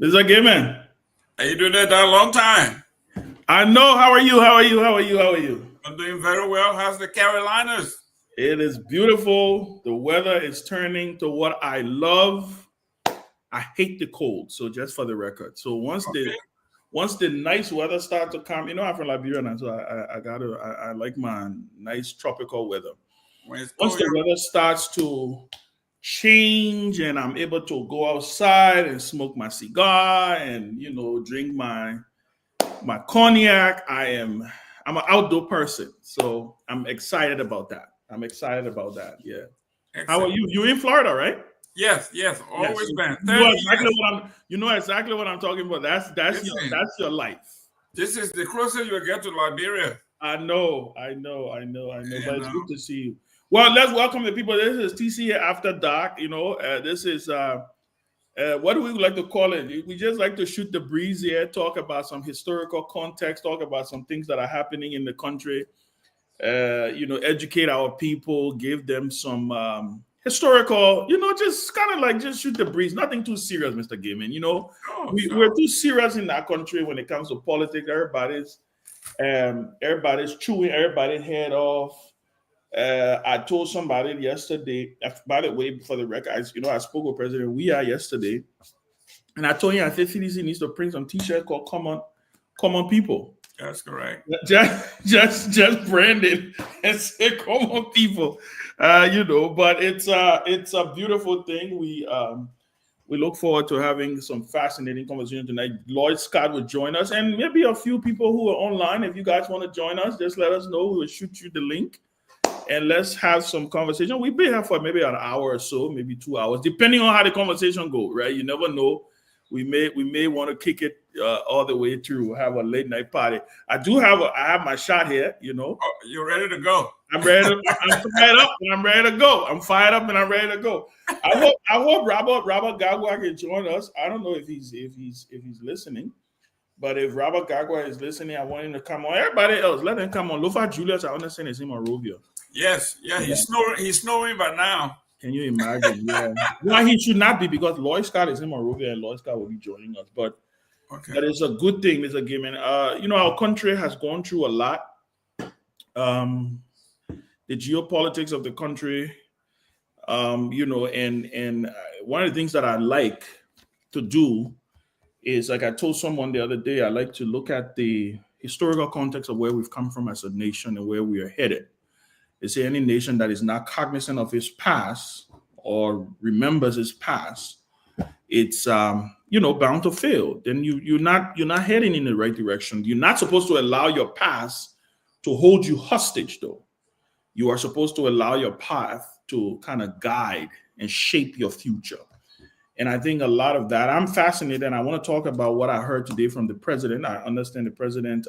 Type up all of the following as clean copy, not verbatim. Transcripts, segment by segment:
Mr. Gaiman. How you doing that a long time? I know. How are you? How are you? How are you? How are you? I'm doing very well. How's the Carolinas? It is beautiful. The weather is turning to what I love. I hate the cold. So just for the record. So Okay. once the nice weather starts to come, I'm from Liberia now, so I like my nice tropical weather. When it's Once cold, the weather starts to change and I'm able to go outside and smoke my cigar and drink my cognac. I'm an outdoor person, so I'm excited about that. I'm excited about that. Yeah. How are excellent. you? You in Florida, right? Yes, yes, Yes. always So been you know 30 exactly years. what I'm. You know exactly what I'm talking about. Listen, That's your life. this is the closest you get to Liberia. I know. I know. I know. I know. You But it's good know, to see you. Well, let's welcome the people. This is TCA After Dark. This is what do we like to call it? We just like to shoot the breeze here, talk about some historical context, talk about some things that are happening in the country, educate our people, give them some historical, just kind of like just shoot the breeze. Nothing too serious, Mr. Gaiman. sure, We're sure. too serious in our country when it comes to politics. Everybody's chewing everybody's head off. I told somebody yesterday, by the way, for the record, I spoke with President Weah yesterday, and I told him, I said, CDC needs to print some T-shirts called Common People. That's correct. Just branded and say common people. But it's a beautiful thing. We look forward to having some fascinating conversation tonight. Lloyd Scott will join us, and maybe a few people who are online. If you guys want to join us, just let us know. We will shoot you the link, and let's have some conversation. We'll be here for maybe an hour or so, maybe 2 hours, depending on how the conversation goes. Right? You never know. We may want to kick it all the way through. Have a late night party. I have my shot here. Oh, you're ready to go. I'm ready. I'm fired up and I'm ready to go. I'm fired up and I'm ready to go. I hope Robert Gagwa can join us. I don't know if he's listening. But if Robert Gagwa is listening, I want him to come on. Everybody else, let him come on. Lofa Julius, I understand is him on Rovio. Yes, yeah, Yeah. he's snoring. He's snoring by now. Can you imagine? Yeah. Why he should not be, because Lloyd Scott is him on Rovio and Lloyd Scott will be joining us. But Okay. that is a good thing, Mr. Gaiman. Our country has gone through a lot. Um, the geopolitics of the country, and one of the things that I like to do is, like I told someone the other day, I like to look at the historical context of where we've come from as a nation and where we are headed. They say any nation that is not cognizant of its past or remembers its past, it's bound to fail. Then you're not heading in the right direction. You're not supposed to allow your past to hold you hostage, though. You are supposed to allow your path to kind of guide and shape your future. And I think a lot of that, I'm fascinated, and I want to talk about what I heard today from the president. I understand the president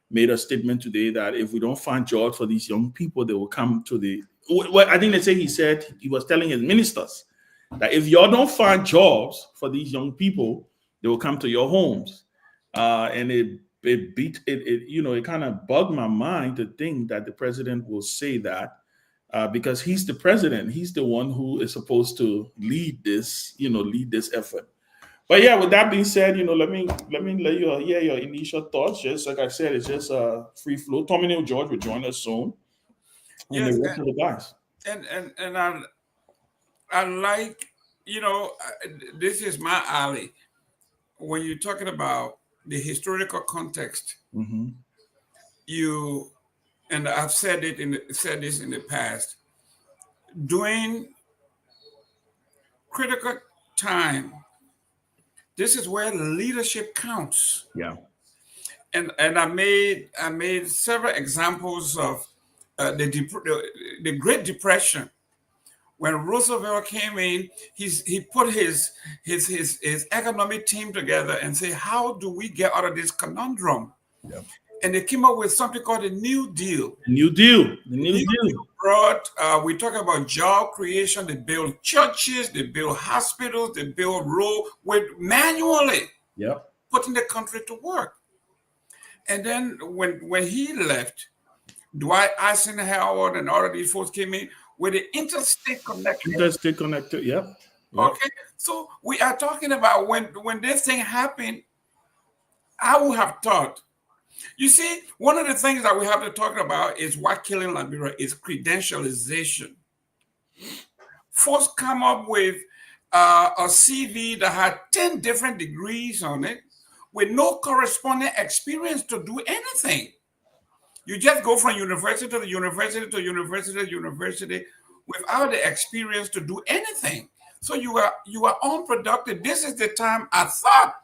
made a statement today that if we don't find jobs for these young people, they will come to the. What I think he said he was telling his ministers that if y'all don't find jobs for these young people, they will come to your homes. And it beat it kind of bugged my mind to think that the president will say that, because he's the president. He's the one who is supposed to lead this effort. But yeah, with that being said, let me let you hear your initial thoughts. Just like I said, it's just a free flow. Tommy Neil George will join us soon, and the Yes, rest of the guys. and I like this is my alley when you're talking about the historical context. Hmm. You and I've said this in the past. During critical time, this is where leadership counts. Yeah. And I made several examples of the Great Depression. When Roosevelt came in, he put his economic team together and say, how do we get out of this conundrum? Yeah. And they came up with something called the New Deal. The New Deal. The The New New Deal. Deal brought, we talk about job creation, they build churches, they build hospitals, they build road with manually Yep. putting the country to work. And then when he left, Dwight Eisenhower and all of these folks came in with the interstate connection. Interstate connected. Yep. Yep. Okay, so we are talking about when this thing happened. I would have thought. You see, one of the things that we have to talk about is what killing Liberia is credentialization. Folks come up with a CV that had 10 different degrees on it with no corresponding experience to do anything. You just go from university to university to university to university without the experience to do anything. So you are unproductive. This is the time I thought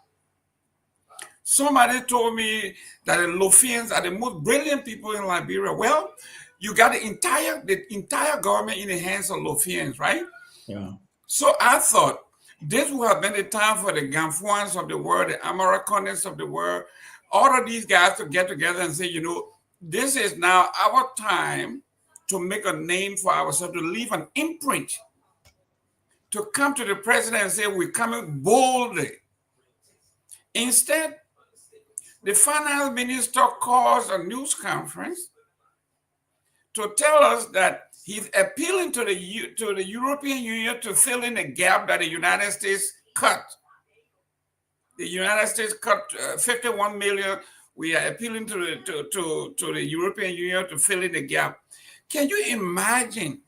somebody told me that the Lofians are the most brilliant people in Liberia. Well, you got the entire government in the hands of Lofians, right? Yeah. So I thought this would have been the time for the Gamfuans of the world, the Americanists of the world, all of these guys to get together and say, this is now our time to make a name for ourselves, to leave an imprint, to come to the president and say, we're coming boldly. Instead, the finance minister calls a news conference to tell us that he's appealing to the European Union to fill in the gap that the United States cut. The United States cut 51 million. We are appealing to the European Union to fill in the gap. Can you imagine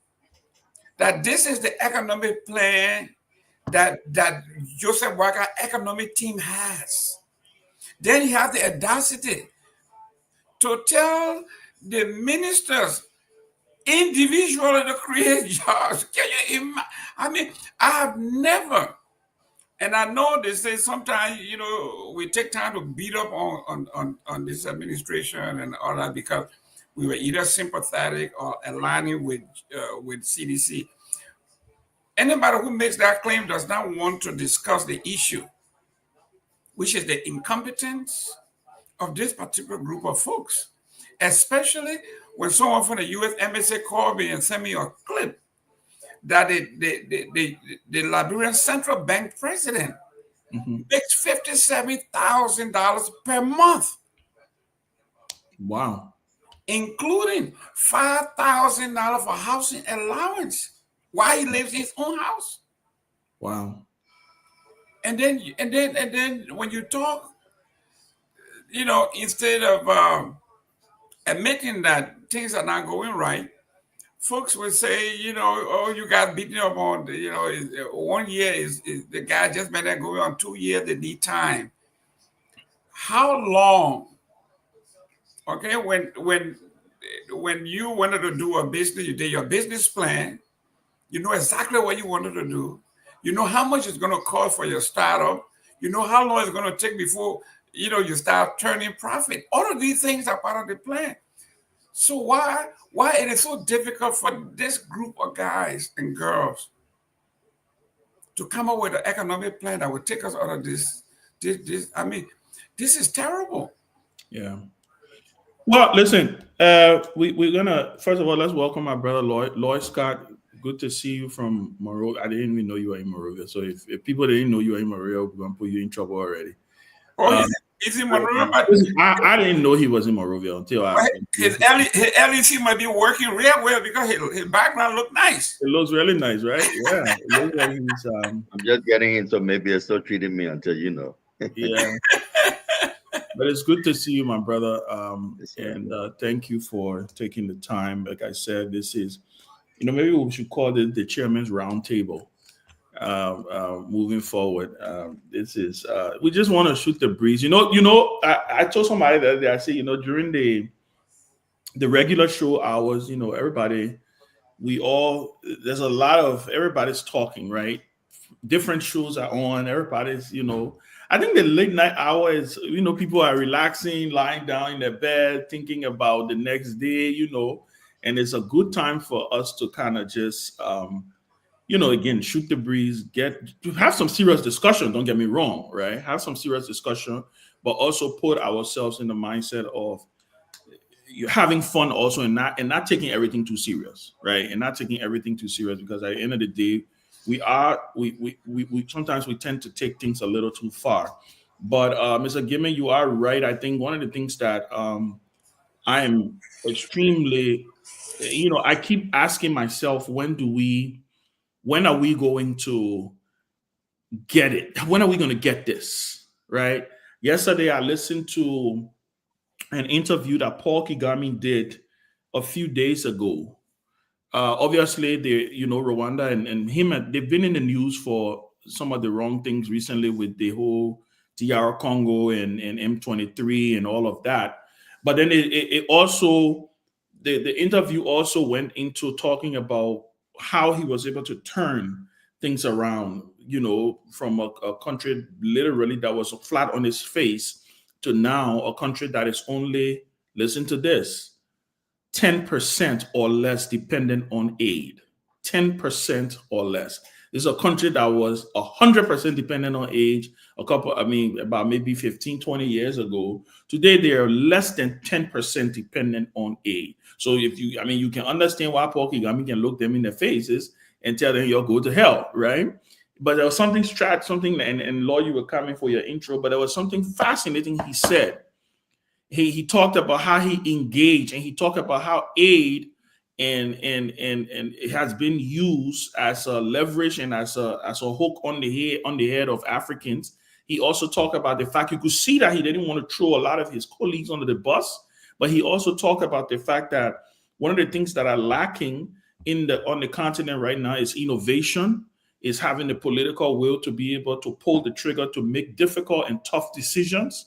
that this is the economic plan that Joseph Walker economic team has? Then he has the audacity to tell the ministers individually to create jobs. Can you imagine? I mean, I have never, and I know they say sometimes, we take time to beat up on this administration and all that because we were either sympathetic or aligning with CDC. Anybody who makes that claim does not want to discuss the issue, which is the incompetence of this particular group of folks, especially when someone from the U.S. Embassy called me and sent me a clip that the Liberian Central Bank president makes $57,000 per month, Wow. including $5,000 for housing allowance while he lives in his own house. Wow. And then when you talk, instead of admitting that things are not going right, folks will say, oh, you got beaten up on, 1 year is the guy just made that going on 2 years, they need time. How long? Okay, when you wanted to do a business, you did your business plan, you know exactly what you wanted to do, you know how much it's going to cost for your startup, you know how long it's going to take before you start turning profit. All of these things are part of the plan. So why it is so difficult for this group of guys and girls to come up with an economic plan that would take us out of this? I mean, this is terrible. Yeah. Well, listen, we're gonna first of all let's welcome my brother Lloyd Scott. Good to see you from Monrovia. I didn't even know you were in Monrovia. So if people didn't know you were in Monrovia, we're gonna put you in trouble already. Oh, Um, he's in Monroe, but I didn't know he was in Monrovia until I. his LEC might be working real well because his background look nice. It looks really nice, right? Yeah, it looks like he's I'm just getting in, so maybe you're still treating me until yeah. But it's good to see you, my brother. Yes, sir. And thank you for taking the time. Like I said, this is, maybe we should call it the chairman's roundtable. Moving forward, this is we just want to shoot the breeze. I told somebody the other day. I said, during the regular show hours, everybody, there's a lot of everybody's talking, right? Different shows are on. Everybody's, I think the late night hour is, people are relaxing, lying down in their bed, thinking about the next day, and it's a good time for us to kind of just, again, shoot the breeze, get to have some serious discussion. Don't get me wrong, right? Have some serious discussion, but also put ourselves in the mindset of you're having fun also, and not taking everything too serious, right? And not taking everything too serious, because at the end of the day, we sometimes we tend to take things a little too far. But Mr. Gimme, you are right. I think one of the things that I am extremely, I keep asking myself, when are we going to get it. When are we going to get this? Right? Yesterday, I listened to an interview that Paul Kagame did a few days ago. Obviously, Rwanda and him, they've been in the news for some of the wrong things recently with the whole DR Congo and M23 and all of that. But then it also, the interview also went into talking about how he was able to turn things around, from a country literally that was flat on its face to now a country that is only, listen to this, 10% or less dependent on aid. 10% or less. This is a country that was 100% dependent on aid about maybe 15, 20 years ago. Today, they are less than 10% dependent on aid. So you can understand why Paul Kagame can look them in their faces and tell them you'll go to hell, right? But there was something, and Law, you were coming for your intro, but there was something fascinating he said. He talked about how he engaged, and he talked about how aid and it has been used as a leverage and as a hook on the head of Africans. He also talked about the fact you could see that he didn't want to throw a lot of his colleagues under the bus, but he also talked about the fact that one of the things that are lacking on the continent right now is innovation, is having the political will to be able to pull the trigger to make difficult and tough decisions,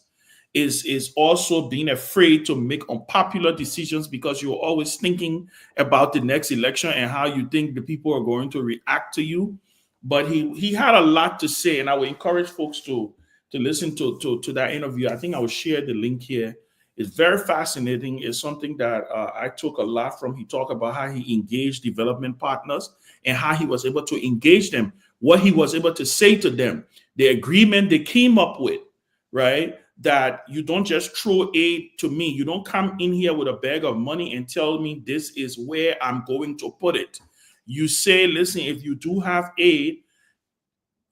is also being afraid to make unpopular decisions because you're always thinking about the next election and how you think the people are going to react to you. But he had a lot to say, and I would encourage folks to listen to that interview. I think I will share the link here. It's very fascinating. It's something that I took a lot from. He talked about how he engaged development partners and how he was able to engage them, what he was able to say to them, the agreement they came up with, right? That you don't just throw aid to me. You don't come in here with a bag of money and tell me this is where I'm going to put it. You say, listen, if you do have aid,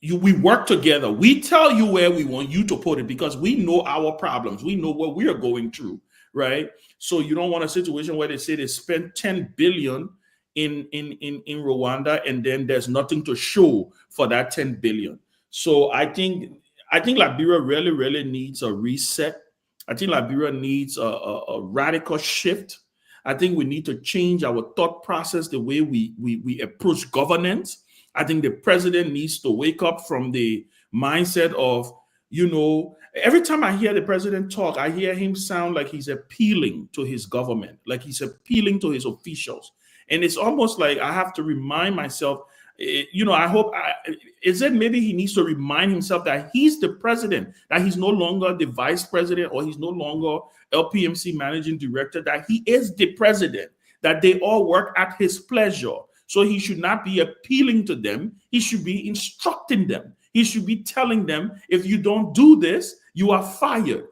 we work together. We tell you where we want you to put it because we know our problems. We know what we are going through, right? So you don't want a situation where they say they spent 10 billion in Rwanda and then there's nothing to show for that 10 billion. So I think Liberia really, really needs a reset. I think Liberia needs a radical shift. I think we need to change our thought process, the way we approach governance. I think the president needs to wake up from the mindset of, every time I hear the president talk, I hear him sound like he's appealing to his government, like he's appealing to his officials. And it's almost like I have to remind myself, I hope, is it maybe he needs to remind himself that he's the president, that he's no longer the vice president or he's no longer LPMC managing director, that he is the president, that they all work at his pleasure. So he should not be appealing to them. He should be instructing them. He should be telling them, if you don't do this, you are fired.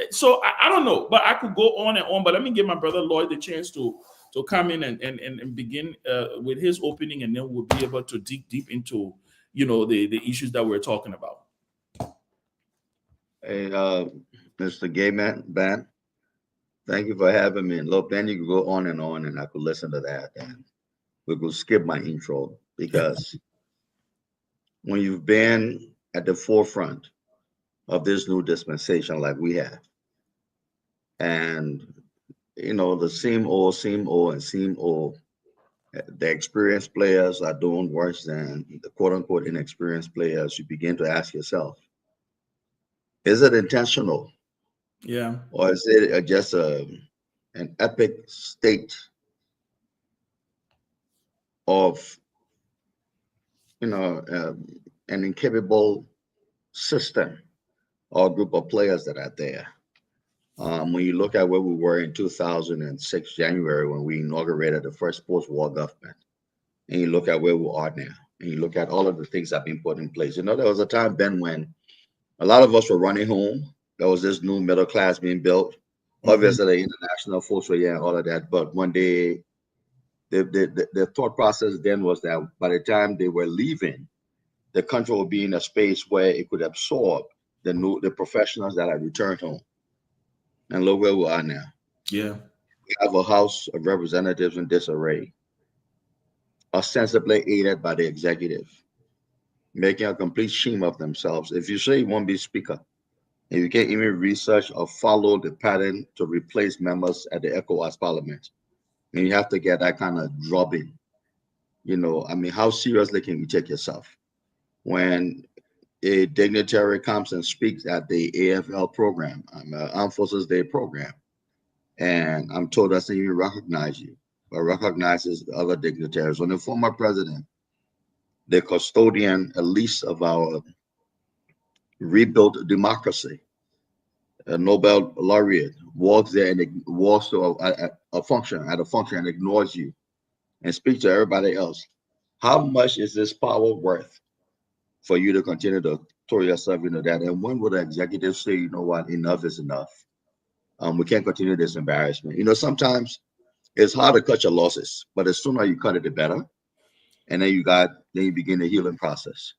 So I don't know, but I could go on and on. But let me give my brother Lloyd the chance to come in and begin with his opening, and then we'll be able to dig deep into the issues that we're talking about. Hey, Mr. Gay Man, thank you for having me. And look, then you could go on, and I could listen to that, and we could skip my intro, because when you've been at the forefront of this new dispensation like we have, and the same old, the experienced players are doing worse than the quote-unquote inexperienced players, you begin to ask yourself, is it intentional? Yeah. Or is it just an epic state of, an incapable system or group of players that are there? When you look at where we were in 2006, January, when we inaugurated the first post-war government, and you look at where we are now, and you look at all of the things that have been put in place. There was a time, Ben, when a lot of us were running home. There was this new middle class being built. Obviously, the international folks were and all of that. But when the thought process then was that by the time they were leaving, the country would be in a space where it could absorb the professionals that had returned home. And look where we are now. Yeah. We have a House of Representatives in disarray, ostensibly aided by the executive. making a complete shame of themselves. If you say you won't be speaker, and you can't even research or follow the pattern to replace members at the ECOWAS Parliament, and you have to get that kind of drubbing, I mean, how seriously can you take yourself when a dignitary comes and speaks at the AFL program, Armed Forces Day program, and I'm told doesn't even recognize you, but recognizes the other dignitaries. When the former president, the custodian, at least of our rebuilt democracy, a Nobel laureate, walks there and walks to a function and ignores you and speaks to everybody else. How much is this power worth for you to continue to throw yourself into that? And when will the executive say, you know what, enough is enough? We can't continue this embarrassment. Sometimes it's hard to cut your losses, but the sooner you cut it, the better. And then you begin the healing process.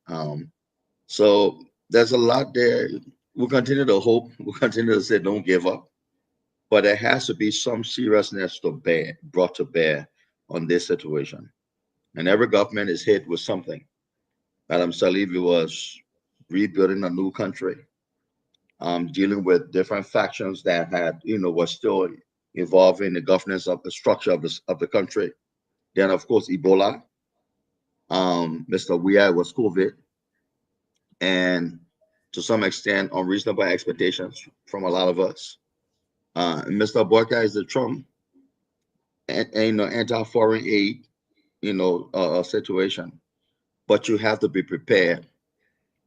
So there's a lot there. We'll continue to hope. We'll continue to say, don't give up. But there has to be some seriousness brought to bear on this situation. And every government is hit with something. Madam Salivi was rebuilding a new country, dealing with different factions that were still involved in the governance of the structure of the country. Then, of course, Ebola. Mr. Weah was COVID. And to some extent, unreasonable expectations from a lot of us. Mr. Boyka is the Trump and anti-foreign aid, situation. But you have to be prepared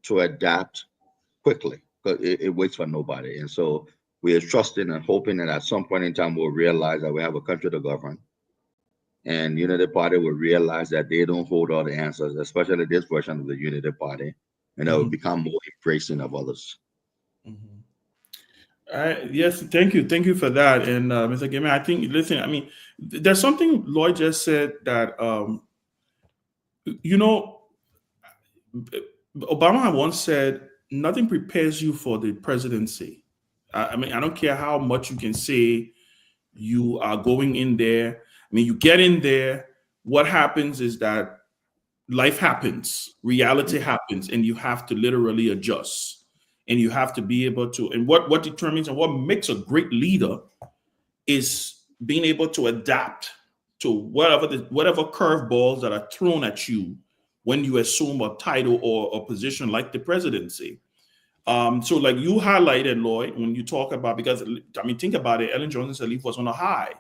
to adapt quickly because it waits for nobody. And so we are trusting and hoping that at some point in time we'll realize that we have a country to govern. And Unity Party will realize that they don't hold all the answers, especially this version of the Unity Party, and they will become more embracing of others. Yes, thank you for that. And Mr. Gaiman, I think, listen, I mean, there's something Lloyd just said that, Obama once said, nothing prepares you for the presidency. I mean, I don't care how much you can say you are going in there. I mean, you get in there, what happens is that life happens, reality happens, and you have to literally adjust. And you have to be able to, and what determines and what makes a great leader is being able to adapt to whatever curveballs that are thrown at you when you assume a title or a position like the presidency. So like you highlighted, Lloyd, when you talk about, because I mean, think about it, Ellen Johnson Sirleaf was on a high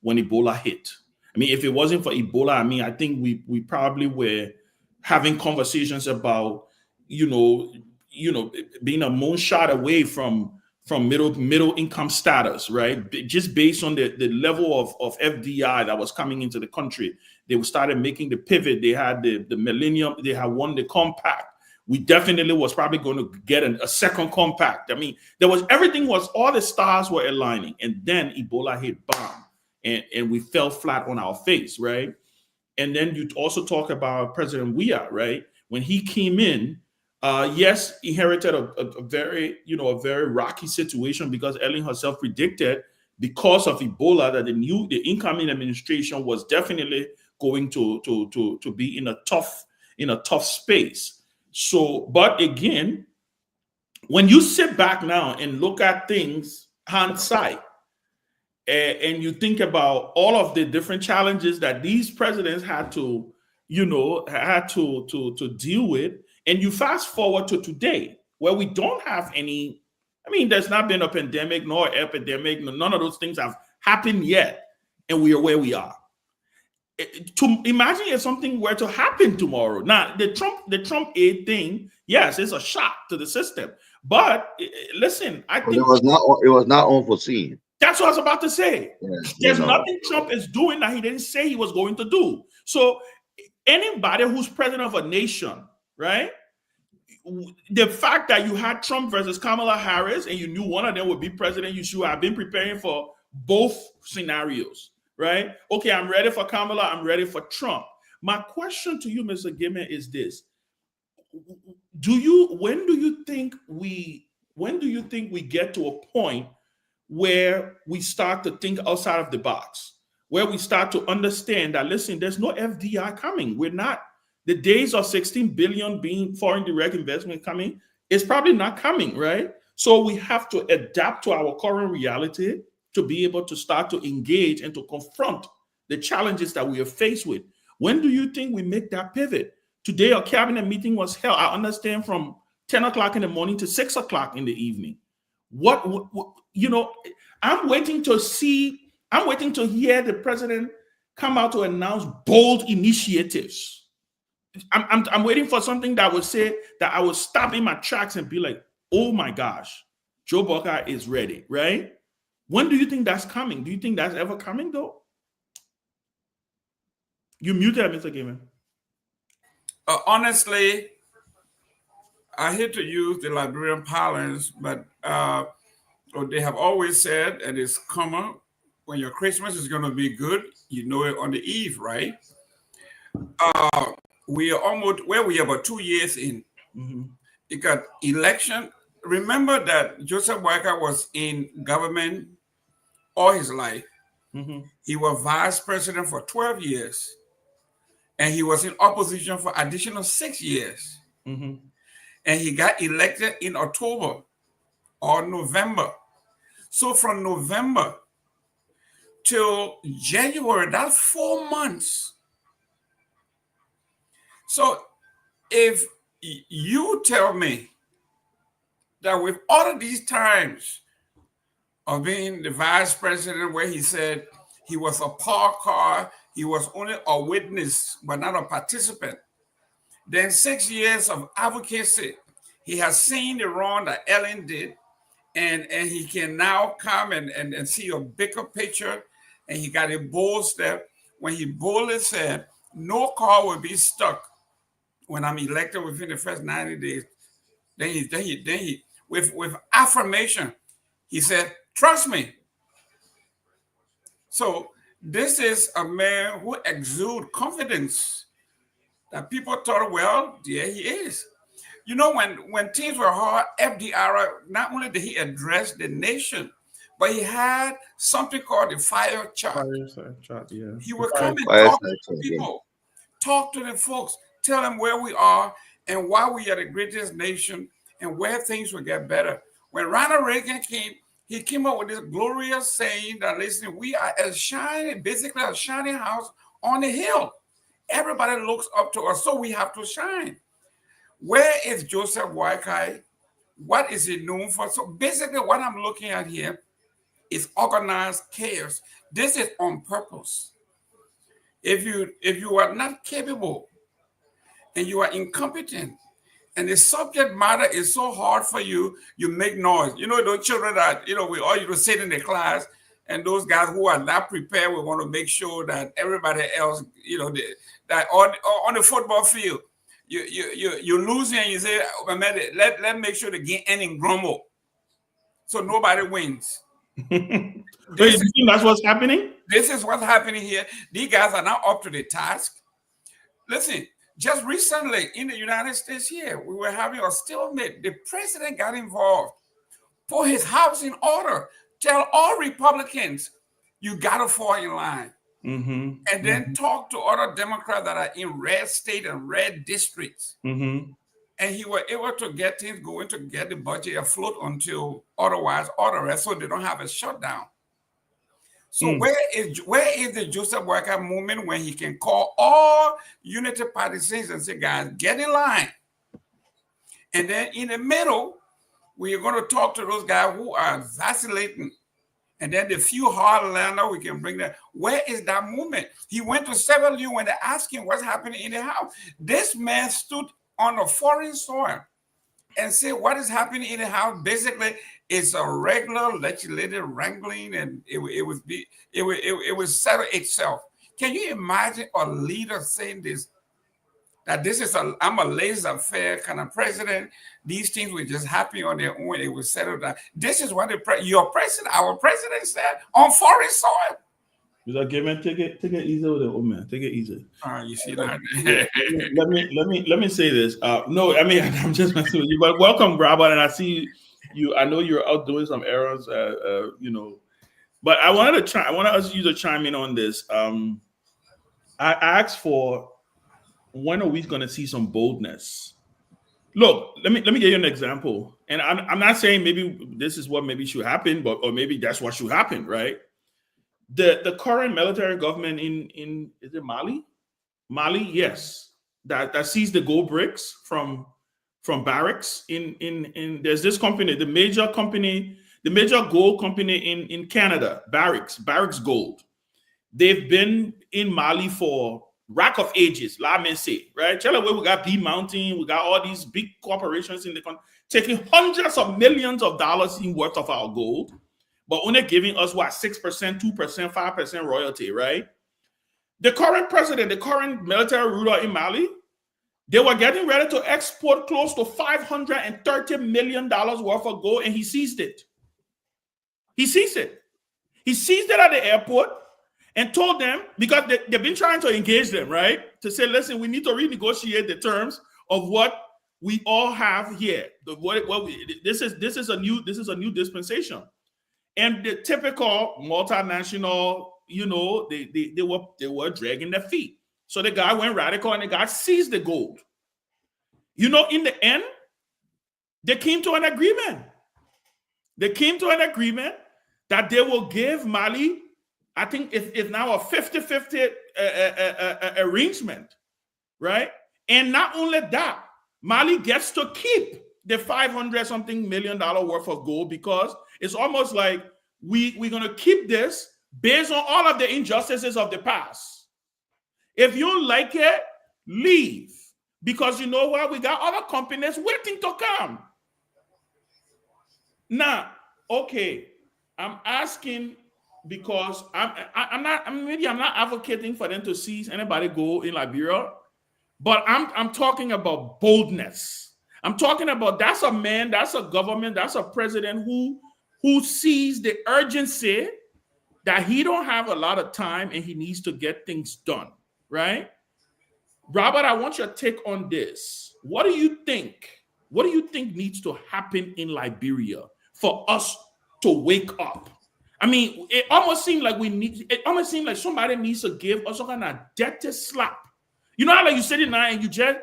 when Ebola hit. I mean, if it wasn't for Ebola, I mean, I think we probably were having conversations about, being a moonshot away from middle income status, right? Just based on the level of FDI that was coming into the country. They started making the pivot. They had the millennium, they had won the compact. We definitely was probably going to get a second compact. I mean, all the stars were aligning. And then Ebola hit, bomb. And we fell flat on our face, right? And then you also talk about President Weah, right? When he came in, yes, inherited a very rocky situation because Ellen herself predicted because of Ebola that the incoming administration was definitely going to be in a tough space. So, but again, when you sit back now and look at things hindsight, and you think about all of the different challenges that these presidents had to deal with, and you fast forward to today, where we don't have any. I mean, there's not been a pandemic nor epidemic. None of those things have happened yet, and we are where we are. To imagine if something were to happen tomorrow. Now, the Trump aid thing, yes, it's a shock to the system. But listen, I think it was not unforeseen. That's what I was about to say. There's nothing Trump is doing that he didn't say he was going to do. So anybody who's president of a nation, right? The fact that you had Trump versus Kamala Harris and you knew one of them would be president, you should have been preparing for both scenarios, right? Okay, I'm ready for Kamala, I'm ready for Trump. My question to you, Mr. Gaiman, is this. When do you think we get to a point where we start to think outside of the box, where we start to understand that, listen, there's no FDI coming. The days of 16 billion being foreign direct investment coming is probably not coming, right? So we have to adapt to our current reality to be able to start to engage and to confront the challenges that we are faced with. When do you think we make that pivot? Today, a cabinet meeting was held, I understand, from 10 o'clock in the morning to 6 o'clock in the evening. I'm waiting to see, I'm waiting to hear the president come out to announce bold initiatives. I'm waiting for something that would say that I would stop in my tracks and be like, oh my gosh, Joe Buckeye is ready, right? When do you think that's coming? Do you think that's ever coming though? You muted, Mr. Gaiman. Honestly, I hate to use the Liberian parlance, but they have always said, and it's common, when your Christmas is going to be good, you know it on the eve, right? We are almost where we are about 2 years in. Mm-hmm. It got election. Remember that Joseph Boakai was in government all his life. Mm-hmm. He was vice president for 12 years. And he was in opposition for additional 6 years. Mm-hmm. And he got elected in October or November. So from November till January, that's 4 months. So if you tell me that with all of these times of being the vice president, where he said he was a parker, he was only a witness, but not a participant, then 6 years of advocacy, he has seen the wrong that Ellen did, and he can now come and see a bigger picture, and he got a bold step when he boldly said, no car will be stuck when I'm elected within the first 90 days. Then he with affirmation, he said, trust me. So this is a man who exudes confidence that people thought, well, there he is. You know, when things were hard, FDR, not only did he address the nation, but he had something called the fire chart. Yeah. He would come and talk to people, talk to the folks, tell them where we are and why we are the greatest nation and where things will get better. When Ronald Reagan came, he came up with this glorious saying that, listen, we are basically a shining house on the hill. Everybody looks up to us, so we have to shine. Where is Joseph Boakai? What is he known for? So basically what I'm looking at here is organized chaos. This is on purpose. If you are not capable and you are incompetent and the subject matter is so hard for you, you make noise. You know, those children that, we all used to sit in the class, and those guys who are not prepared, we want to make sure that everybody else, that on the football field, you're losing and you say, oh, man, let make sure the game end in grumble. So nobody wins. Wait, you think that's what's happening? This is what's happening here. These guys are not up to the task. Listen, just recently in the United States here, we were having a stalemate. The president got involved, put his house in order, tell all Republicans, you got to fall in line. Mm-hmm. And then talk to other Democrats that are in red state and red districts. Mm-hmm. And he was able to get things going to get the budget afloat until otherwise ordered, so they don't have a shutdown. So where is the Joseph Boakai movement when he can call all unity partisans and say, guys, get in line? And then in the middle, we are going to talk to those guys who are vacillating. And then the few hardliners, we can bring that. Where is that movement? He went to several of you when they asked him what's happening in the house. This man stood on a foreign soil and said what is happening in the house. Basically, it's a regular legislative wrangling, and it would settle itself. Can you imagine a leader saying this? That this is I'm a laissez-faire kind of president. These things will just happen on their own. It will settle down. This is what our president said on foreign soil. Mr. Gaiman, take it easy with it, old man. Take it easy. You see that? let me say this. No, I mean I'm just messing with you. But welcome, Robert, and I see you. I know you're out doing some errands. But I wanted to ask you to chime in on this. I asked for when are we going to see some boldness? Look, let me give you an example. And I'm not saying maybe this is what maybe should happen, but or maybe that's what should happen, right? The current military government in is it Mali? Mali, yes. That sees the gold bricks from barracks in there's this company, the major gold company in Canada, Barracks Gold. They've been in Mali for rack of ages, let me say, right? Tell away, we got B Mountain, we got all these big corporations in the country taking hundreds of millions of dollars in worth of our gold, but only giving us what 6%, 2%, 5% royalty, right? The current president, the current military ruler in Mali, they were getting ready to export close to $530 million worth of gold, and he seized it. He seized it. He seized it at the airport and told them, because they've been trying to engage them, right? To say, listen, we need to renegotiate the terms of what we all have here. This is a new dispensation. And the typical multinational, they were dragging their feet. So the guy went radical and the guy seized the gold. In the end, they came to an agreement. They came to an agreement that they will give Mali, I think it's now a 50-50 arrangement, right? And not only that, Mali gets to keep the $500-something million worth of gold, because it's almost like we're going to keep this based on all of the injustices of the past. If you don't like it, leave. Because you know what? We got other companies waiting to come. Now, okay, I'm asking because I'm not advocating for them to seize anybody gold in Liberia, but I'm talking about boldness. I'm talking about that's a man, that's a government, that's a president who sees the urgency that he don't have a lot of time and he needs to get things done, right? Robert, I want your take on this. What do you think? What do you think needs to happen in Liberia for us to wake up? I mean, it almost seemed like somebody needs to give us some kind of dirty slap. You know how like you sitting there and you just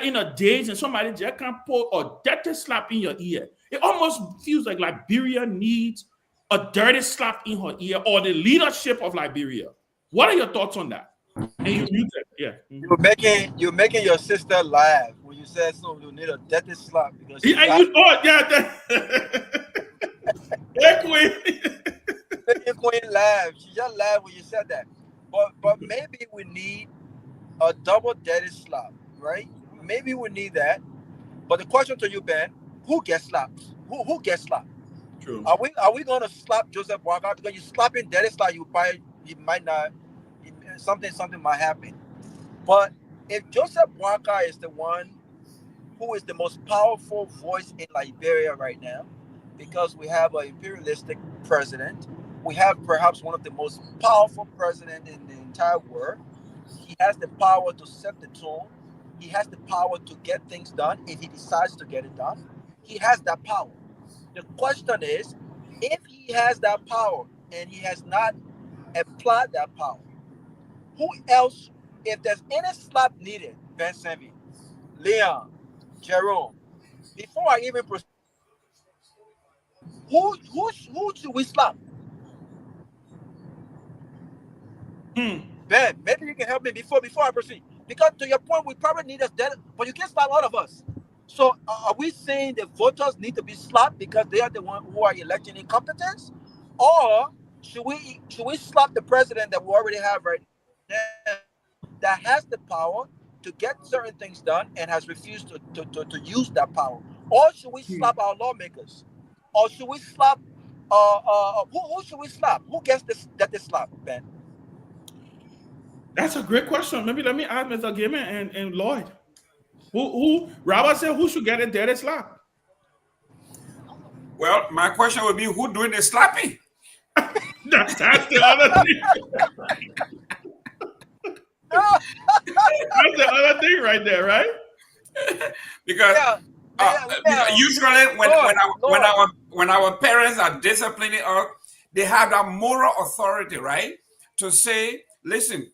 in a daze and somebody just can put a dirty slap in your ear. It almost feels like Liberia needs a dirty slap in her ear, or the leadership of Liberia. What are your thoughts on that? And you muted, yeah. You're making your sister laugh when you said so. You need a dirty slap because Yeah, Queen. Queen laughed. She just laughed when you said that. But maybe we need a double dirty slap, right? Maybe we need that. But the question to you, Ben, who gets slapped? Who gets slapped? True. Are we gonna slap Joseph Walker? Because you slapping dirty slap, you might not. Something might happen. But if Joseph Walker is the one who is the most powerful voice in Liberia right now, because we have an imperialistic president, we have perhaps one of the most powerful presidents in the entire world. He has the power to set the tone. He has the power to get things done if he decides to get it done. He has that power. The question is, if he has that power and he has not applied that power, who else, if there's any slap needed, Ben Sammy, Leon, Jerome, before I even proceed, who should we slap? Ben, maybe you can help me before I proceed. Because to your point, we probably need us dead, but you can't slap all of us. So are we saying the voters need to be slapped because they are the ones who are electing incompetence? Or should we slap the president that we already have right now that has the power to get certain things done and has refused to use that power? Or should we slap our lawmakers? Or should we slap who should we slap? Who gets the slap, Ben? That's a great question. Maybe let me ask Mr. Gaiman and Lloyd. Who Robert said who should get a dirty slap? Well, my question would be, who doing the slapping? That's the other thing. That's the other thing right there, right? Because usually when our parents are disciplining us, they have that moral authority, right? To say, listen,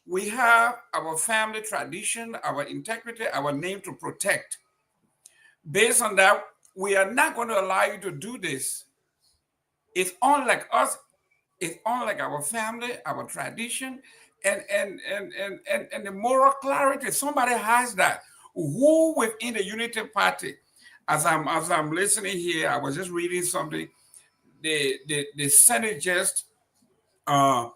We have our family tradition, our integrity, our name to protect. Based on that, we are not going to allow you to do this. It's unlike us. It's unlike our family, our tradition, and the moral clarity. Somebody has that. Who within the Unity Party? As I'm listening here, I was just reading something. The Senate just I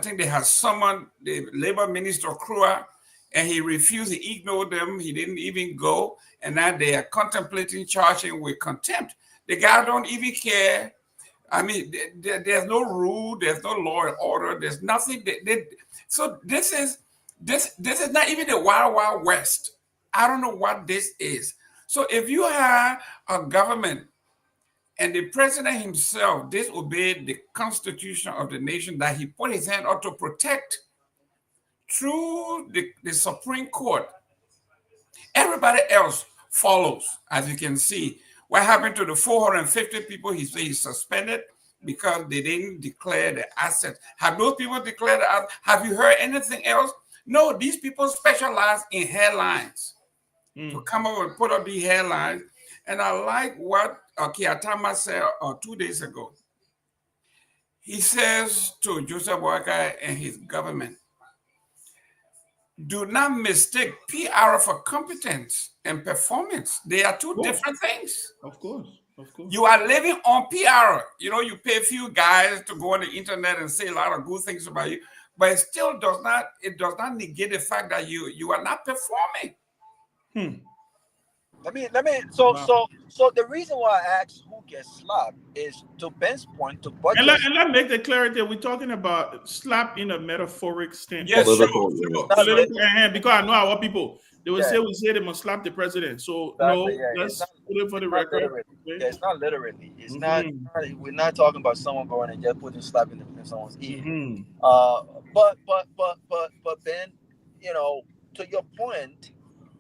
think they had summoned the labor minister Krua, and he refused. He ignored them. He didn't even go, and now they are contemplating charging with contempt. The guy don't even care. I mean, there's no rule, there's no law and order, there's nothing. So this is not even the Wild Wild West. I don't know what this is. So if you have a government and the president himself disobeyed the constitution of the nation that he put his hand up to protect through the Supreme Court, everybody else follows, as you can see. What happened to the 450 people he said he suspended because they didn't declare the assets? Have those people declared the assets? Have you heard anything else? No, these people specialize in headlines. To come up and put up the headlines. And I like what Kiatama said 2 days ago. He says to Joseph Walker and his government, do not mistake PR for competence and performance. They are two different things. Of course. You are living on PR. You pay a few guys to go on the internet and say a lot of good things about you, but it still does not negate the fact that you are not performing. So the reason why I asked who gets slapped is to Ben's point, to budget. And let make the clarity. We're talking about slap in a metaphoric sense. Yes, political, political hand, because I know our people, they will say they must slap the president. So let's put it for the record. Okay? Yeah, it's not literally. It's not. We're not talking about someone going and just putting slap in someone's ear. But Ben, to your point,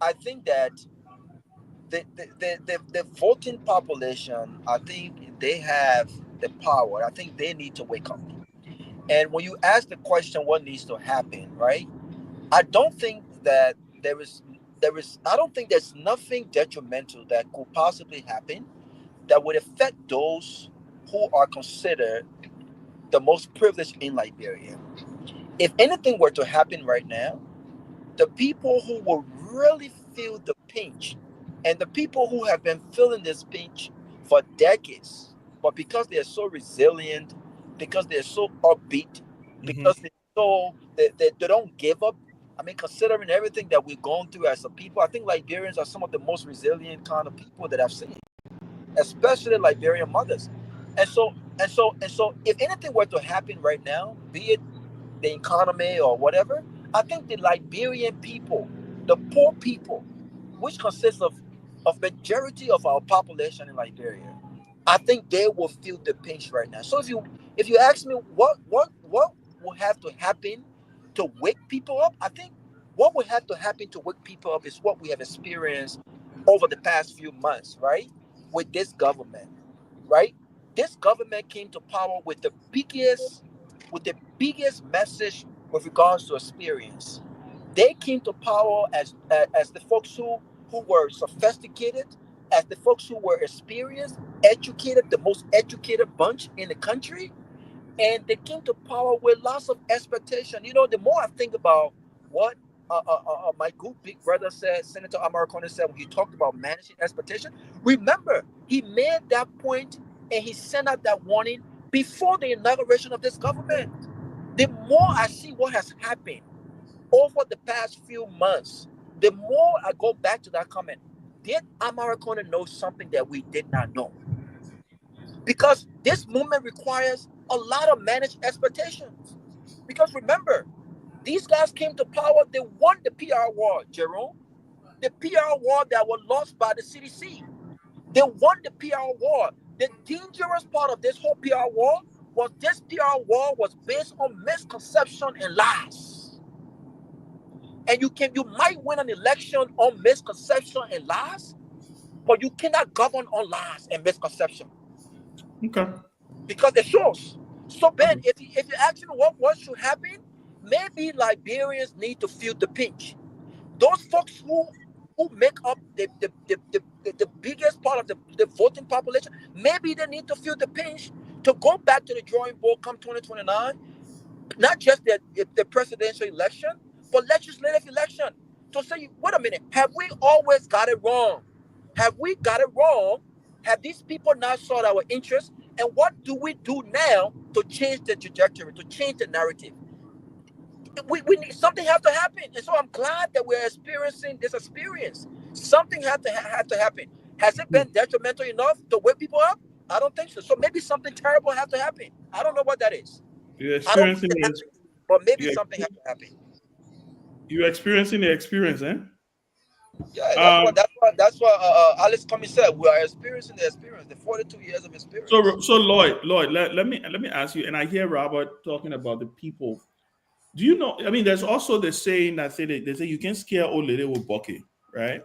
I think that the voting population, I think they have the power. I think they need to wake up. And when you ask the question, what needs to happen, right? I don't think that I don't think there's nothing detrimental that could possibly happen that would affect those who are considered the most privileged in Liberia. If anything were to happen right now, the people who will really feel the pinch, and the people who have been feeling this pinch for decades, but because they're so resilient, because they're so upbeat, because they don't give up. I mean, considering everything that we've gone through as a people, I think Liberians are some of the most resilient kind of people that I've seen, especially Liberian mothers. And so, if anything were to happen right now, be it the economy or whatever, I think the Liberian people, the poor people, which consists of majority of our population in Liberia, I think they will feel the pinch right now. So if you ask me what will have to happen to wake people up, I think what will have to happen to wake people up is what we have experienced over the past few months, right? With this government, right? This government came to power with the biggest message with regards to experience. They came to power as the folks who were sophisticated, as the folks who were experienced, educated, the most educated bunch in the country, and they came to power with lots of expectation. The more I think about what my good big brother said, Senator Amarcone said when he talked about managing expectation, remember, he made that point and he sent out that warning before the inauguration of this government. The more I see what has happened over the past few months, the more I go back to that comment. Did Amarcone know something that we did not know? Because this movement requires a lot of managed expectations. Because remember, these guys came to power, they won the PR war, Jerome. The PR war that was lost by the CDC. They won the PR war. The dangerous part of this whole PR war was this PR war was based on misconception and lies. And you might win an election on misconception and lies, but you cannot govern on lies and misconception. Okay. Because it shows. So Ben, if you ask me what should happen, maybe Liberians need to feel the pinch. Those folks who make up the biggest part of the voting population, maybe they need to feel the pinch to go back to the drawing board come 2029, not just the presidential election, but legislative election. To say, wait a minute, have we always got it wrong? Have we got it wrong? Have these people not sought our interests? And what do we do now to change the trajectory, to change the narrative? We need something have to happen, and so I'm glad that we're experiencing this experience. Something had to happen. Has it been detrimental enough to wake people up? I don't think so. So maybe something terrible have to happen. I don't know what that is. You're I don't think experiencing it the happens, but maybe you're, something has to happen. you're experiencing the experience, eh? Yeah, Um, that's what Alice Tommy said. We are experiencing the experience, the 42 years of experience. so Lloyd, let me ask you, and I hear Robert talking about the people. Do you know? I mean, there's also the saying that they say you can scare old lady with bucket, right?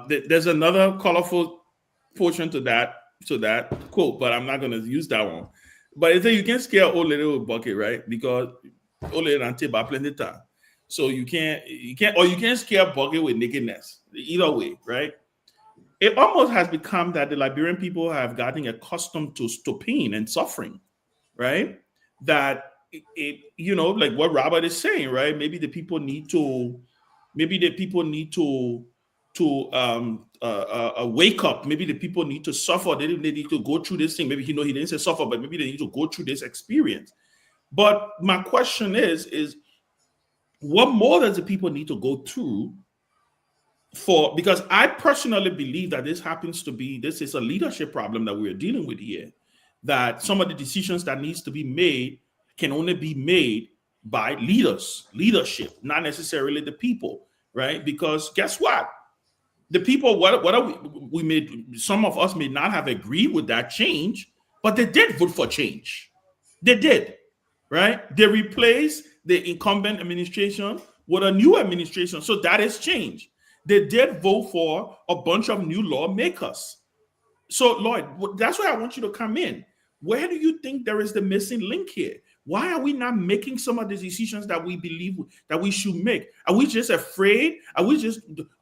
There's another colorful portion to that quote, but I'm not going to use that one. But it's that you can scare old lady with bucket, right? Because old lady and table plenty time, so you can't scare bucket with nakedness. Either way, right? It almost has become that the Liberian people have gotten accustomed to pain and suffering, right? That like what Robert is saying, right? Maybe the people need to wake up. Maybe the people need to suffer. They need to go through this thing. Maybe he didn't say suffer, but maybe they need to go through this experience. But my question is what more does the people need to go through for, because I personally believe that this is a leadership problem that we're dealing with here. That some of the decisions that needs to be made can only be made by leadership, not necessarily the people, right? Because guess what? The people, what are we made, some of us may not have agreed with that change, but they did vote for change. They did, right? They replaced the incumbent administration with a new administration. So that is change. They did vote for a bunch of new lawmakers. So, Lloyd, that's where I want you to come in. Where do you think there is the missing link here? Why are we not making some of the decisions that we believe that we should make? Are we just afraid? Do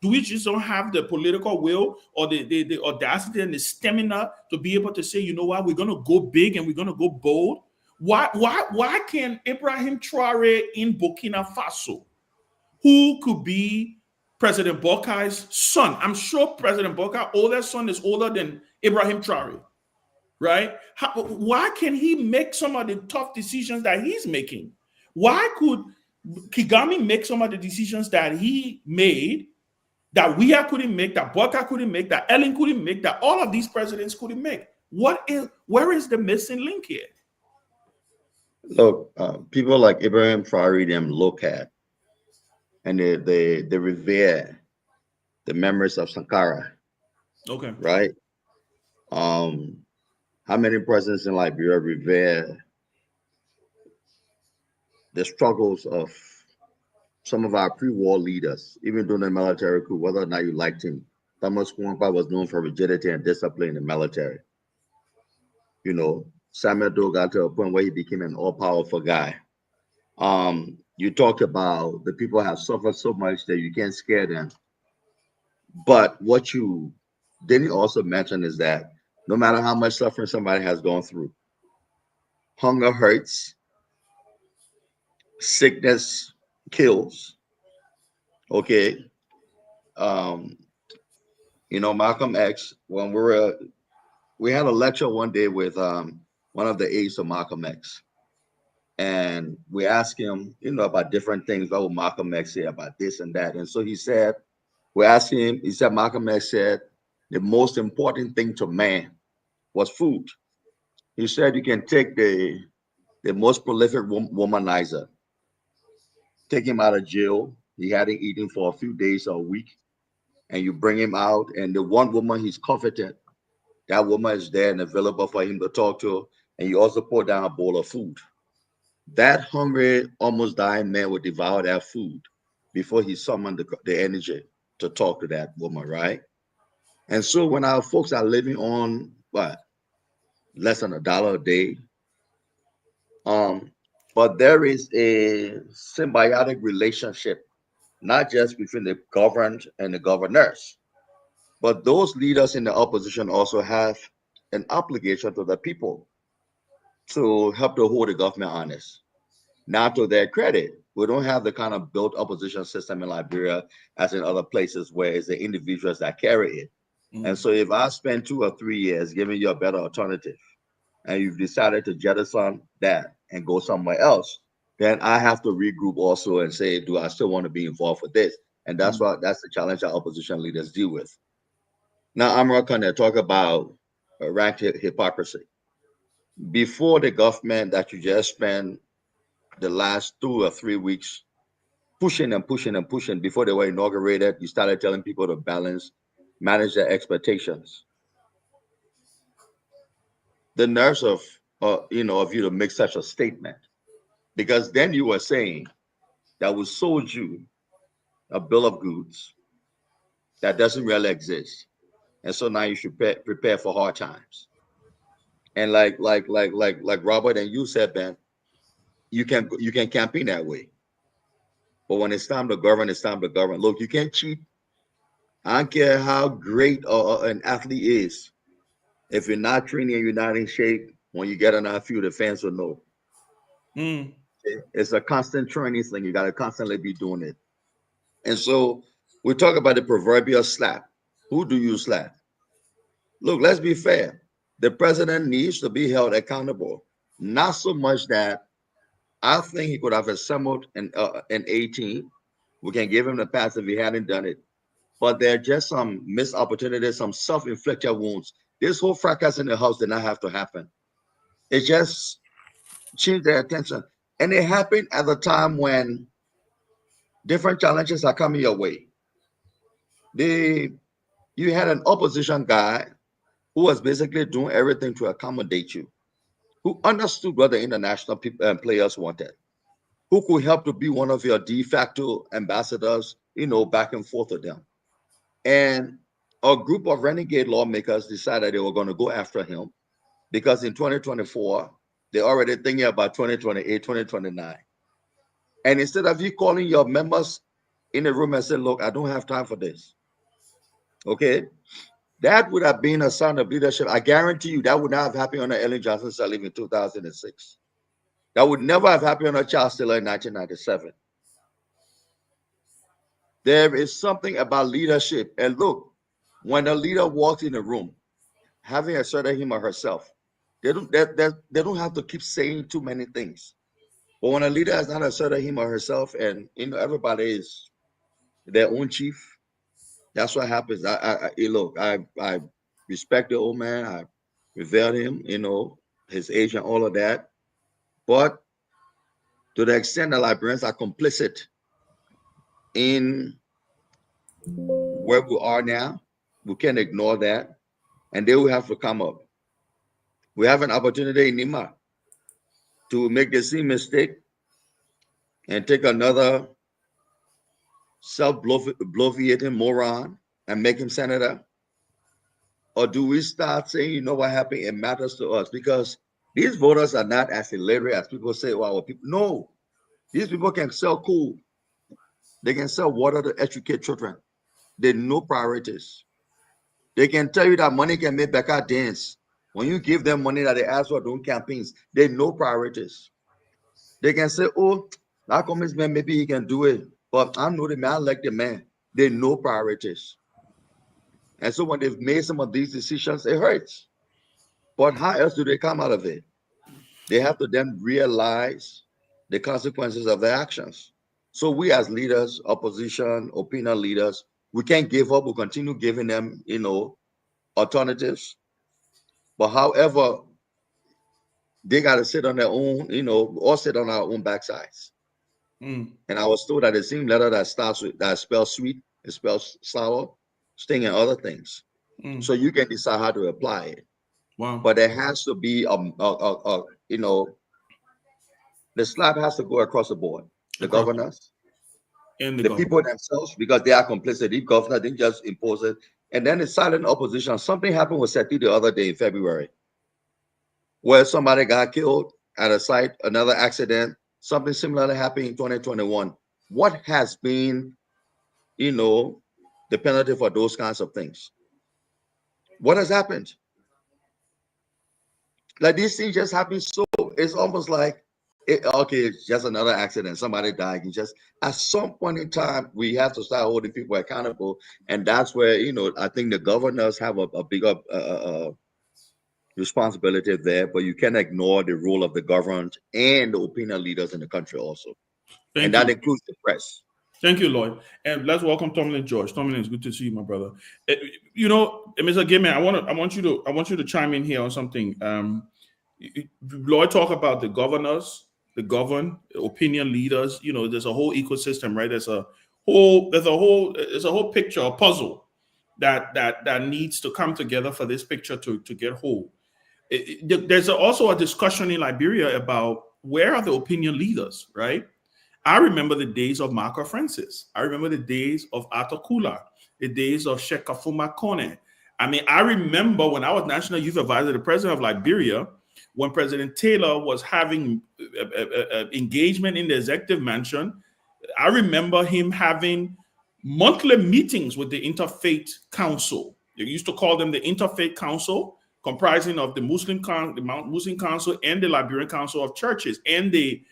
we just don't have the political will or the audacity and the stamina to be able to say, you know what, we're gonna go big and we're gonna go bold? Why can Ibrahim Traore in Burkina Faso, who could be President Bokai's son? I'm sure President Bokai's oldest son is older than Ibrahim Traore, right? Why can he make some of the tough decisions that he's making? Why could Kigami make some of the decisions that he made that Weah couldn't make, that Boka couldn't make, that Ellen couldn't make, that all of these presidents couldn't make? Where is the missing link here? Look, people like Ibrahim Traore them look at and they revere the memories of Sankara, Okay. right? How many presidents in Liberia revere the struggles of some of our pre-war leaders, even during the military coup, whether or not you liked him? Thomas Kwankwa was known for rigidity and discipline in the military. You know, Samuel Doe got to a point where he became an all-powerful guy. You talked about the people have suffered so much that you can't scare them. But what you didn't also mention is that no matter how much suffering somebody has gone through, hunger hurts, sickness kills. Okay. Um, Malcolm X, when we had a lecture one day with one of the aides of Malcolm X. And we asked him, about different things. What would Malcolm X say about this and that? And so he said, we asked him, he said, Malcolm X said, the most important thing to man was food. He said, you can take the most prolific womanizer, take him out of jail. He hadn't eaten for a few days or a week. And you bring him out, and the one woman he's coveted, that woman is there and available for him to talk to. And you also pour down a bowl of food. That hungry, almost dying man would devour that food before he summoned the energy to talk to that woman, right? And so when our folks are living on less than $1 a day, but there is a symbiotic relationship, not just between the governed and the governors, but those leaders in the opposition also have an obligation to the people to help to hold the government honest. Now, to their credit, we don't have the kind of built opposition system in Liberia as in other places where it's the individuals that carry it. And Mm. so, if I spend 2 or 3 years giving you a better alternative, and you've decided to jettison that and go somewhere else, then I have to regroup also and say, do I still want to be involved with this? And Mm. that's the challenge that opposition leaders deal with. Now, I'm not going to talk about ranked hypocrisy. Before the government that you just spent the last 2 or 3 weeks pushing and pushing and pushing before they were inaugurated, you started telling people to balance, manage their expectations. The nerves of you to make such a statement, because then you were saying that we sold you a bill of goods that doesn't really exist, and so now you should prepare for hard times. And like Robert and you said, Ben, you can campaign that way, but when it's time to govern, it's time to govern. Look, you can't cheat. I don't care how great an athlete is. If you're not training and you're not in shape, when you get on that field, the fans will know. Mm. It's a constant training thing. You got to constantly be doing it. And so we talk about the proverbial slap. Who do you slap? Look, let's be fair. The president needs to be held accountable. Not so much that I think he could have assembled an 18. We can give him the pass if he hadn't done it. But there are just some missed opportunities, some self-inflicted wounds. This whole fracas in the house did not have to happen. It just changed their attention. And it happened at the time when different challenges are coming your way. They You had an opposition guy who was basically doing everything to accommodate you, who understood what the international players wanted, who could help to be one of your de facto ambassadors, back and forth with them. And a group of renegade lawmakers decided they were going to go after him because in 2024, they're already thinking about 2028, 2029. And instead of you calling your members in the room and say, look, I don't have time for this. Okay. That would have been a sign of leadership. I guarantee you that would not have happened under Ellen Johnson Sirleaf in 2006. That would never have happened under Charles Taylor in 1997. There is something about leadership. And look, when a leader walks in a room, having asserted him or herself, they don't have to keep saying too many things. But when a leader has not asserted him or herself, and everybody is their own chief, that's what happens. Look, I respect the old man. I revered him, his age and all of that. But to the extent that Liberians are complicit in where we are now, we can't ignore that. And they will have to come up. We have an opportunity in Nima to make the same mistake and take another self-bloviating moron and make him senator. Or do we start saying, you know what happened? It matters to us because these voters are not as illiterate as people say. Well, people, no, these people can sell cool. They can sell water to educate children. They know priorities. They can tell you that money can make Becca dance. When you give them money that they ask for doing campaigns, they know priorities. They can say, oh, that commons man, maybe he can do it. But I know the man, I like the man. They know priorities. And so when they've made some of these decisions, it hurts. But how else do they come out of it? They have to then realize the consequences of their actions. So we as leaders, opposition, opinion leaders, we can't give up. We continue giving them, alternatives. But however, they got to sit on their own, or sit on our own backsides. Mm. And I was told that the same letter that spells sweet, it spells sour, sting, and other things. Mm. So you can decide how to apply it. Wow. But there has to be the slap has to go across the board. The Across governors, in the the government. people themselves, because they are complicit. The governor didn't just impose it. And then the silent opposition. Something happened with SETI the other day in February, where somebody got killed at a site, another accident. something similar happened in 2021. What has been, the penalty for those kinds of things? What has happened? Like these things just happen. So it's almost like, okay, it's just another accident. Somebody died. You just, at some point in time, we have to start holding people accountable. And that's where, I think the governors have a bigger responsibility there, but you can't ignore the role of the government and the opinion leaders in the country also. And Thank that you. includes the press. Thank you, Lloyd. And let's welcome Tomlin George. Tomlin, it's good to see you, my brother. Mr. Gaiman, I want you to chime in here on something. Lloyd talk about the governors, the governed, opinion leaders. There's a whole ecosystem, right? There's a whole picture, a puzzle that needs to come together for this picture to get whole. There's also a discussion in Liberia about where are the opinion leaders, right? I remember the days of Marco Francis. I remember the days of Arthur Kula, the days of Sheikh Kafuma Kone. I remember when I was National Youth Advisor to the President of Liberia, when President Taylor was having engagement in the executive mansion. I remember him having monthly meetings with the Interfaith Council. They used to call them the Interfaith Council, comprising of the Muslim Council and the Liberian Council of Churches and the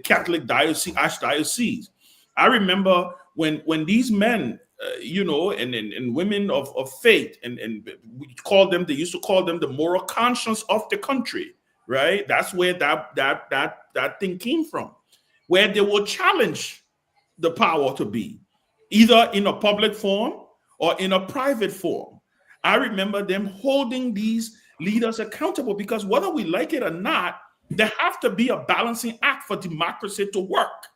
Catholic diocese, archdiocese. I remember when these men, and women of faith, and they used to call them the moral conscience of the country, right? That's where that thing came from, where they will challenge the power to be, either in a public forum or in a private forum. I remember them holding these leaders accountable because whether we like it or not, there have to be a balancing act for democracy to work.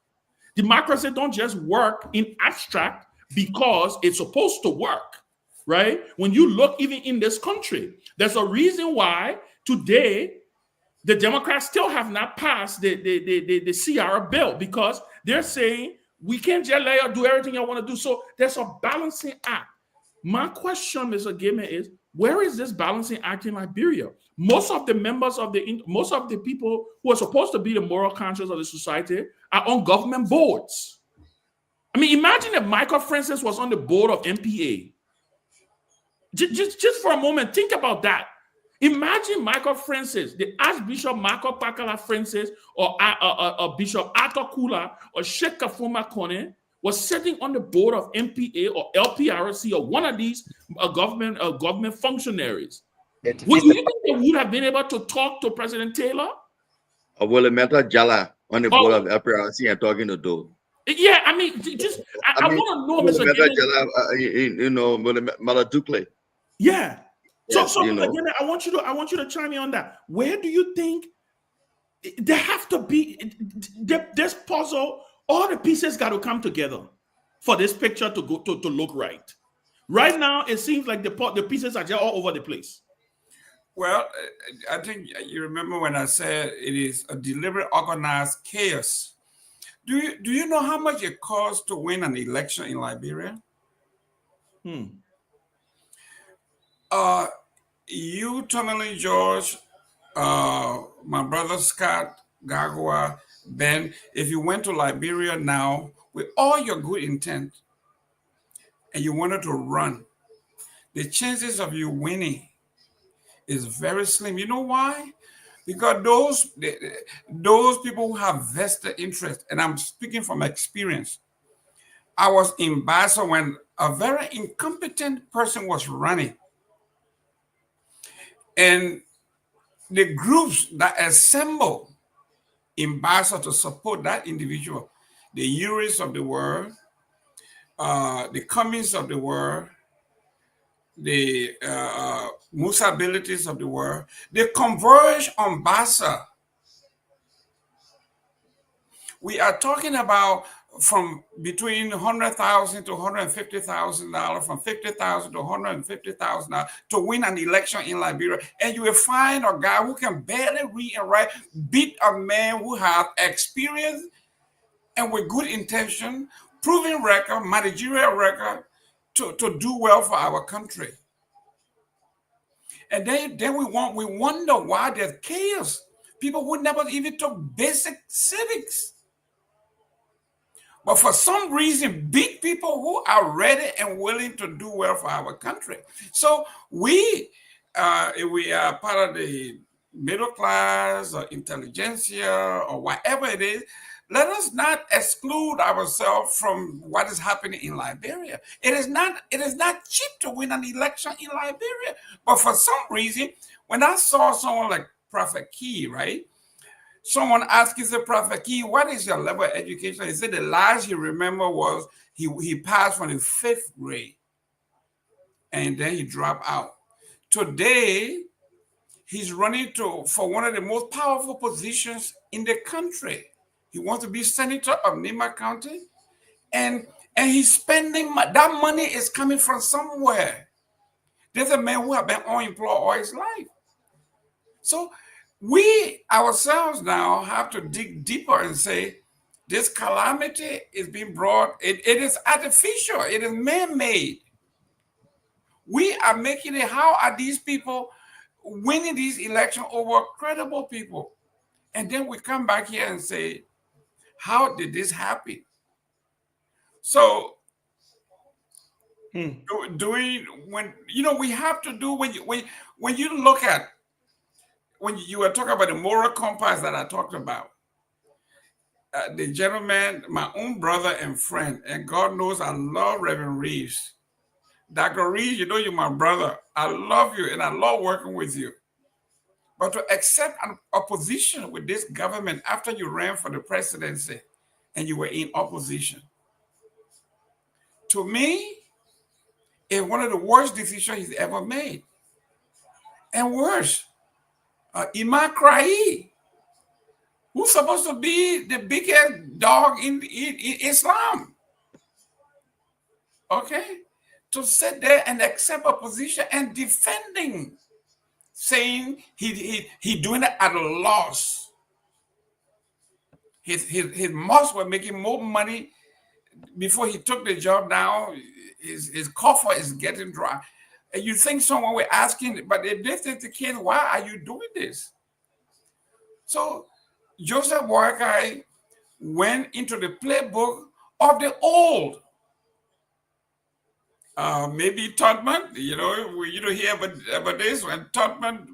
Democracy don't just work in abstract because it's supposed to work, right? When you look even in this country, there's a reason why today the Democrats still have not passed the CR bill, because they're saying we can't just let you do everything you want to do. So there's a balancing act. My question, Mr. Gaiman, is where is this balancing act in Liberia? Most of the people who are supposed to be the moral conscience of the society are on government boards. Imagine if Michael Francis was on the board of MPA. Just for a moment, think about that. Imagine Michael Francis, the Archbishop Michael Pakala Francis, or Bishop Arthur Kula, or Sheikh Kafuma Kone was sitting on the board of MPA or LPRC or one of these government functionaries. Would you think they would have been able to talk to President Taylor? Or will it matter Jala on the board of LPRC and talking to Doe? Yeah, I want to know, Mr. Gaiman. Yeah. Yes, so again, I want you to chime in on that. Where do you think there have to be this puzzle? All the pieces got to come together for this picture to look right. Right now, it seems like the pieces are just all over the place. Well, I think you remember when I said it is a deliberate, organized chaos. Do you know how much it costs to win an election in Liberia? You, Tomlin George, my brother Scott, Gagua, Ben, if you went to Liberia now with all your good intent and you wanted to run, the chances of you winning is very slim. You know why? Because those people who have vested interest, and I'm speaking from experience. I was in Bassa when a very incompetent person was running. And the groups that assemble in Bassa to support that individual, the Uris of the world, the Cummings of the world, the Musabilities of the world, they converge on Bassa. We are talking about from between $100,000 to $150,000, from $50,000 to $150,000 to win an election in Liberia. And you will find a guy who can barely read and write beat a man who has experience and with good intention, proven record, managerial record to do well for our country. And then we wonder why there's chaos. people who never even took basic civics. But for some reason, big people who are ready and willing to do well for our country. So we are part of the middle class or intelligentsia or whatever it is. Let us not exclude ourselves from what is happening in Liberia. It is not cheap to win an election in Liberia. But for some reason, when I saw someone like Prophet Key, right? Someone asked, he said, Prophet Key, what is your level of education? He said the last he remember was he passed from the 5th grade and then he dropped out. Today, he's running for one of the most powerful positions in the country. He wants to be senator of Nima County, and he's spending that money is coming from somewhere. There's a man who has been unemployed all his life. So we ourselves now have to dig deeper and say, this calamity is being brought, it is artificial, it is man-made. We are making it, how are these people winning these elections over credible people? And then we come back here and say, how did this happen? So when we have to do, when you look at, when you were talking about the moral compass that I talked about, the gentleman, my own brother and friend, and God knows I love Reverend Reeves. Dr. Reeves, you're my brother. I love you and I love working with you. But to accept an opposition with this government after you ran for the presidency and you were in opposition, to me, is one of the worst decisions he's ever made. And worse, Imam Krahi, who's supposed to be the biggest dog in Islam, okay, to sit there and accept a position and defending, saying he doing it at a loss. His mosques were making more money before he took the job. Now his coffer is getting dry. And you think someone were asking, but if this is the case, why are you doing this? So Joseph Boakai went into the playbook of the old. Maybe Todman, you don't hear about this. When Todman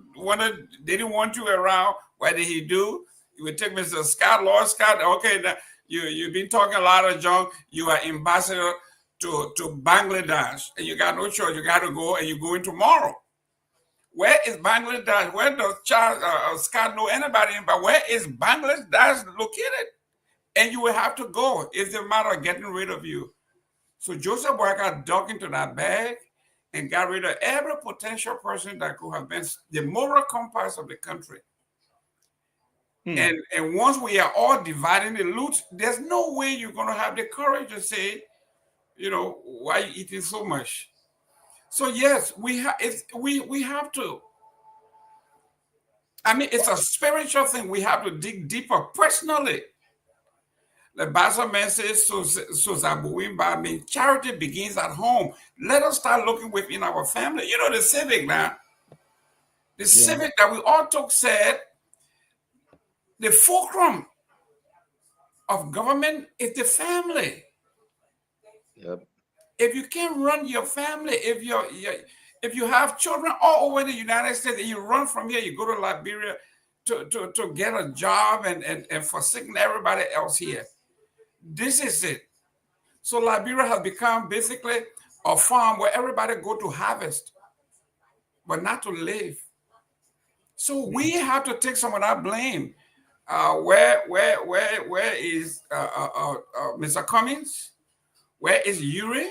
they didn't want you around, what did he do? He would take Mr. Scott, Lord Scott, okay, now you've been talking a lot of junk. You are ambassador to Bangladesh, and you got no choice. You got to go, and you're going tomorrow. Where is Bangladesh? Where does Scott know anybody? But where is Bangladesh located? And you will have to go. It's a matter of getting rid of you. So Joseph Boakai dug into that bag and got rid of every potential person that could have been the moral compass of the country. And once we are all dividing the loot, there's no way you're going to have the courage to say, why are you eating so much? So yes, we have to. I mean, it's a spiritual thing. We have to dig deeper personally. The Basel man says, I mean, charity begins at home. Let us start looking within our family. The civic now. The civic that we all took said, the fulcrum of government is the family. Yep. If you can't run your family, if you have children all over the United States and you run from here, you go to Liberia to get a job and forsaking everybody else here. This is it. So Liberia has become basically a farm where everybody go to harvest, but not to live. So we have to take some of that blame. Where is Mr. Cummings? Where is Yuri?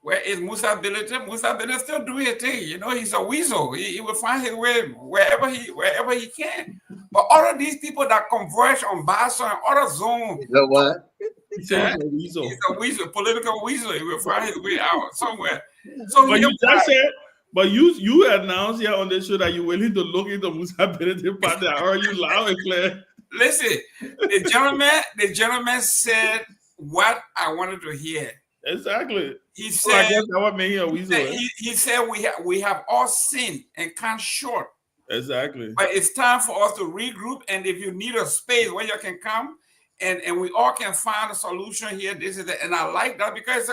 Where is Musa Bilete? Musa Bilete still doing a thing. He's a weasel. He will find his way wherever he can. But all of these people that converge on Basel and other zones. You know what? He's a weasel. He's a weasel, political weasel. He will find his way out somewhere. So but you just said, but you announced here on the show that you're willing to look into Musa Bilete party. I heard you loud and clear. Listen, the gentleman said what I wanted to hear. Exactly. He So said, I guess that what made him a weasel. he said we have all sinned and come short Exactly. But it's time for us to regroup. And if you need a space where you can come and we all can find a solution here, this is it. And I like that because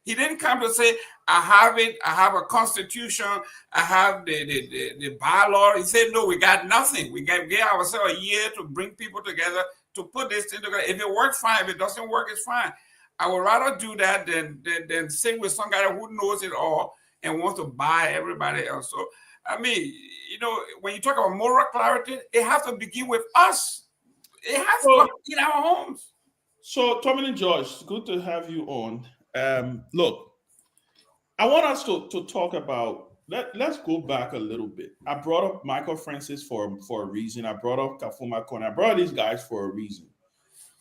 he didn't come to say, I have it, I have a constitution, I have the bylaw. He said, no, we got nothing. We gave ourselves a year to bring people together to put this thing together. If it works, fine. If it doesn't work, it's fine. I would rather do that than sing with some guy who knows it all and wants to buy everybody else. So, I mean, you know, when you talk about moral clarity, it has to begin with us. It has to come in our homes. So, Tommy and George, it's good to have you on. Look, I want us to talk about, let's go back a little bit. I brought up Michael Francis for a reason. I brought up Kafuma Kone. I brought these guys for a reason.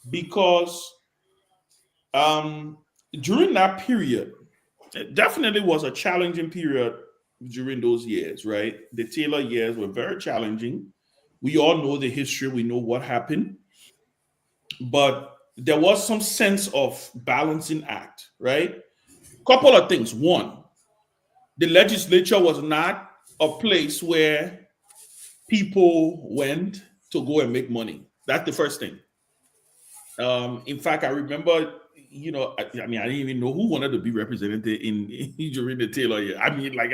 Because during that period, it definitely was a challenging period during those years, right? The Taylor years were very challenging. We all know the history, we know what happened, but there was some sense of balancing act, right? Couple of things. One, the legislature was not a place where people went to go and make money. That's the first thing. In fact, I remember, you know, I mean, I didn't even know who wanted to be represented in during the Taylor year. I mean, like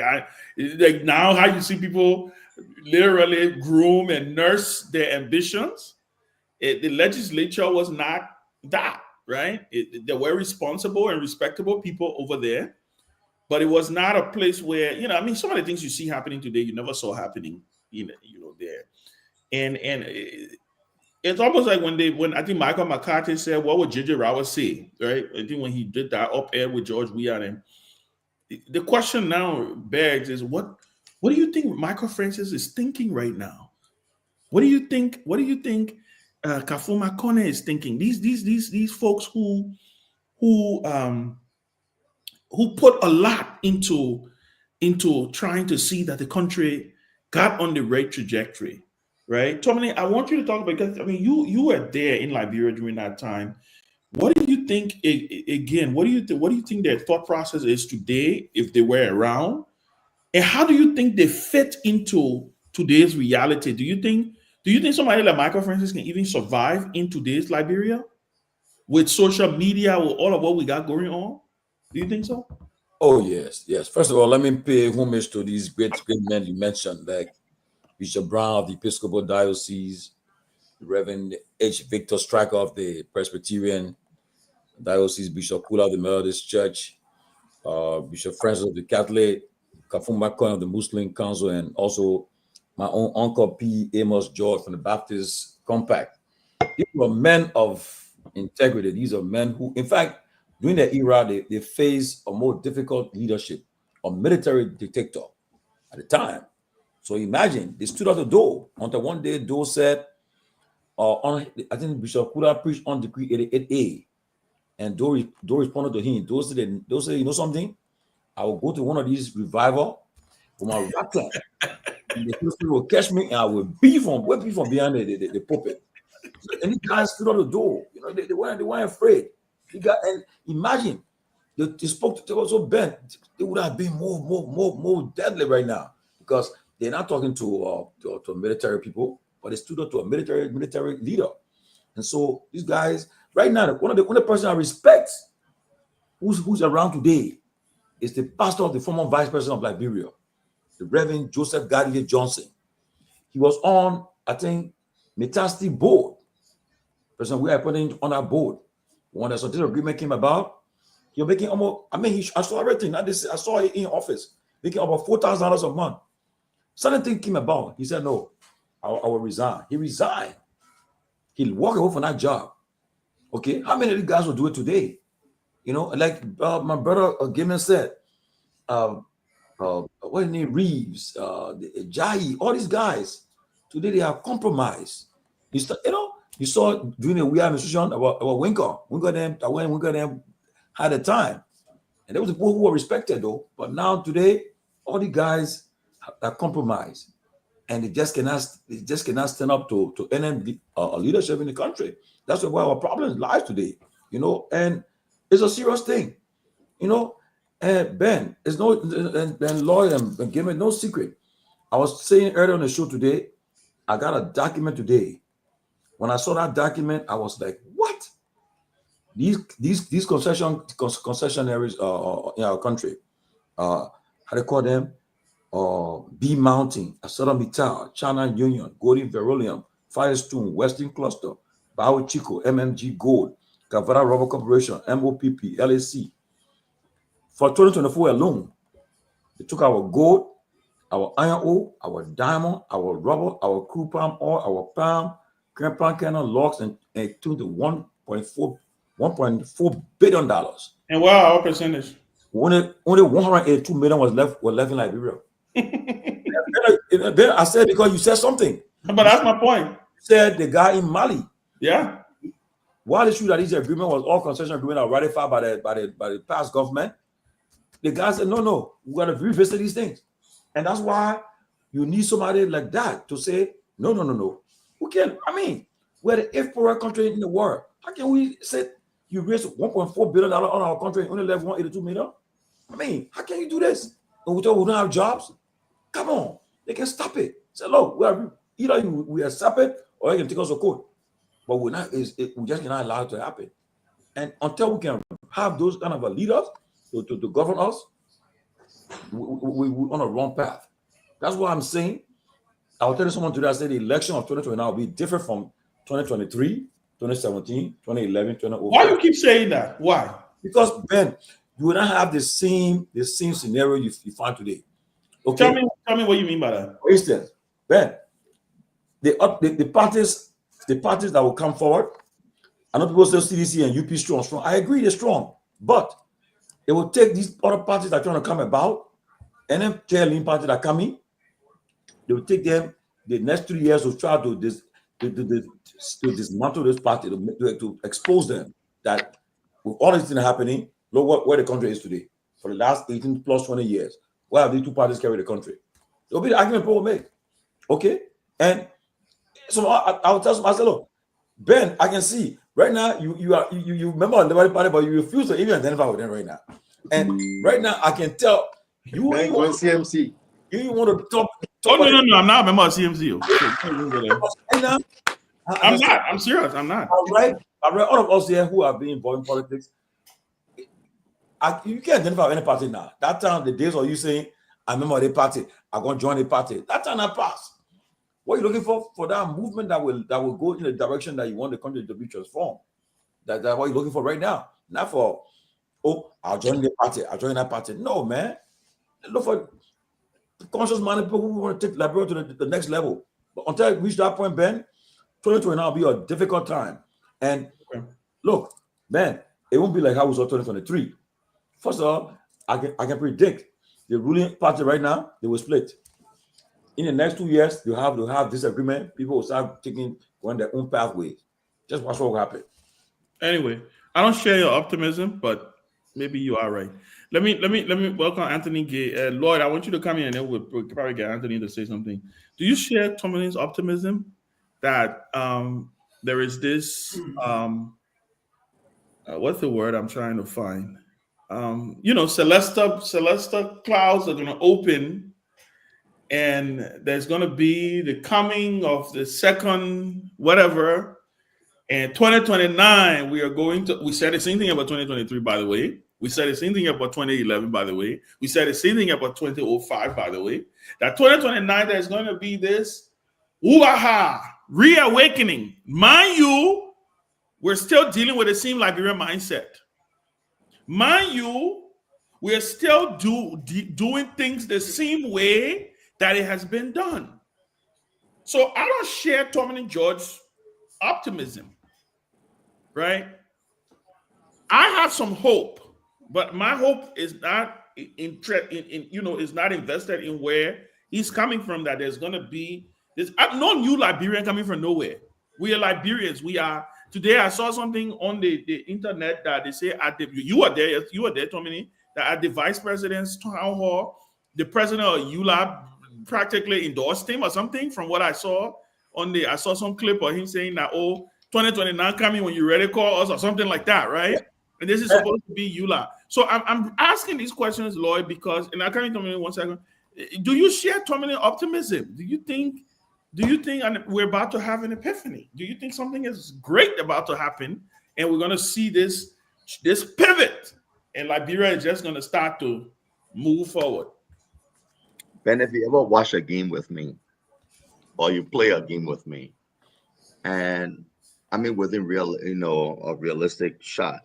now, how you see people literally groom and nurse their ambitions. The legislature was not that, right? There were responsible and respectable people over there, but it was not a place where, you know, I mean, some of the things you see happening today, you never saw happening, there. And it's almost like when I think Michael McCarthy said, "What would J.J. Rowell say?" Right? I think when he did that up-air with George Weah, and the question now begs is, what do you think Michael Francis is thinking right now? What do you think? What do you think Kafuma Kone is thinking? These folks who put a lot into trying to see that the country got on the right trajectory, right? Tommy, I want you to talk about, because I mean, you were there in Liberia during that time. What do you think? Again, what do you think their thought process is today, if they were around, and how do you think they fit into today's reality? Do you think somebody like Michael Francis can even survive in today's Liberia with social media, with all of what we got going on? Do you think so? Oh, yes, yes. First of all, let me pay homage to these great men you mentioned, like Bishop Brown of the Episcopal Diocese, Reverend H. Victor Striker of the Presbyterian Diocese, Bishop Kula of the Methodist Church, Bishop Francis of the Catholic, Kafuma Kone of the Muslim Council, and also my own uncle P. Amos George from the Baptist Compact. These were men of integrity. These are men who, in fact, during the era, they faced a more difficult leadership, a military dictator at the time. So imagine, they stood at the door until one day Doe said, I think Bishop Kula preached on Decree 88A, and Doe responded to him. Doe said, you know something? I will go to one of these revival with my rattle, and the Christian will catch me, and I will whip you from behind the pulpit. And these guys stood at the door. You know, they weren't afraid. And imagine, they spoke to also bent. They would have been more deadly right now, because they're not talking to military people, but they stood up to a military leader. And so these guys right now, one of the person I respect who's around today is the pastor of the former vice president of Liberia, the Reverend Joseph Gadier Johnson. He was on, I think, Metasti board. President, we are putting on our board. When the Sotero agreement came about, you're making almost, I mean, I saw everything. I saw it in office, making about $4,000 a month. Certain thing came about. He said, no, I will resign. He resigned. He'll walk away from that job. Okay, how many of you guys will do it today? You know, like my brother Gimmon said, what name Reeves, Jai, all these guys, today they are compromised. You saw during the Weah administration about Winker. Winker them had a time. And there was people who were respected though. But now today, all the guys are compromised. And they just cannot stand up to any leadership in the country. That's where our problem lies today. You know, and it's a serious thing. You know, and Ben, it's no, and Lloyd and Gimmon, no secret. I was saying earlier on the show today, I got a document today. When I saw that document, I was like, what? These concessionaires in our country, how they call them? B Mountain, ArcelorMittal, China Union, Golden Verolium, Firestone, Western Cluster, Bao Chico, MMG Gold, Cavara Rubber Corporation, MOPP, LAC. For 2024 alone, they took our gold, our iron ore, our diamond, our rubber, our crude palm oil, our palm, palm kernel, logs, and to the $1.4 billion. And what are our percentage? Only 182 million was left in Liberia. Then I said, because you said something. But that's my point. You said the guy in Mali. Yeah. While it's true that this agreement was all concession agreement are ratified by the past government, the guy said, no, we got to revisit these things. And that's why you need somebody like that to say, no. We can, we're the 8th poorest country in the world. How can we say you raised $1.4 billion on our country and only left 182 million? How can you do this? And we don't have jobs? Come on, they can stop it. Say, look, either we accept it or you can take us to court. But we just cannot allow it to happen. And until we can have those kind of leaders to govern us, we're on a wrong path. That's what I'm saying. I was telling someone today, I said the election of 2029 will be different from 2023, 2017, 2011, 2005. Why you keep saying that? Why? Because, Ben, you will not have the same scenario you find today. Okay? Tell me what you mean by that. For instance, Ben, the parties that will come forward, I know people say CDC and UP strong. I agree they're strong, but it will take these other parties that are trying to come about, and then telling parties that are coming, they will take them the next 3 years to try to dismantle this party, to expose them that with all these things happening, look where the country is today. For the last 18 plus 20 years, where have these two parties carried the country? It will be the argument people will make. Okay? And so I'll tell them, I said, look, Ben, I can see right now you remember on the party, but you refuse to even identify with them right now. And right now I can tell you want CMC. You want to talk. Oh no, I'm not a member of CMC. Right now, I'm not. I'm serious. I'm not. I read all of us here who have been involved in politics. You can't identify with any party now. That time, the days of you saying, I'm a member of the party, I'm going to join the party. That time that passed. What are you looking for that movement that will go in the direction that you want the country to be transformed? That's what you're looking for right now. Not for, I'll join the party, I'll join that party. No, man. Look for conscious-minded people who want to take Liberia to the next level. But until I reach that point, Ben, 2029 will be a difficult time. And look, Ben, it won't be like how we saw 2023. First of all, I can predict the ruling party right now, they will split. In the next 2 years, they'll have disagreement. People will start going their own pathways. Just watch what will happen. Anyway, I don't share your optimism, but maybe you are right. Let me welcome Anthony Gay. Lloyd, I want you to come in and then we'll probably get Anthony to say something. Do you share Tomin's optimism that there is this what's the word I'm trying to find? Celestial clouds are going to open, and there's going to be the coming of the second whatever. And 2029, we said the same thing about 2023, by the way. We said the same thing about 2011, by the way. We said the same thing about 2005, by the way. That 2029, there's going to be this reawakening. Mind you, we're still dealing with the same Liberian mindset. Mind you, we're still doing things the same way that it has been done. So I don't share Tomin and George's optimism, right? I have some hope, but my hope is not is not invested in where he's coming from. That there's going to be this no new Liberian coming from nowhere. We are Liberians. We are. Today I saw something on the internet that they say you were there, Tomini, that at the vice president's town hall, the president of ULAB practically endorsed him or something. From what I saw I saw some clip of him saying that 2029 coming when you're ready, call us or something like that, right? And this is supposed to be ULAB. So I'm asking these questions, Lloyd, because, and I'm coming to me 1 second, Do you share Tomlin optimism? Do you think and we're about to have an epiphany? Do you think something is great about to happen and we're going to see this pivot and Liberia is just going to start to move forward? Ben, if you ever watch a game with me or you play a game with me, and I mean within a realistic shot,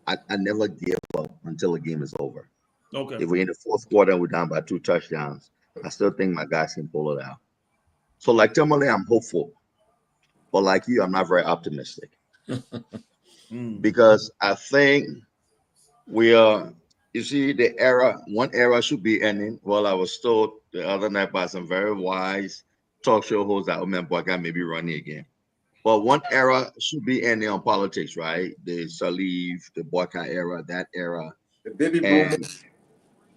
I never give up until the game is over. Okay. If we're in the fourth quarter and we're down by 2 touchdowns, I still think my guys can pull it out. So like Timberlake, I'm hopeful. But like you, I'm not very optimistic because I think we are, you see, one era should be ending. Well, I was told the other night by some very wise talk show hosts that, oh man, boy, I may be running again. But one era should be ending on politics, right? The Salif, the boycott era, that era. The baby And boomers.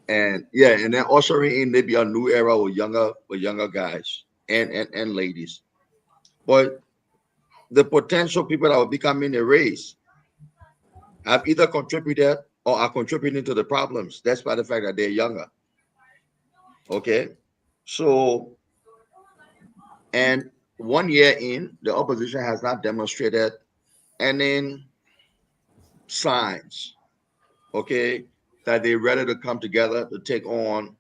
and yeah, and then ushering in maybe a new era with younger guys and ladies. But the potential people that will be coming a race have either contributed or are contributing to the problems, despite the fact that they're younger. Okay. So, and 1 year in, the opposition has not demonstrated any signs, okay, that they're ready to come together to take on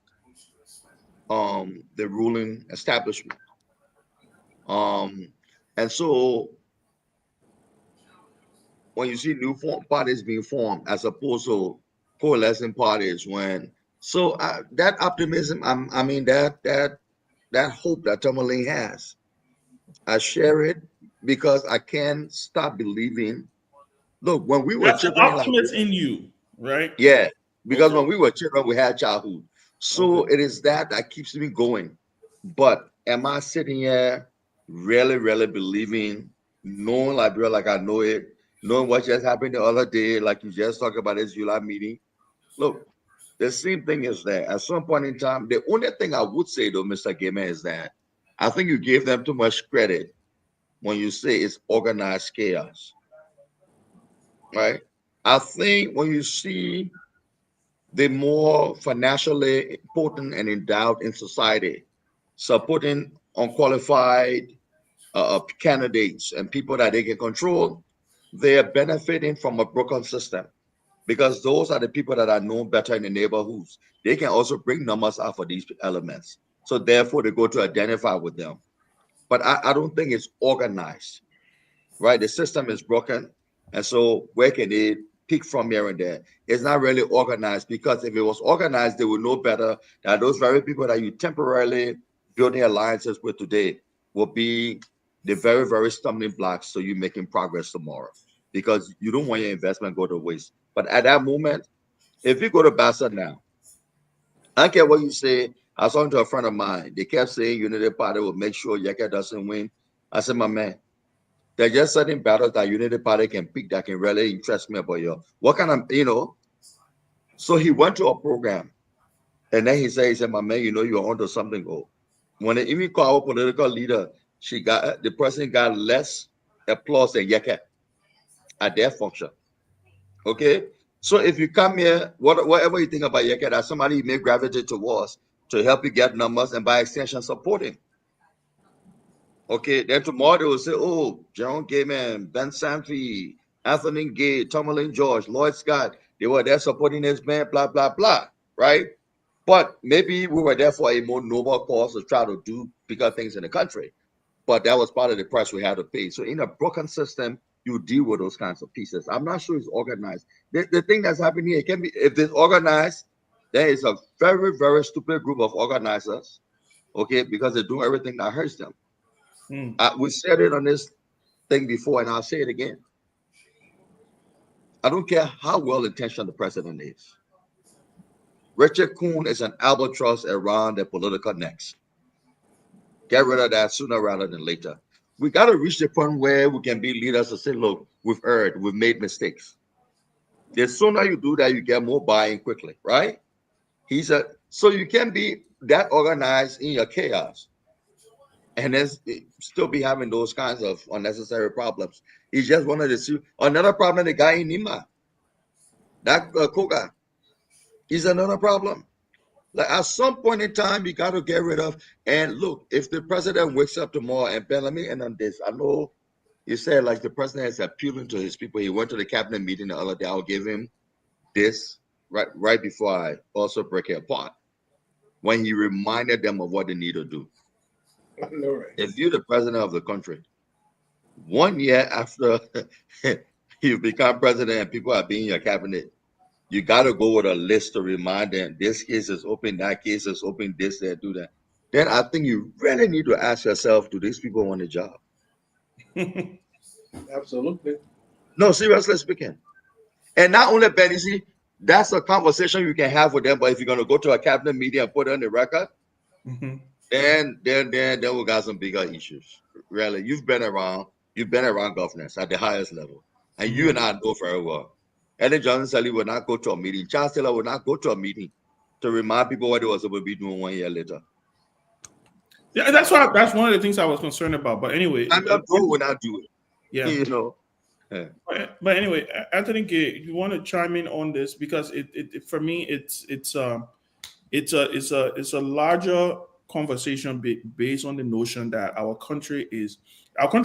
the ruling establishment. And so when you see new parties being formed as opposed to coalescing parties, that optimism, I mean that hope that Tourmaline has, I share it because I can't stop believing. Look, when we were That's the children, like optimist in you, right? yeah, because Okay. when we were children, we had childhood, so Okay. it is that keeps me going. But am I sitting here really, really believing, knowing Liberia like I know it, knowing what just happened the other day, like you just talked about this July meeting? Look, the same thing is that at some point in time, the only thing I would say though, Mr. Gamer, is that I think you gave them too much credit when you say it's organized chaos, right? I think when you see the more financially important and endowed in society supporting unqualified candidates and people that they can control, they are benefiting from a broken system because those are the people that are known better in the neighborhoods. They can also bring numbers out for these elements. So therefore, they go to identify with them. But I don't think it's organized, right? The system is broken. And so where can they pick from here and there? It's not really organized because if it was organized, they would know better that those very people that you temporarily building alliances with today will be the very, very stumbling blocks to you making progress tomorrow because you don't want your investment go to waste. But at that moment, if you go to Bassett now, I don't care what you say. I was talking to a friend of mine. They kept saying Unity Party will make sure Yeka doesn't win. I said, my man, there are just certain battles that Unity Party can pick that can really interest me about you. What kind of. So he went to a program and then he said, my man, you're onto something. Oh, when they even call our political leader, the person got less applause than Yeka at their function. Okay. So if you come here, whatever you think about Yeka, that somebody you may gravitate towards to help you get numbers and by extension supporting. Okay, then tomorrow they will say, oh, Jerome Gayman, Ben Sanford, Anthony Gay, Tomalin George, Lloyd Scott, they were there supporting this man, blah, blah, blah, right? But maybe we were there for a more noble cause to try to do bigger things in the country. But that was part of the price we had to pay. So in a broken system, you deal with those kinds of pieces. I'm not sure it's organized. The thing that's happening here, it can be, if it's organized, there is a very, very stupid group of organizers, okay, because they do everything that hurts them. We said it on this thing before, and I'll say it again. I don't care how well intentioned the president is. Richard Kuhn is an albatross around the political necks. Get rid of that sooner rather than later. We got to reach the point where we can be leaders to say, look, we've erred, we've made mistakes. The sooner you do that, you get more buy-in quickly, right? So you can be that organized in your chaos and then still be having those kinds of unnecessary problems. He's just one of the another problem. The guy in Nima, that Koga, is another problem. Like at some point in time, you got to get rid of. And look, if the president wakes up tomorrow, and Ben, let me end on this. I know you said like the president is appealing to his people. He went to the cabinet meeting the other day. I'll give him this right before I also break it apart. When he reminded them of what they need to do. I know, right? If you're the president of the country, 1 year after you become president and people are being in your cabinet, you got to go with a list to remind them this case is open, that case is open, this, that, do that. Then I think you really need to ask yourself, do these people want a job? Absolutely. No, seriously speaking. And not only that, you see, that's a conversation you can have with them. But if you're going to go to a cabinet meeting and put it on the record, Mhm. then we got some bigger issues. Really, you've been around governance at the highest level, and you Mhm. and I know very well. Ellen Johnson Sally will not go to a meeting. Charles Taylor will not go to a meeting to remind people what they were supposed to be doing 1 year later. Yeah, that's one of the things I was concerned about. But anyway, Samuel Doe will not do it. yeah. You know. Yeah. But anyway, Anthony Gay, you want to chime in on this because for me it's a larger conversation based on the notion that our country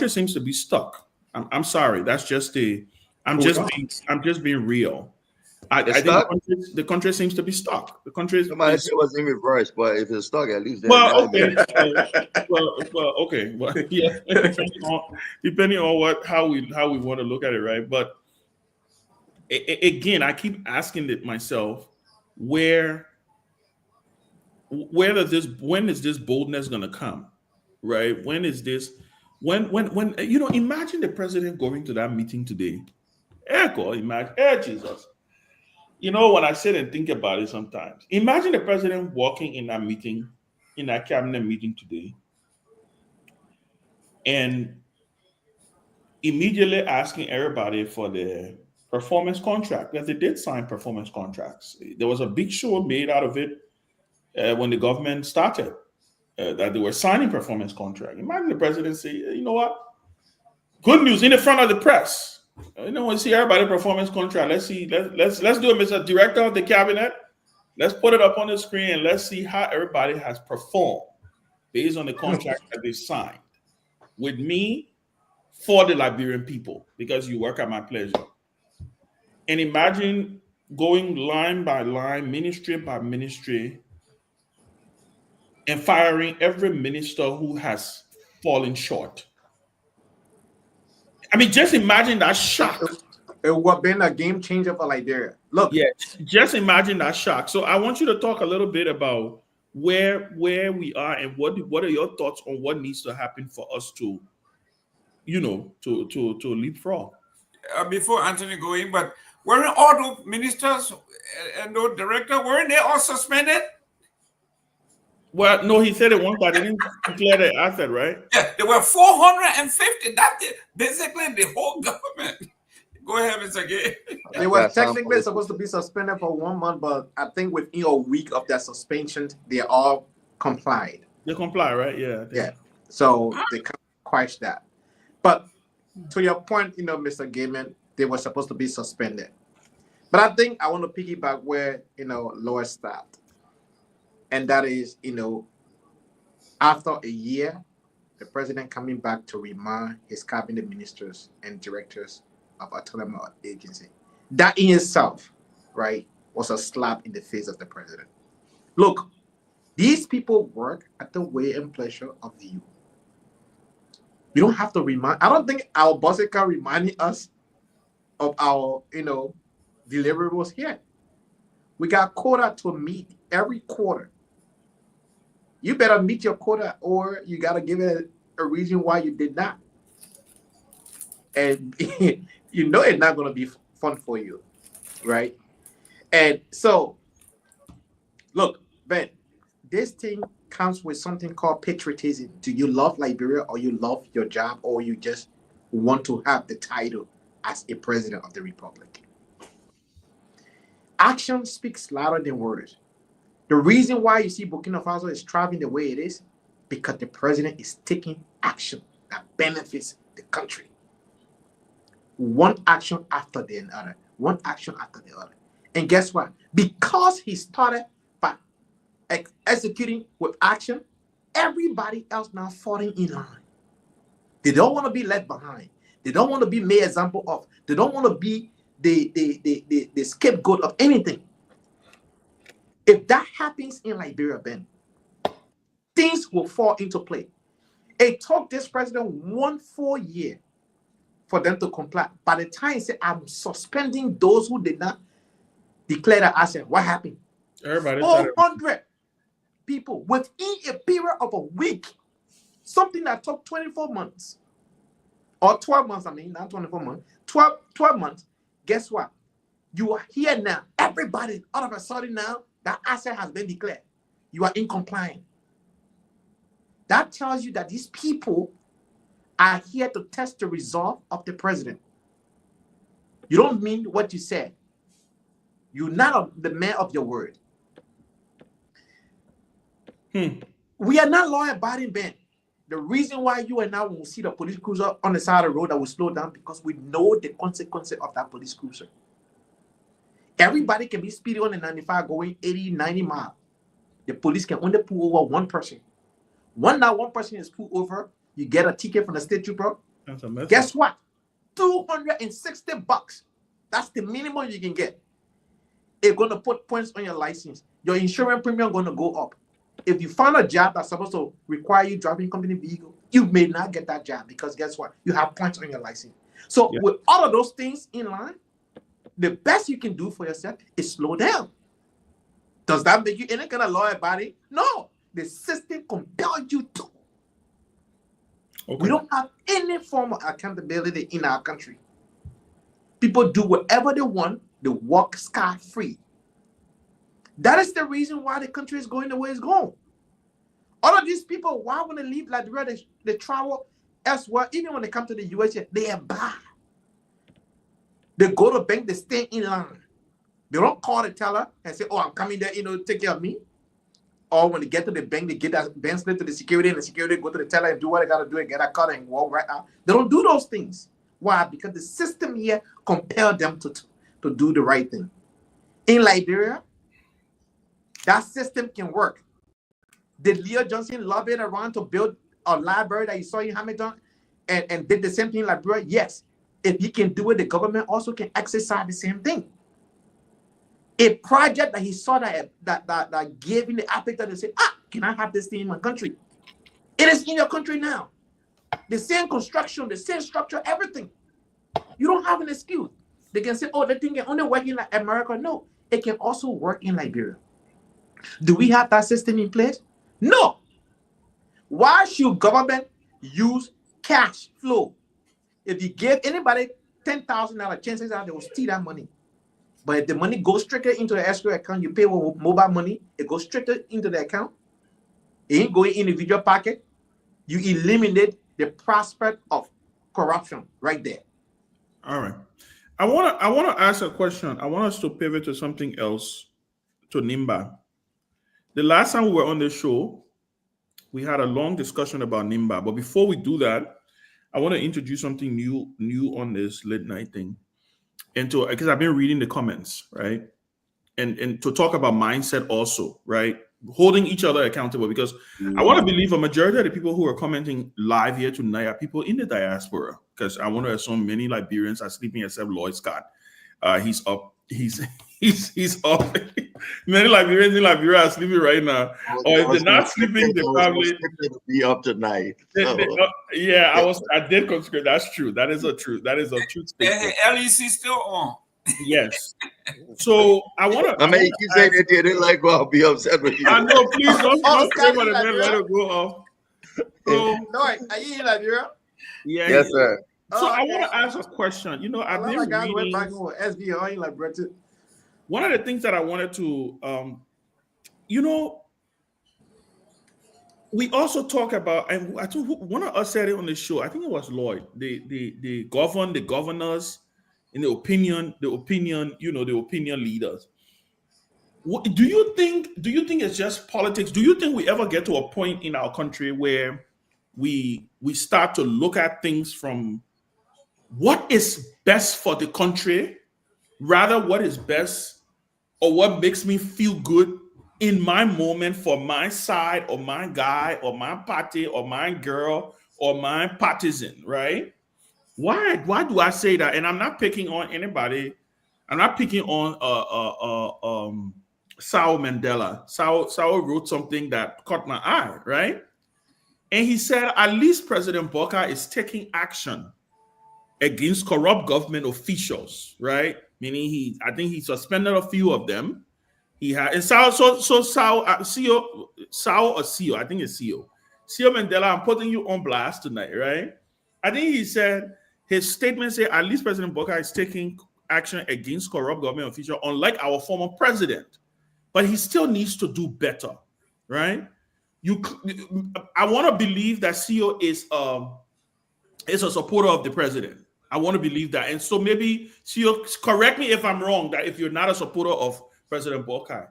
seems to be stuck. I'm sorry, that's just the I'm just being real. It's I think stuck. the country seems to be stuck. The country Somebody is said it was in reverse, but if it's stuck, at least then well, now okay. Okay. Well, yeah. Depending on how we want to look at it, right? But again, I keep asking it myself, where when is this boldness going to come, right? When is this? When imagine the president going to that meeting today. Jesus. When I sit and think about it sometimes, imagine the president walking in that meeting, in that cabinet meeting today, and immediately asking everybody for their performance contract, because they did sign performance contracts. There was a big show made out of it when the government started, that they were signing performance contract. Imagine the president say, you know what? Good news in the front of the press. We see everybody performance contract. Let's see. Let's do it, Mr. Director of the Cabinet. Let's put it up on the screen and let's see how everybody has performed based on the contract that they signed with me for the Liberian people, because you work at my pleasure. And imagine going line by line, ministry by ministry, and firing every minister who has fallen short. I mean, just imagine that shock. It would have been a game changer for Liberia. Look, Yeah, just imagine that shock. So I want you to talk a little bit about where we are and what are your thoughts on what needs to happen for us to, to leapfrog. Before Anthony going, but weren't all the ministers and the director, weren't they all suspended? Well, no, he said it once, but I didn't declare the asset, right? Yeah, there were 450. That's basically the whole government. Go ahead, Mr. Gay. they were technically supposed to be suspended for 1 month, but I think within a week of that suspension, they all complied. They comply, right? Yeah. Yeah. So they quashed that. But to your point, Mr. Gaiman, they were supposed to be suspended. But I think I want to piggyback where, Lois stopped. And that is, after a year, the president coming back to remind his cabinet ministers and directors of autonomous agency. That in itself, right, was a slap in the face of the president. Look, these people work at the way and pleasure of you. We don't have to remind. I don't think our bosses can remind us of our, deliverables here. We got quota to meet every quarter. You better meet your quota, or you got to give it a reason why you did not. And it's not going to be fun for you, right? And so, look, Ben, this thing comes with something called patriotism. Do you love Liberia, or you love your job, or you just want to have the title as a president of the republic? Action speaks louder than words. The reason why you see Burkina Faso is thriving the way it is, because the president is taking action that benefits the country. One action after the other. One action after the other. And guess what? Because he started by executing with action, everybody else now falling in line. They don't want to be left behind. They don't want to be made example of. They don't want to be the scapegoat of anything. If that happens in Liberia, Ben, things will fall into play. It took this president 1 full year for them to comply. By the time he said, I'm suspending those who did not declare the asset, what happened? Everybody 400 people within a period of a week. Something that took 24 months. Or 12 months, not 24 months. 12 months. Guess what? You are here now. Everybody, all of a sudden now, that asset has been declared. You are in compliance. That tells you that these people are here to test the resolve of the president. You don't mean what you said. You're not the man of your word. We are not law-abiding, Ben. The reason why you and I, when we see the police cruiser on the side of the road, that will slow down because we know the consequences of that police cruiser. Everybody can be speeding on the 95 going 80, 90 miles. The police can only pull over one person. When that one person is pulled over, you get a ticket from the state trooper. Guess what? $260. That's the minimum you can get. It's going to put points on your license. Your insurance premium going to go up. If you find a job that's supposed to require you driving company vehicle, you may not get that job because guess what? You have points on your license. So with all of those things in line, the best you can do for yourself is slow down. Does that make you any kind of law-abiding? No. The system compels you to. Okay. We don't have any form of accountability in our country. People do whatever they want. They walk scot-free. That is the reason why the country is going the way it's going. All of these people, why when they leave Liberia, they travel elsewhere. Even when they come to the US, they are bad. They go to bank, they stay in line. They don't call the teller and say, oh, I'm coming there, take care of me. Or when they get to the bank, they get that bank slip to the security, and the security go to the teller and do what they got to do and get a card and walk right out. They don't do those things. Why? Because the system here compels them to do the right thing. In Liberia, that system can work. Did Leo Johnson lobby it around to build a library that you saw in Hamilton and did the same thing in Liberia? Yes. If he can do it, the government also can exercise the same thing. A project that he saw that gave him the appetite to say, can I have this thing in my country? It is in your country now. The same construction, the same structure, everything. You don't have an excuse. They can say, oh, the thing can only work in America. No, it can also work in Liberia. Do we have that system in place? No. Why should government use cash flow? If you give anybody $10,000, chances are they will steal that money. But if the money goes strictly into the escrow account, you pay with mobile money, it goes strictly into the account. It ain't going in individual pocket. You eliminate the prospect of corruption right there. All right. I want to ask a question. I want us to pivot to something else, to NIMBA. The last time we were on the show, we had a long discussion about NIMBA. But before we do that, I want to introduce something new on this late night thing. And because I've been reading the comments, right? And to talk about mindset also, right? Holding each other accountable, because I want to believe a majority of the people who are commenting live here tonight are people in the diaspora, because I want to assume many Liberians are sleeping except Lloyd Scott. He's up. He's up. Many Liberians in Liberia are sleeping right now. Or if they're not sleeping, they probably be up tonight. I did conscript. That's true. That is a truth statement. LEC still on. Yes. So I want to. I mean, you say they didn't like, well, I'll be upset with you. I know. Please don't say what I meant. Let it go off. So, no, are you in Liberia? Yeah. Yes, sir. So I want to ask a question. I've been reading. One of the things that I wanted to, we also talk about, and I think one of us said it on the show. I think it was Lloyd. They govern the governors, in the opinion, the opinion leaders. Do you think it's just politics? Do you think we ever get to a point in our country where we start to look at things from what is best for the country, rather what is best or what makes me feel good in my moment for my side or my guy or my party or my girl or my partisan, right? Why do I say that? And I'm not picking on anybody. I'm not picking on Sao Mandela. Sao wrote something that caught my eye, right? And he said at least President Boka is taking action against corrupt government officials, right? Meaning I think he suspended a few of them. He had and Sao CEO Sao or CEO, I think it's CEO. CEO Mandela, I'm putting you on blast tonight, right? I think he said his statement said at least President Boka is taking action against corrupt government officials, unlike our former president. But he still needs to do better, right? You, I want to believe that CEO is a supporter of the president. I want to believe that, and so maybe CEO, correct me if I'm wrong. That if you're not a supporter of President Boka,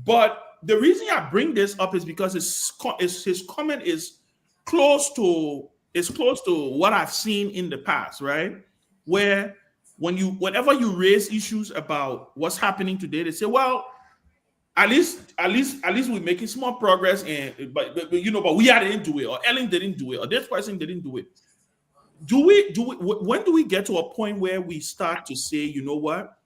but the reason I bring this up is because his comment is close to what I've seen in the past, right? Where whenever you raise issues about what's happening today, they say, well, at least we're making small progress, and but but we didn't do it, or Ellen didn't do it, or this person didn't do it. When do we get to a point where we start to say, you know what?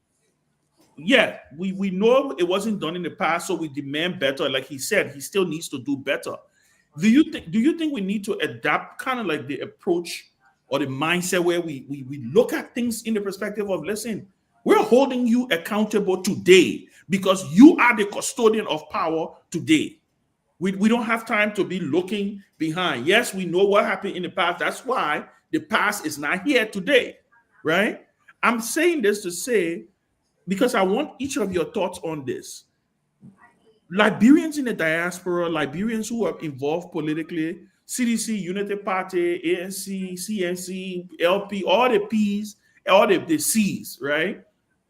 Yeah, we know it wasn't done in the past, so we demand better. Like he said, he still needs to do better. Do you think we need to adapt kind of like the approach or the mindset where we look at things in the perspective of, listen, we're holding you accountable today because you are the custodian of power today. We don't have time to be looking behind. Yes, we know what happened in the past. That's why the past is not here today, right? I'm saying this to say, because I want each of your thoughts on this. Liberians in the diaspora, Liberians who are involved politically, CDC, Unity Party, ANC, CNC, LP, all the P's, all the C's, right?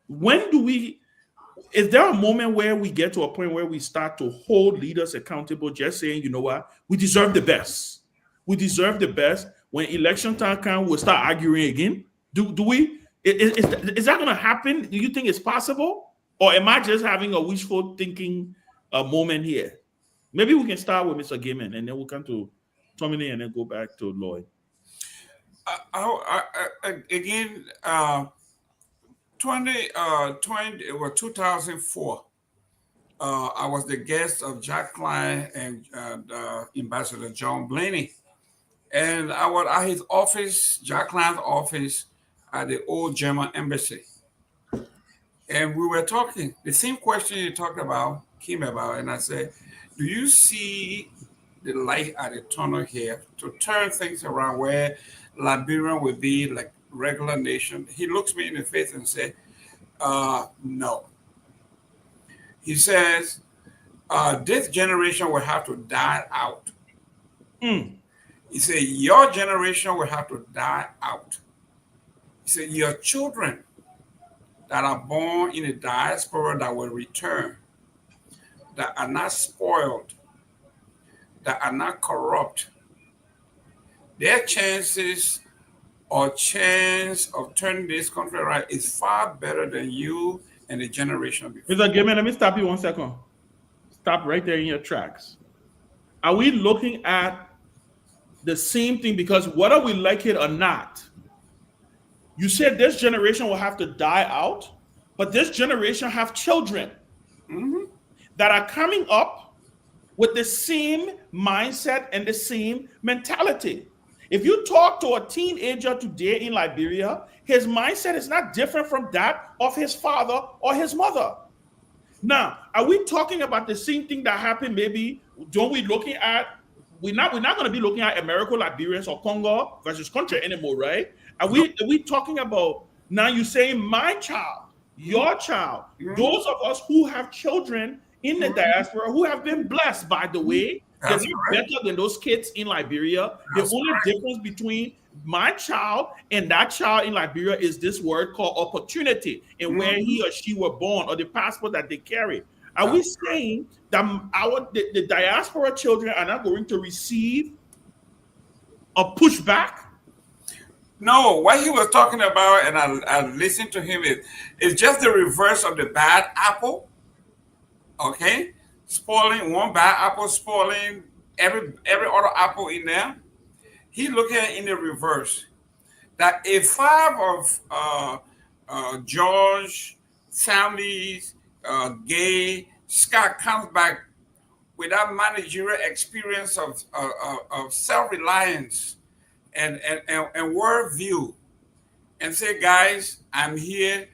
When do we, is there a moment where we get to a point where we start to hold leaders accountable, just saying, you know what, we deserve the best. We deserve the best. When election time comes, we'll start arguing again. Do we? Is that going to happen? Do you think it's possible? Or am I just having a wishful thinking moment here? Maybe we can start with Mr. Gaiman and then we'll come to Tommy and then go back to Lloyd. Again, 2004, I was the guest of Jack Klein and Ambassador John Blaney. And I was at his office, Jack Klein's office, at the old German embassy. And we were talking, the same question you talked about came about, and I said, do you see the light at the tunnel here to turn things around where Liberia will be like regular nation? He looks me in the face and said, no. He says, this generation will have to die out. He said, your generation will have to die out. He said, your children that are born in the diaspora that will return, that are not spoiled, that are not corrupt, their chances or chance of turning this country right is far better than you and the generation before. Mr. Gaiman, let me stop you 1 second. Stop right there in your tracks. Are we looking at the same thing? Because whether we like it or not, you said this generation will have to die out, but this generation have children that are coming up with the same mindset and the same mentality. If you talk to a teenager today in Liberia, his mindset is not different from that of his father or his mother. Now, are we talking about the same thing that happened? Maybe don't we looking at? We're not going to be looking at American Liberians or Congo versus country anymore, right? Are we talking about now? You saying my child, your child, those of us who have children in the diaspora who have been blessed, by the way, they're better than those kids in Liberia. The only difference between my child and that child in Liberia is this word called opportunity and where he or she were born or the passport that they carry. Are we saying that the diaspora children are not going to receive a pushback? No, what he was talking about, and I listened to him, is just the reverse of the bad apple. Okay? spoiling one bad apple, spoiling every other apple in there. He look at it in the reverse. That if five of George families, gay, Scott comes back with that managerial experience of self-reliance and worldview, and say, guys, I'm here.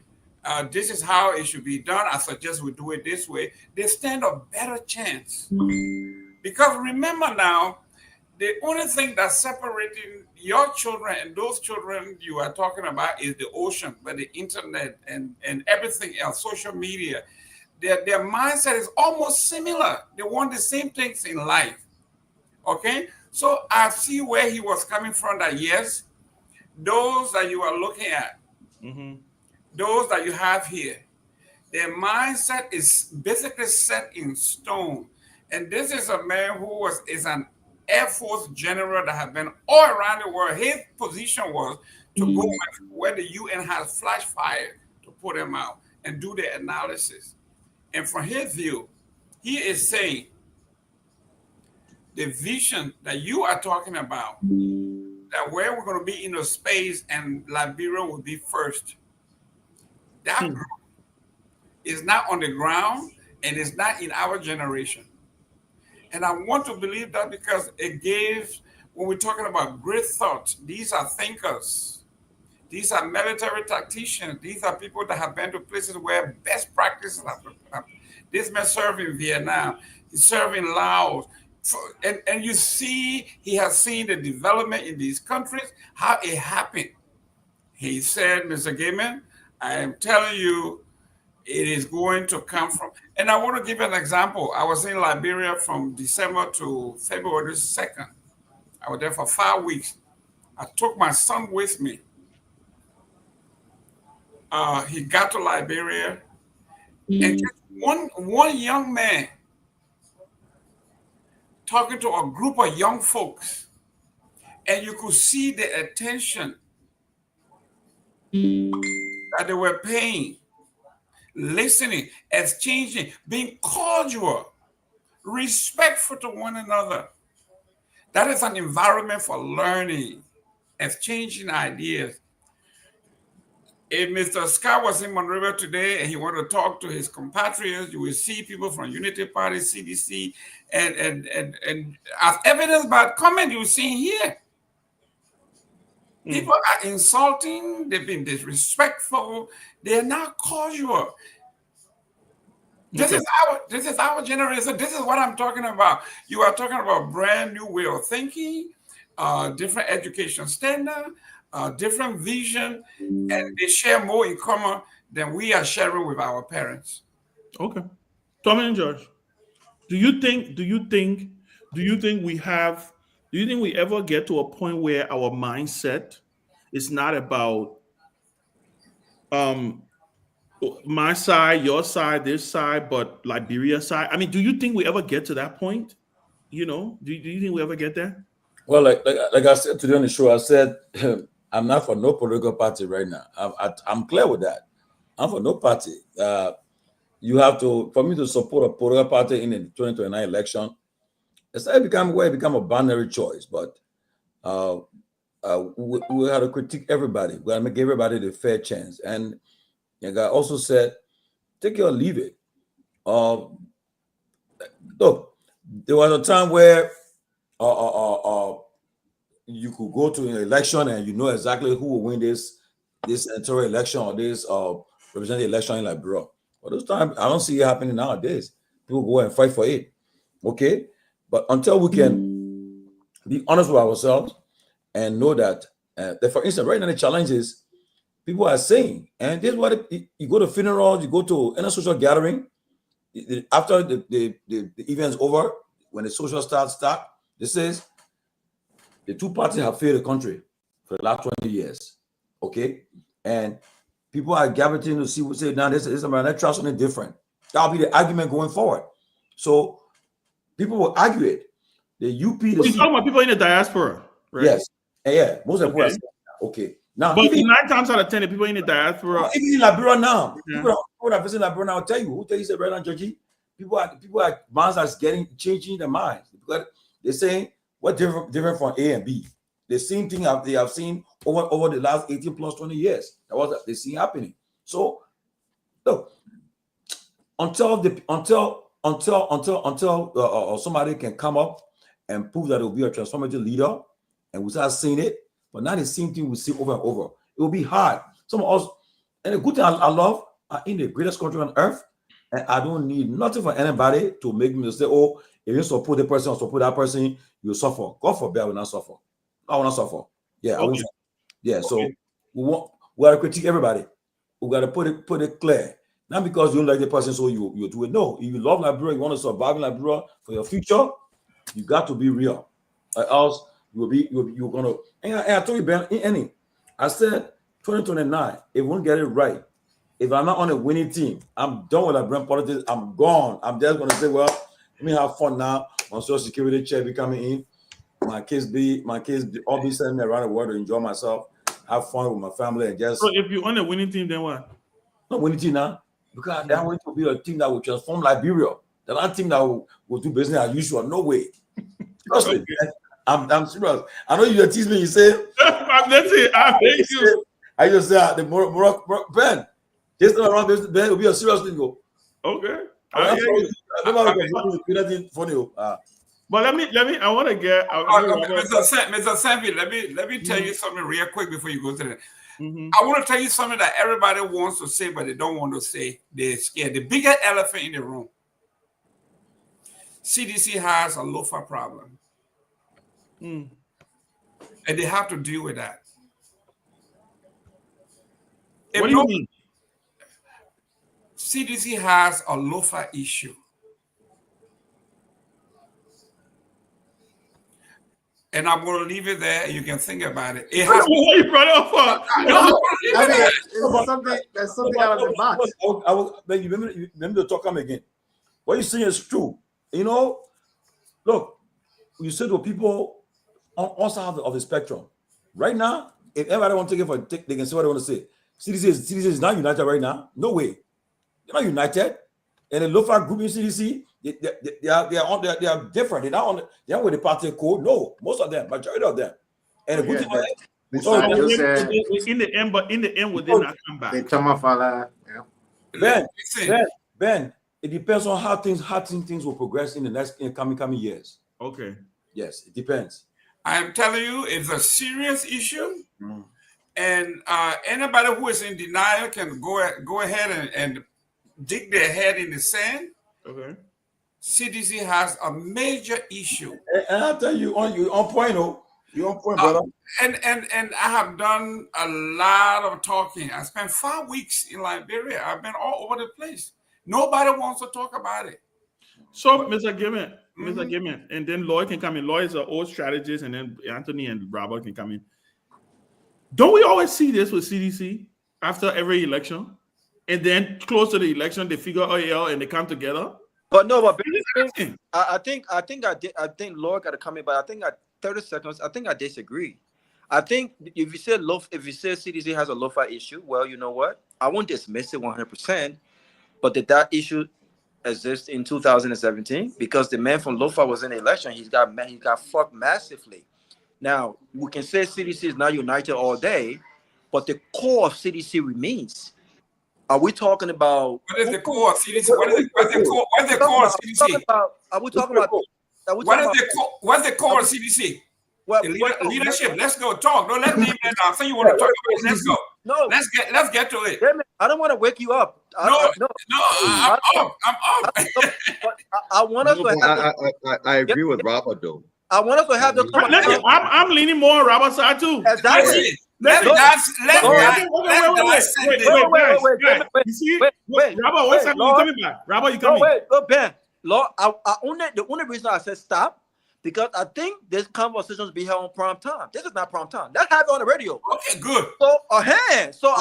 This is how it should be done. I suggest we do it this way. They stand a better chance. Because remember now, the only thing that's separating your children and those children you are talking about is the ocean, but the internet and everything else, social media. Their mindset is almost similar. They want the same things in life. Okay? So I see where he was coming from, that yes, those that you are looking at, those that you have here, their mindset is basically set in stone. And this is a man who is an Air Force general that has been all around the world. His position was to go where the UN has flash fire to put him out and do the analysis. And from his view, he is saying the vision that you are talking about, that where we're going to be in a space and Liberia will be first, that group is not on the ground and it's not in our generation. And I want to believe that because it gives, when we're talking about great thought, these are thinkers. These are military tacticians. These are people that have been to places where best practices are. This man served in Vietnam. He served in Laos. And you see, he has seen the development in these countries, how it happened. He said, Mr. Gaiman, I am telling you, it is going to come from, and I want to give an example. I was in Liberia from December to February 2nd. I was there for 5 weeks. I took my son with me. He got to Liberia, and just one young man talking to a group of young folks, and you could see the attention that they were paying, listening, exchanging, being cordial, respectful to one another. That is an environment for learning, exchanging ideas. If Mr. Scott was in Monrovia today and he wanted to talk to his compatriots, you will see people from Unity Party, CDC, and as evidence by comment you see here. People are insulting, they've been disrespectful, they're not cordial. This is our generation. This is what I'm talking about. You are talking about brand new way of thinking, different education standard, different vision, and they share more in common than we are sharing with our parents. Okay. Tommy and George, do you think we ever get to a point where our mindset is not about my side, your side, this side, but Liberia side? I mean, do you think we ever get to that point? You know, do you think we ever get there? Well, like I said today on the show, I said I'm not for no political party right now. I'm clear with that. I'm for no party. You have to, for me to support a political party in the 2029 election, it's become a binary choice. But we have to critique everybody. We have to give everybody the fair chance. And like I also said, take it or leave it. Look, there was a time where you could go to an election and you know exactly who will win this senatorial election or this representative election in Liberia. But those times, I don't see it happening nowadays. People go and fight for it. Okay? But until we can be honest with ourselves and know that, for instance, right now the challenge is people are saying, and this is what you go to funerals, you go to any social gathering, after the event's over, when the social starts, this says the two parties have failed the country for the last 20 years. Okay? And people are gathering to see what say now this is American trust something different. That'll be the argument going forward. So people will argue it. The UP, You're talking about people in the diaspora, right? Yes. Yeah. Most of them okay. Now, but even 9 times out of 10, the people in the diaspora, even in Liberia now, people that visit Liberia now will tell you, who tell you say right now, Georgie, people are minds are changing their minds because they're saying what different from A and B. The same thing they have seen over the last 18 plus 20 years. That was they see happening. So look, until somebody can come up and prove that it will be a transformative leader, and we start seeing it, but not the same thing we see over and over. It will be hard. Some of us, and the good thing I love, I'm in the greatest country on earth, and I don't need nothing from anybody to make me say, oh, if you support the person or support that person, you suffer. God forbid I will not suffer. I will not suffer. Yeah, I won't suffer. Yeah, so we gotta critique everybody. We gotta put it clear. Not because you don't like the person, so you do it. No, if you love Liberia, you want to survive in Liberia for your future, you got to be real. Else you're gonna. And I told you, Ben, I said 2029. If we won't get it right, if I'm not on a winning team, I'm done with Liberian politics. I'm gone. I'm just gonna say, well, let me have fun now. On Social Security check be coming in. My kids all be sending me around the world to enjoy myself, have fun with my family, and just. So if you're on a winning team, then what? Not winning team now, because I want to be a team that will transform Liberia. They're not a team that will do business as usual. No way. Seriously, okay. I'm serious. I know you tease me. You say, that's it. I just say the more Ben. Just around business, Ben will be a serious thing. Go. Okay. Funny. But let me. I want to get. Mr. Sammy, let me tell you something real quick before you go to that. I want to tell you something that everybody wants to say, but they don't want to say. They're scared. The biggest elephant in the room. CDC has a loafer problem, and they have to deal with that. What do you mean? CDC has a loafer issue. And I'm going to leave it there. You can think about it. It has. What you brought it up for? There's something out of the box. You remember to talk again. What you're saying is true. You know, look, you said to people on sides of the spectrum. Right now, if everybody want to take it they can say what they want to say. CDC is not united right now. No way. They're not united. And the loafer group in CDC, they are different. They're not with the party code. No, most of them, majority of them. And the good thing in the end, but in the end, will they not come back? Ben, it depends on how things will progress in the coming years. Okay. Yes, it depends. I'm telling you, it's a serious issue. And anybody who is in denial can go ahead and dig their head in the sand. Okay. CDC has a major issue. And I'll tell you, you're on point, You're on point, brother. And I have done a lot of talking. I spent 5 weeks in Liberia. I've been all over the place. Nobody wants to talk about it. So, Mr. Gimmon, and then Lloyd can come in. Lloyd is an old strategist, and then Anthony and Robert can come in. Don't we always see this with CDC after every election? And then close to the election, they figure, oh yeah, and they come together. But no, but I think Lloyd got to come in, but I think at 30 seconds, I think I disagree. I think if you say CDC has a loafer issue, well, you know what? I won't dismiss it 100%. But did that issue exist in 2017? Because the man from loafer was in the election, he got fucked massively. Now we can say CDC is not united all day, but the core of CDC remains. Are we talking about what is the core of CDC? What's the core of CDC? What's the core of CDC? Leadership. Let's go talk. Don't let me name that now. So you want to talk about it. Let's go. No. Let's get to it. I don't want to wake you up. I'm up. I want us to. I agree with Robert though. I want us to have the conversation. I'm leaning more on Robert's side too. Exactly. Wait. You see, Robert, what's happening? You coming back? Robert, you coming? Wait, Ben. Lord, the only reason I said stop because I think this conversation is be held on prime time. This is not prime time. Let's have it on the radio. Okay, good. So I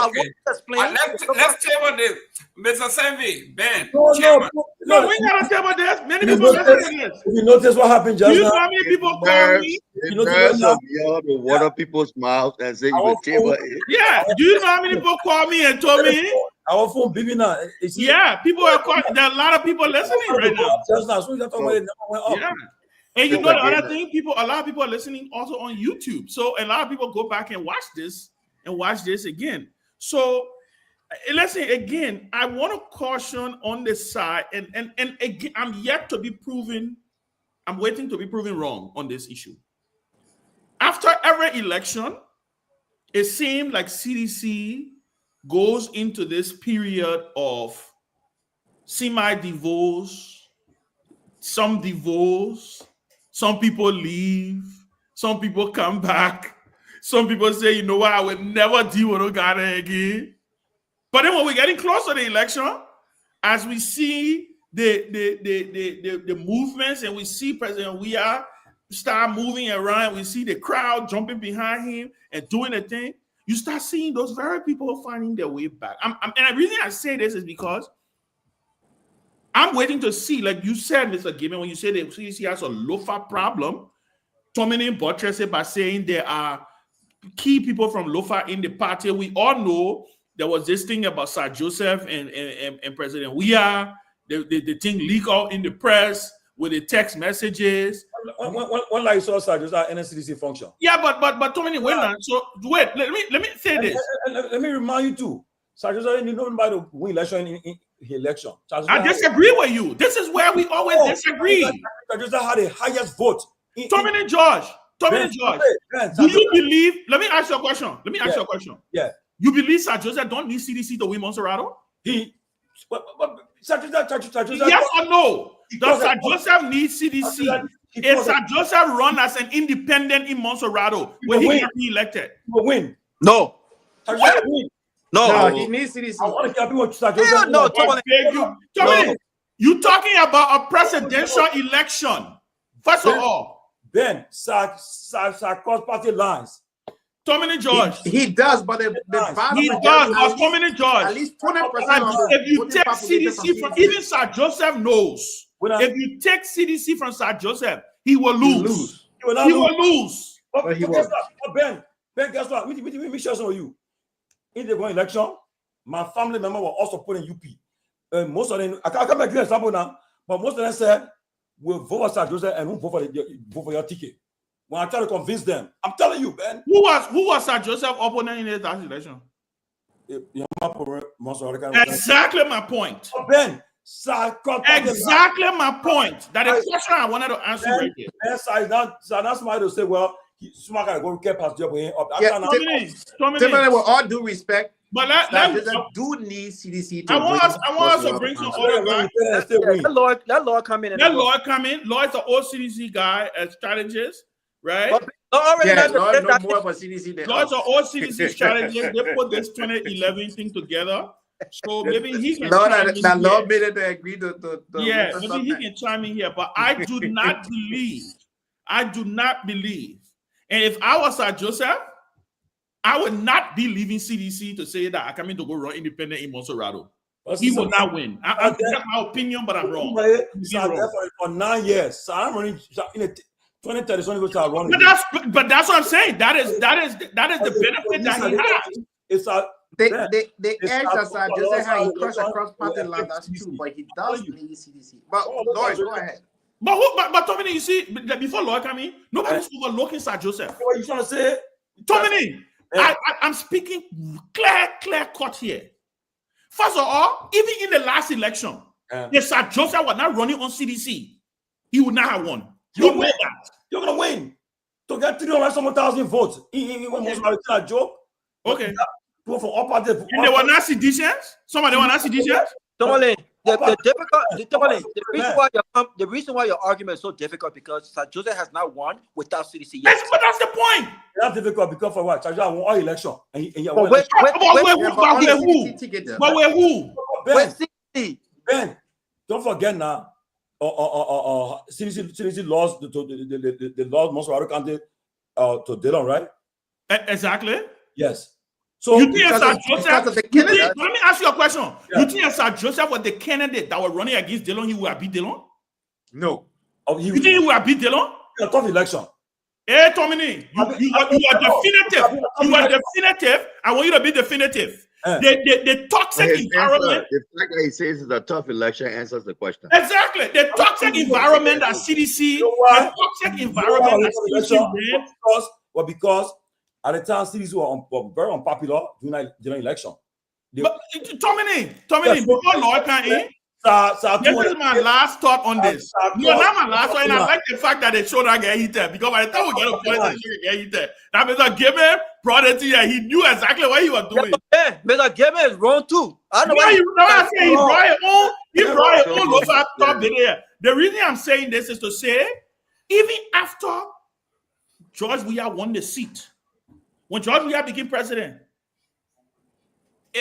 want to explain. Let's table this, Mr. Sammy, Ben. No, we gotta table this. Many people listen to this. You notice what happened just now? Do you know how many people call me? To water people's mouths and say you will table it. Yeah. Do you know how many people call me and told me Our phone beeping now. Yeah, people are there are a lot of people listening right now. Just now, so it went up. Yeah. And you Mr. know the other Gamer. thing, a lot of people are listening also on YouTube. So a lot of people go back and watch this again. So listen, again, I want to caution on this side, and again, I'm waiting to be proven wrong on this issue. After every election, it seemed like CDC goes into this period of semi-divorce, some divorce, some people leave, some people come back, some people say, you know what, I will never deal with Uganda again. But then when we're getting close to the election, as we see the movements and we see President Weah start moving around, we see the crowd jumping behind him and doing the thing, you start seeing those very people finding their way back. And the reason I say this is because I'm waiting to see, like you said, Mr. Gibbon, when you say the CDC has a LOFA problem, Tomini buttressed it by saying there are key people from LOFA in the party. We all know there was this thing about Sir Joseph and President Weah. The thing leaked out in the press with the text messages. When like saw Sir Joseph NCDC function. Yeah, but Tomini went on. So wait, let me say this. Let me remind you too. Sir Joseph didn't know about the win election in election. I disagree with you. This is where we always disagree. Sir Joseph had the highest vote. Tomini George, do you believe? Let me ask you a question. Yeah. You believe Sir Joseph don't need CDC to win Monserrato? Sir Joseph, yes or no? Does Sir Joseph need CDC? If Sir Joseph run as an independent in Monserrato, when he get re-elected? He will win. No. No, he needs CDC. I want to tell people Sir Joseph. No, Tommy, you talking about a presidential election. First of all, then Sir cross party lines. Tommy George. He does, but the he does, but Tommy George. At least 20% of the if you take CDC from even Sir Joseph knows. If you take CDC from Sir Joseph, he will lose. He will lose. But guess what? Ben, guess what? Let me share some of you. In the going election, my family member were also put in UP. Most of them, I can't make you an example now, but most of them said, we'll vote for Sir Joseph and we'll vote for your ticket. When I try to convince them, I'm telling you, Ben. Who was Sir Joseph opponent in the last election? Exactly my point. Ben, exactly my point. That is the question I wanted to answer right here. Ben, so now somebody will say, well, somebody got to go get past job with him. Tommy, with all due respect, but let do need CDC to I want us to bring some other guy. Let Lord come in. Lord come in. Lord's the old CDC guy, a strategist, right? Lord know more about CDC than Lord's the old CDC strategist. They put this 2011 thing together. So maybe he can Lord made it to agree to yeah, maybe he can chime in here. But I do not believe. And if I was Sir Joseph, I would not be leaving CDC to say that I come in to go run independent in Monserrato. He will not win. That's my opinion, but I'm wrong. For 9 years. So I'm running in 2030. But that's what I'm saying. That is the benefit that he has. It's the edge that Sir Joseph how he crosses across party line. That's true, but he does need CDC. But Lord, go ahead. But Tommy, you see, before Lord came in, nobody's overlooking Sir Joseph. What are you trying to say? Tommy, I'm speaking clear cut here. First of all, even in the last election, if Sir Joseph was not running on CDC, he would not have won. You know that. You're going to win. To get 300,000 votes. A joke. Okay. People from all parties. And they were not seditious? Some of them were not seditious? The reason why your argument is so difficult because Sir Joseph has not won without CDC yet. But that's the point. That's difficult because for what? Sir Joseph won all election. But who? Ben, don't forget now. CDC lost the lost Monserrato County to Dillon, right? Exactly. Yes. So you think Sir Joseph? Let me ask you a question. Yeah. You think Sir Joseph was the candidate that was running against Dillon? He would have beat Dillon? No. You think he would have beat Dillon? A tough election. Hey, Tomini, you are definitive. You are definitive. I want you to be definitive. The toxic environment. The fact that he says it's a tough election answers the question. Exactly. The toxic environment that CDC, the toxic environment that CDC because at the time CDC were very unpopular during the election. But Tommy, before Lord can in, this is my last thought on this. No, not my last one. And I like the fact that they showed that get heated because by the time we get a point, they should get heated. That Mr. Gibbon brought it to you. He knew exactly what he was doing. Yeah, Mr. Gibbon is wrong too. I know why I say he brought it on. He brought it on over top there. The reason I'm saying this is to say, even after George Weah won the seat, when George Weah became president,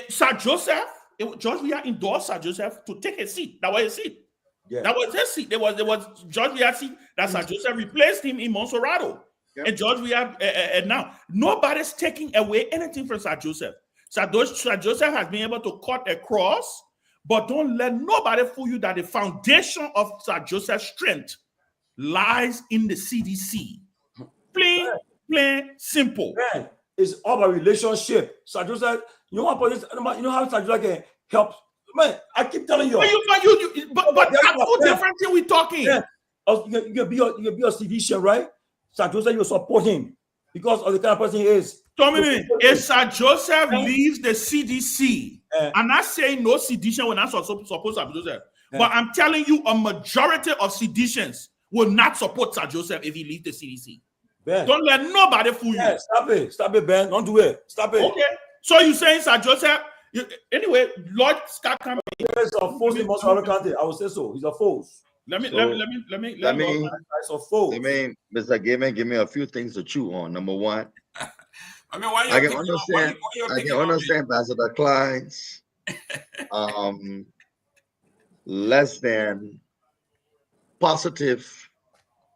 George Weah endorsed Sir Joseph to take a seat. That was his seat. Yeah. That was his seat. There was George Weah's seat that Sir Joseph replaced him in Monserrato. Yep. And George Weah, and now nobody's taking away anything from Sir Joseph. Sir Joseph has been able to cut across, but don't let nobody fool you that the foundation of Sir Joseph's strength lies in the CDC. Plain, simple. Man, it's all about relationship. Sir Joseph, you know how Sir Joseph can help. Man, I keep telling you. But that's two different things we're talking. Yeah. You can be a CDC, right? Sir Joseph, you support him because of the kind of person he is. Tommy, if Sir Joseph leaves the CDC, I'm not saying no sedition will not support Sir Joseph, but I'm telling you a majority of seditions will not support Sir Joseph if he leaves the CDC. Ben. Don't let nobody fool you. Stop it, Ben. Don't do it. Stop it. Okay. So you saying Sir Joseph? Anyway, Lord Scott Campbell is a force in Monserrato County. I would say so. He's a force. Let me, Mr. Gaiman, give me a few things to chew on. Number one, I can understand Ambassador Klein's less than positive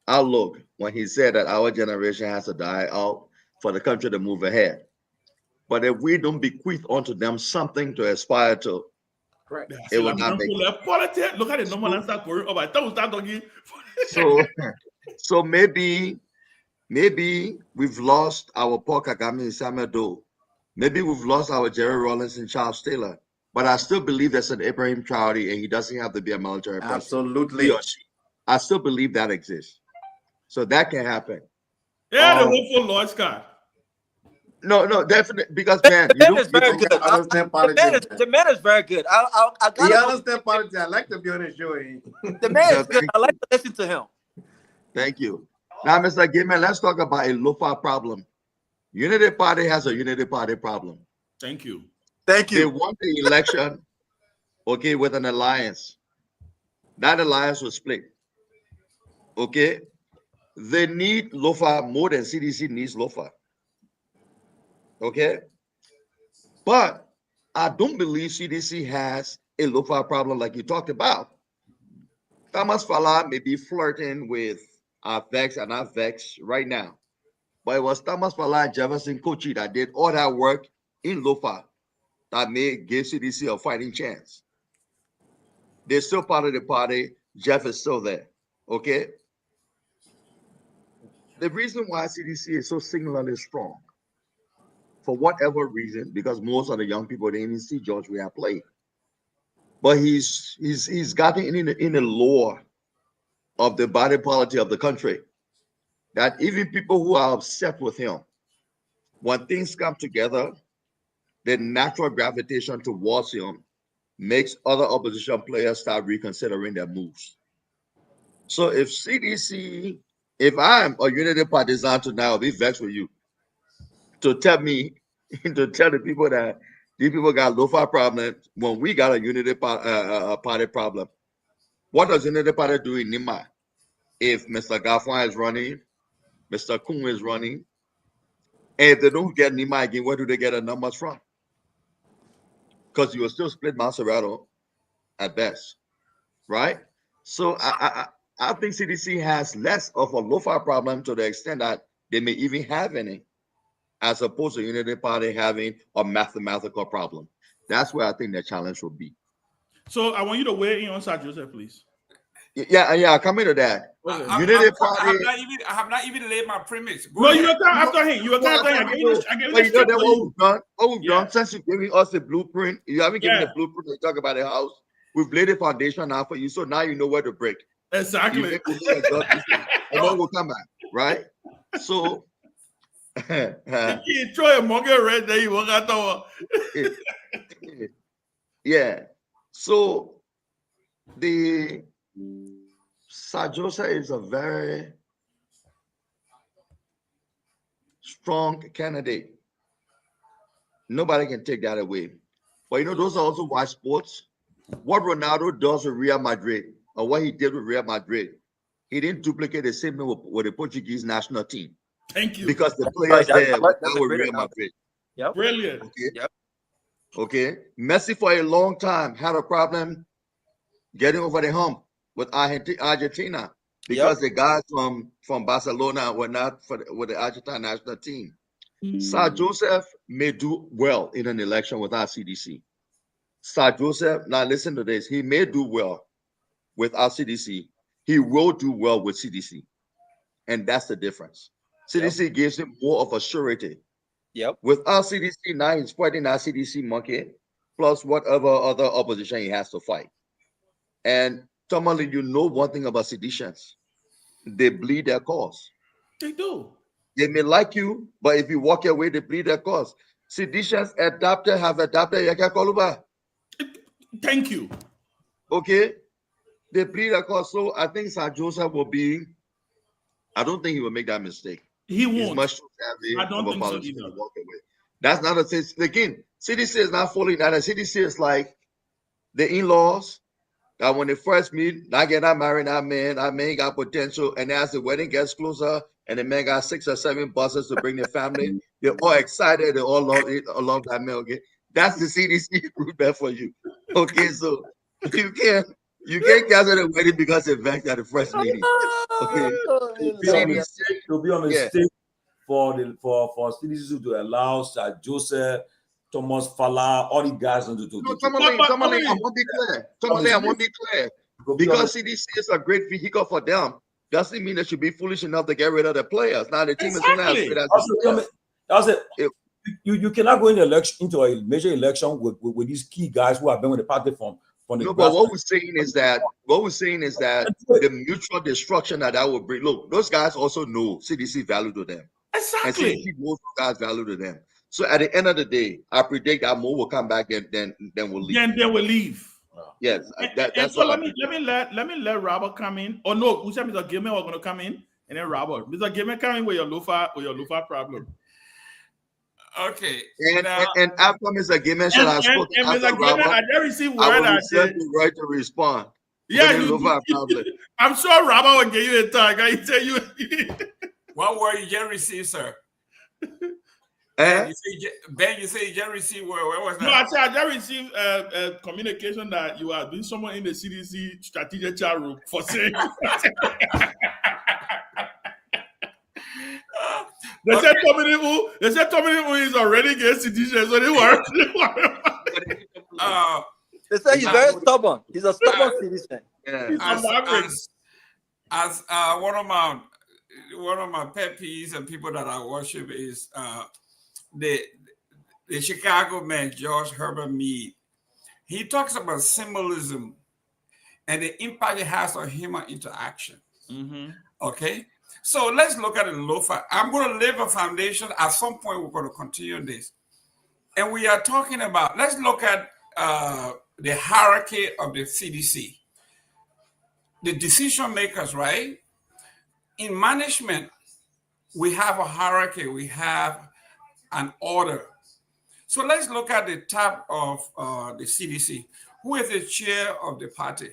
outlook when he said that our generation has to die out for the country to move ahead. But if we don't bequeath onto them something to aspire to, correct. It will not make it. Look at it. No one start going over. I thought we start talking. So maybe we've lost our Paul Kagame and Samuel Doe. Maybe we've lost our Jerry Rawlings and Charles Taylor. But I still believe there's an Ibrahim Traoré, and he doesn't have to be a military person. Absolutely. I still believe that exists. So that can happen. Yeah, the one for Lord Scott. No, definitely, because man, the man is very good. The man is very good. I understand politics. I like to be on the show. The man is good. I like to listen to him. Thank you. Now, Mr. Gaiman, let's talk about a Lofa problem. Unity Party has a Unity Party problem. Thank you. They won the election, okay, with an alliance. That alliance was split. Okay, they need Lofa more than CDC needs Lofa. Okay, but I don't believe CDC has a Lofa problem like you talked about. Thomas Fala may be flirting with Vex and Vex right now, but it was Thomas Fala and Jefferson Kochi that did all that work in Lofa that gave CDC a fighting chance. They're still part of the party. Jeff is still there. Okay. The reason why CDC is so singularly strong, for whatever reason, because most of the young people didn't even see George Weah play, but he's gotten in the lore of the body politic of the country that even people who are upset with him, when things come together, the natural gravitation towards him makes other opposition players start reconsidering their moves. So if I'm a Unity partisan tonight, I'll be vexed with you to tell the people that these people got Lofa problem when we got a Unity Party problem. What does Unity Party do in Nima? If Mr. Gafwan is running, Mr. Kung is running, and if they don't get Nima again, where do they get the numbers from? Because you will still split Monserrato at best, right? So I think CDC has less of a Lofa problem to the extent that they may even have any, as opposed to Unity Party having a mathematical problem. That's where I think the challenge will be. So I want you to weigh in on Sir Joseph, please. Yeah, coming to that. Okay. Unity Party. I have not even laid my premise. Go No, ahead. you were coming after him. You were coming after him. I gave you But the you know script that for what you. we've done? What we've Yeah. done since you're giving us the blueprint, you haven't given the blueprint to talk about the house. We've laid the foundation now for you, so now you know where to break. Exactly. You make and then we'll come back, right? So You throw a monkey red there, you won't get to. yeah. So the Sajosa is a very strong candidate. Nobody can take that away. But you know, those are also why sports. What Ronaldo does with Real Madrid, or what he did with Real Madrid, he didn't duplicate the same thing with the Portuguese national team. Thank you. Because the players there were that's a with great Real analogy. Madrid. Yep. Brilliant. Okay. Yep. Okay. Messi for a long time had a problem getting over the hump with Argentina because the guys from Barcelona were not with the Argentine national team. Sir Joseph may do well in an election without CDC. Sir Joseph, now listen to this. He may do well without CDC. He will do well with CDC. And that's the difference. CDC gives him more of a surety. Yep. Without CDC, now he's fighting that CDC monkey, plus whatever other opposition he has to fight. And Tomali, you know one thing about seditions. They bleed their cause. They do. They may like you, but if you walk away, they bleed their cause. Seditions have adapted Yaka Koluba. Thank you. Okay? They bleed their cause. So I think Sir Joseph will be, I don't think he will make that mistake. He He's won't. much too savvy I don't of a think so politician either. to walk away. That's not a sense. Again, CDC is not fully that. CDC is like the in-laws that when they first meet, not get not married, that man got potential. And as the wedding gets closer and the man got 6 or 7 buses to bring their family, they're all excited, they all love it, all love that man. Okay. That's the CDC group there for you. Okay, so you can't cancel the wedding because it vexed at the first meeting. Okay. To be on a stage for CDC to allow Sir Joseph, Thomas Fala, all the guys to Tomali, I won't be clear. I won't be clear. Because CDC is a great vehicle for them, doesn't mean they should be foolish enough to get rid of the players. Now the team is only as good as the players. You cannot go into a major election with these key guys who have been with the party from the. No, but what we're saying is that the mutual destruction that will bring. Look, those guys also know CDC value to them. Exactly. And CDC knows guys value to them. So at the end of the day, I predict that more will come back and then we'll leave. Then they will leave. Yes, that's so what let me let Robert come in. Oh no, we said Mr. Gilman was going to come in, and then Robert. Mr. Gilman come in with your loofah problem. Okay. And after Mr. Gilman shall have spoken, and Mr. Gilman, I did receive word I will that reserve the right to respond. Yeah, I'm sure Robert will give you a tag. I tell you. What word you just received, sir? Ben, you say you just received where was that? No, I said I just received a communication that you are doing someone in the CDC strategic chat room for saying. They said Tommy is already getting citizen, so they work. They say he's very stubborn. He's a stubborn citizen. As one of my pet peeves and people that I worship is the Chicago man George Herbert Mead. He talks about symbolism and the impact it has on human interaction. Mm-hmm. Okay, so let's look at the loafer. I'm going to lay a foundation. At some point, we're going to continue this, and we are talking about. Let's look at the hierarchy of the CDC. The decision makers, right? In management, we have a hierarchy. We have an order. So let's look at the top of the CDC. Who is the chair of the party?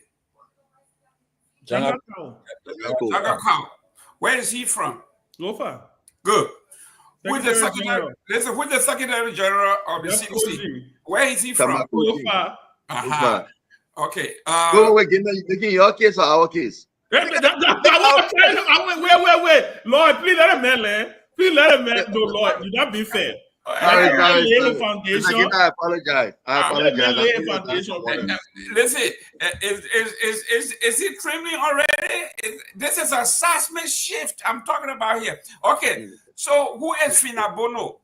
Jaga Cow. Where is he from? Lofa. Good. Who is the secretary? Listen, who is the secretary general of the CDC? Where is he from? Lofa. Aha. Okay. Wait, making your case or our case? Wait. Lord, please let him man. Please let him man. No, Lord, you not be fair. Let the man lay the Mr. foundation. Gibbon, I apologize. I Let the man apologize. lay I the think it's time foundation. for water. Listen, is he trembling already? This is a seismic shift I'm talking about here. Okay, so who is Finabono?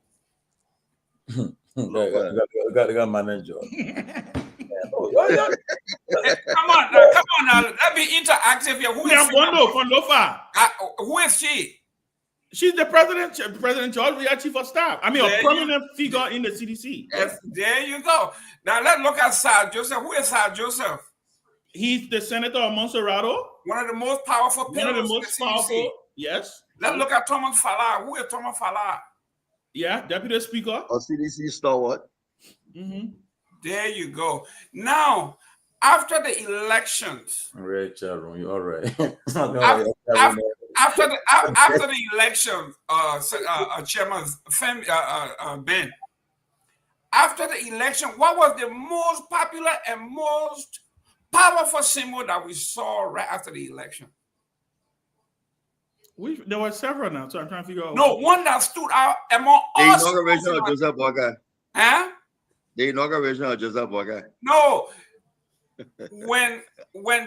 got manager. Come on now. Let me interactive here. Who is Finabono from Lofa. Who is she? She's the President George Weah Chief of Staff. I mean, a prominent figure in the CDC. Yes, there you go. Now let's look at Sir Joseph. Who is Sir Joseph? He's the senator of Monserrato. One of the most powerful One of the pillars most in the CDC. powerful. Yes. Let's look at Thomas Fala. Who is Thomas Fala? Yeah, Deputy Speaker. Or CDC stalwart. There you go. Now, after the elections, Rachel, you all right? after the election, Chairman Ben, after the election, what was the most popular and most powerful symbol that we saw right after the election? There were several now, so I'm trying to figure out. No, one that stood out among The us. inauguration of Joseph Boakai. Huh? The inauguration of Joseph Boakai. No. When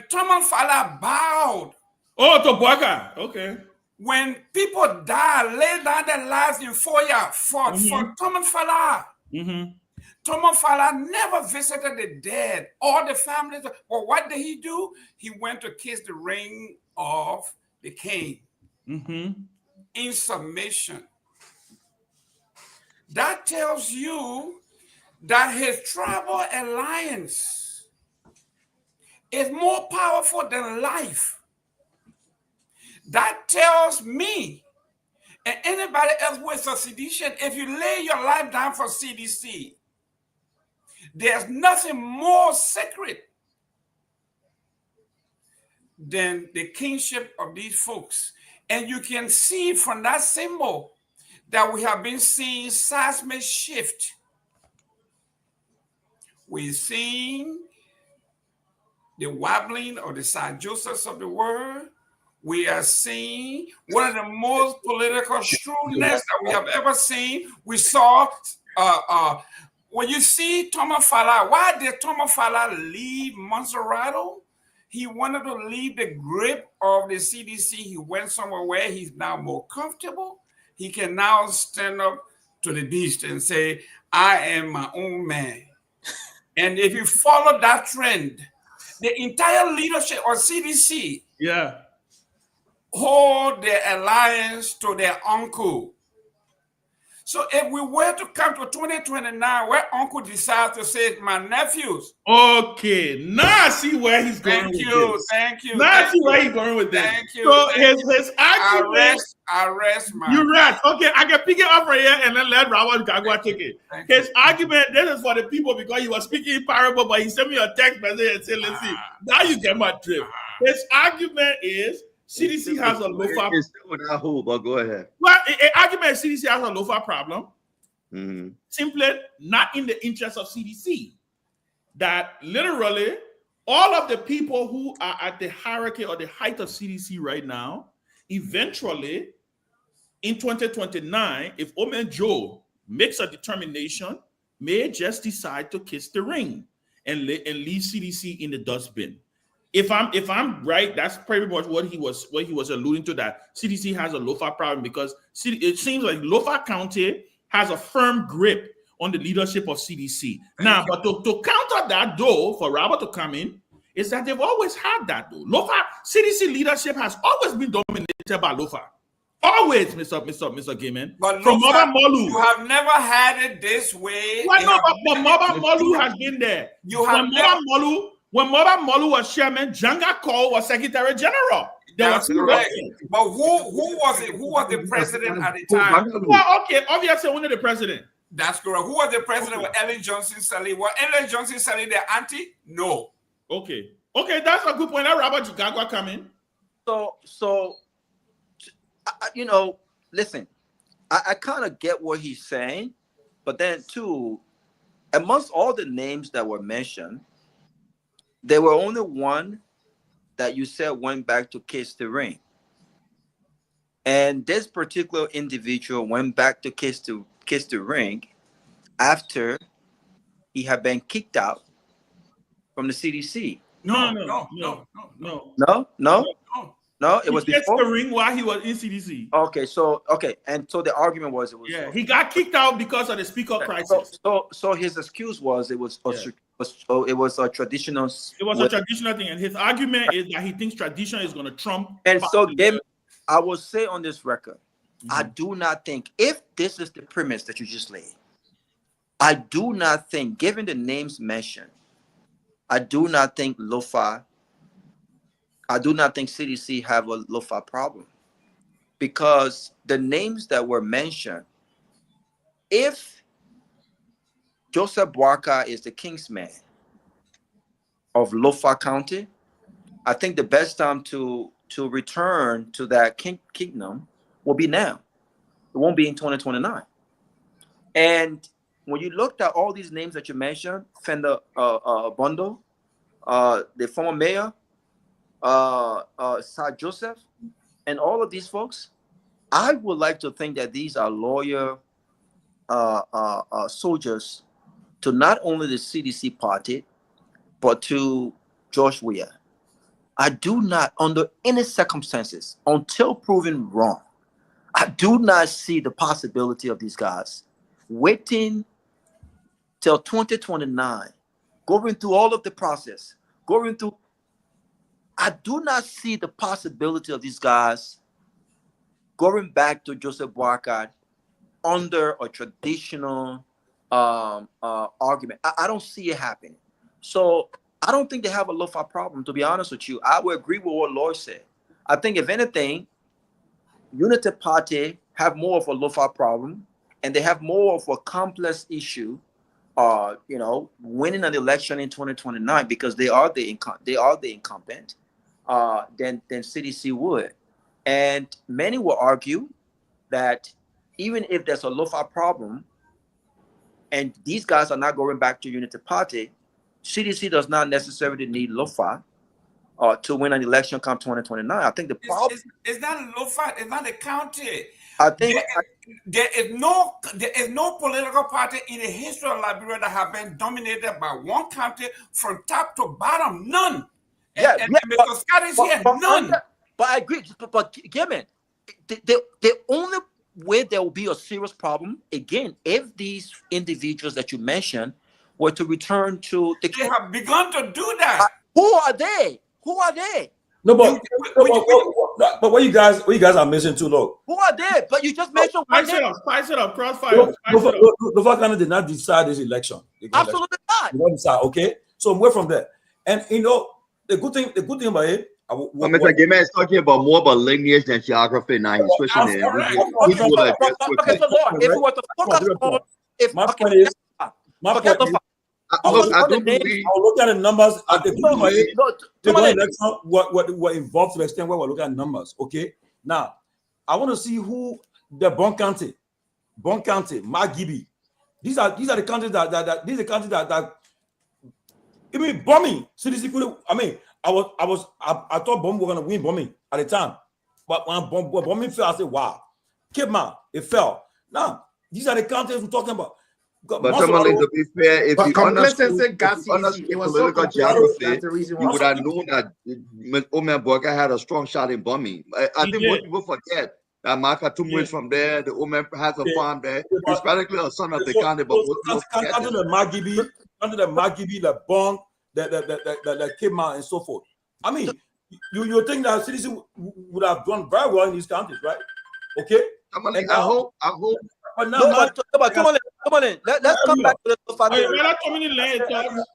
Thomas Fala bowed. Oh, to Boakai. Okay. When people died, lay down their lives in foyer for Thomas Fala. Thomas Fala never visited the dead or the families. Well, what did he do? He went to kiss the ring of the king. In submission. That tells you that his tribal alliance is more powerful than life. That tells me and anybody else with a sedition, if you lay your life down for CDC, there's nothing more sacred than the kingship of these folks. And you can see from that symbol that we have been seeing seismic shift. We've seen the wobbling of the St. Josephs of the world. We are seeing one of the most political shrewdness that we have ever seen. We saw, when you see Thomas Fala, why did Thomas Fala leave Monserrato? He wanted to leave the grip of the CDC. He went somewhere where he's now more comfortable. He can now stand up to the beast and say, I am my own man. And if you follow that trend, the entire leadership of CDC hold their alliance to their uncle. So if we were to come to 2029, where uncle decides to say, my nephews. Okay, now I see where he's going with this. Thank you. Now I see where he's going with this. Thank you. So his argument. I rest my. You rest. Okay, I can pick it up right here and then let Robert Gagwa take it. His argument, this is for the people because he was speaking in parable, but he sent me a text message and said, let's see. Now you get my drift. His argument is CDC has a low-fat. But go ahead. Well, an argument is CDC has a low-fat problem. Simply not in the interest of CDC. That literally all of the people who are at the hierarchy or the height of CDC right now, eventually in 2029, if Omen Joe makes a determination, may just decide to kiss the ring and leave CDC in the dustbin. If I'm right, that's pretty much what he was alluding to, that CDC has a low-fat problem because it seems like Lofa County has a firm grip on the leadership of CDC. Now, but to counter that, though, for Robert to come in, is that they've always had that, though. Lofa CDC leadership has always been dominated by Lofa. Always, Mr. Gaiman. But from Maba Molu. You have never had it this way. Well, no, but Maba Molu has been there. When Maba Molu was chairman, Janga Cole was secretary general. That's correct. But who was it? Who was the president at the time? Well, okay, obviously only the president. That's correct. Who was the president with Ellen Johnson Sirleaf? Was Ellen Johnson Sirleaf their auntie? No. Okay, that's a good point. Now Robert Gagwa come in. So, listen, I kind of get what he's saying, but then too, amongst all the names that were mentioned, there were only one that you said went back to kiss the ring. And this particular individual went back to kiss kissed the ring after he had been kicked out from the CDC. No. No, it He was kissed before. the ring while he was in CDC. Okay, and so the argument was it was He got kicked out because of the speaker crisis. So his excuse was it was a traditional. It was a traditional thing, and his argument is that he thinks tradition is going to trump. And so, I will say on this record, I do not think, if this is the premise that you just laid, I do not think, given the names mentioned, I do not think CDC have a lo-fi problem, because the names that were mentioned, if Joseph Boakai is the kingsman of Lo-Fa County, I think the best time to return to that kingdom will be now. It won't be in 2029. And when you looked at all these names that you mentioned, Fender Bondo, the former mayor, Sir Joseph, and all of these folks, I would like to think that these are loyal soldiers to not only the CDC party, but to George Weah. I do not, under any circumstances, until proven wrong, I do not see the possibility of these guys waiting till 2029, going through all of the process, I do not see the possibility of these guys going back to Joseph Boakai under a traditional argument. I don't see it happening. So I don't think they have a lo-fi problem, to be honest with you. I would agree with what Lloyd said. I think, if anything, Unity Party have more of a lo-fi problem, and they have more of a complex issue, winning an election in 2029, because they are the incumbent, than CDC would. And many will argue that even if there's a lo-fi problem, and these guys are not going back to Unity Party, CDC does not necessarily need lo-fi to win an election come 2029. I think the problem is not lo-fi. It's not a county. I think there is no political party in the history of Liberia that have been dominated by one county from top to bottom. None. And Mr. Scott is here. None. But I agree. But Gideon, the only way there will be a serious problem, again, if these individuals that you mentioned were to return to the... They have begun to do that. Who are they? No, but what you guys are missing too, look. Who are they? But you just mentioned one name. Spice it up, crossfire. The County did not decide this election. Absolutely not. They did not decide, okay? So we're from there. And the good thing about it, Mr. Game is talking about more about lineage than geography now. He's switching it. Okay, so Lord, if we were to focus on... My point is, I do believe. I'll look at the numbers at the election. What involved to the extent where we're looking at numbers. Okay. Now, I want to see who the Bon County, Magibi. These are the counties that even bombing. CDC could. I mean, I thought bomb were gonna win bombing at the time, but when bombing fell, I said, "Wow, Kidman, it fell." Now, these are the counties we're talking about. But to be fair, if you understood political geography, you would have known that Omer Boakai had a strong shot in bombing. I think most people forget that Maka Tumwe from there, the Omer has a farm there. He's practically a son of the county, but under the Magibi, the Bong, the Kidman, and so forth. I mean, you think that citizens would have done very well in these counties, right? Okay. I hope. But now, come on in. Let's come back to the...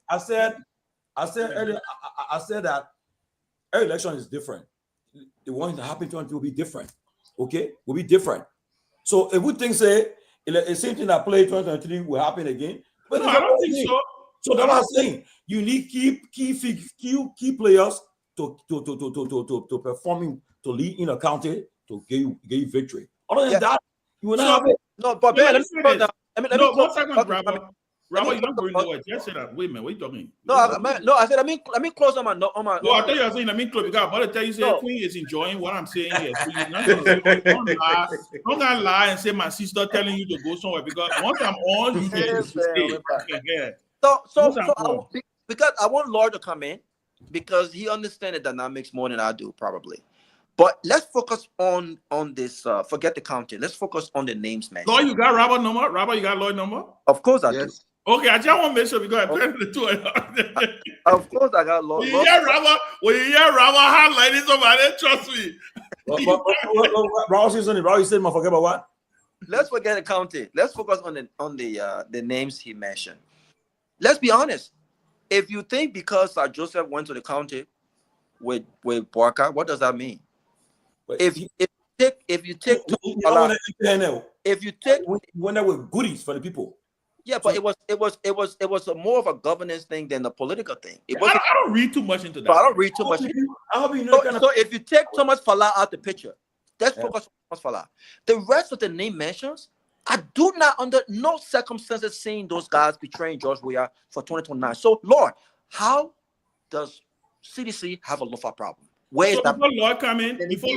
I said earlier. I said that every election is different. The one that happened to will be different. Okay, will be different. So if we think the same thing that played 2023 will happen again, but no, I don't think so. So that's what I'm saying. You need key players to performing, to lead in a county to give you victory. Other than that, you will not have it. No, but Ben, let me one second, brother. Robert, you're not going nowhere. Just say that. Wait a minute, what are you talking? No, I said let me close on my No, I thought you were saying let me close because I'm about to tell you, say No. Queen is enjoying what I'm saying here. So you're not gonna lie and say my sister telling you to go somewhere because once I'm on, you can stay. Yeah. Because I want Lord to come in because he understands the dynamics more than I do probably. But let's focus on this. Forget the counting. Let's focus on the names mentioned. Lord, you got Robert number? Robert, you got Lloyd number? Of course I do. Okay, I just want to make sure because I played the two. Of course I got Lord. When you hear Robert highlighting somebody, trust me. Raul said, forget about what? Let's forget the counting. Let's focus on the names he mentioned. Let's be honest. If you think because Joseph went to the county with Barker, what does that mean? But if you take when there were goodies for the people. Yeah, but it was more of a governance thing than a political thing. I don't read too much into that. I don't read too much. So if you take Thomas Falah out the picture, let's focus on Thomas Falah. The rest of the name mentions, I do not under no circumstances seeing those guys betraying George Weah for 2029. So Lord, how does CDC have a Lofa problem? Where is that? Before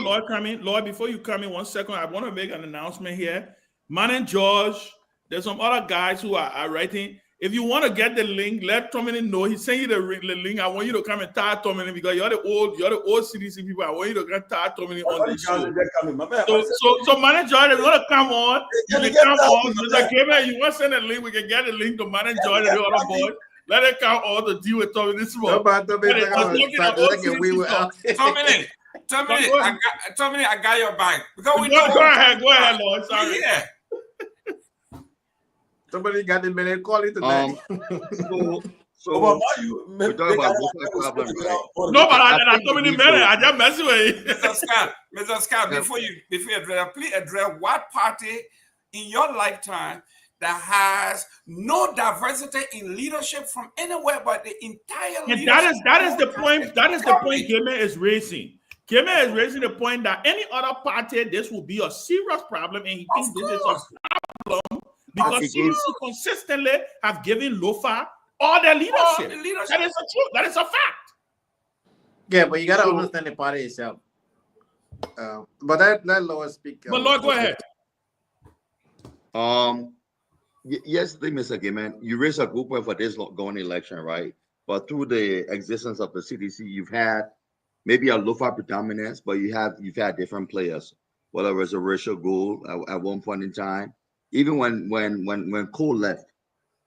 Lord come in, Lord, before you come in, 1 second, I want to make an announcement here. Man and George. There's some other guys who are writing. If you want to get the link, let Tommy know. He sent you the link. I want you to come and tag Tommy because you're the old CDC people. I want you to come tag Tommy on the show. So manager, if you want to come on, you can come on. Mr. Gamer, you want to send a link? We can get the link to manager and the other boy. Let it come on to deal with Tommy this morning. Tommy, I got your back. Go ahead, Lord. Sorry. Yeah. Somebody got the minute calling tonight. So we're talking about problem, right? No, but I told me I just messing with you. Mr. Scott, before you address, please address what party in your lifetime that has no diversity in leadership from anywhere but the entire leadership. That is the point. That is the point Game is raising. Game is raising the point that any other party, this will be a serious problem, and he thinks this is a problem. Because CDC consistently have given Lofa all their leadership. That is a truth. That is a fact. Yeah, but you gotta understand the party itself. But that Lord speak. But Lord, go ahead. Yes, Mr. Gaiman, you raised a good point for this going election, right? But through the existence of the CDC, you've had maybe a Lofa predominance, but you've had different players. Whether it was a racial goal at one point in time. Even when Cole left,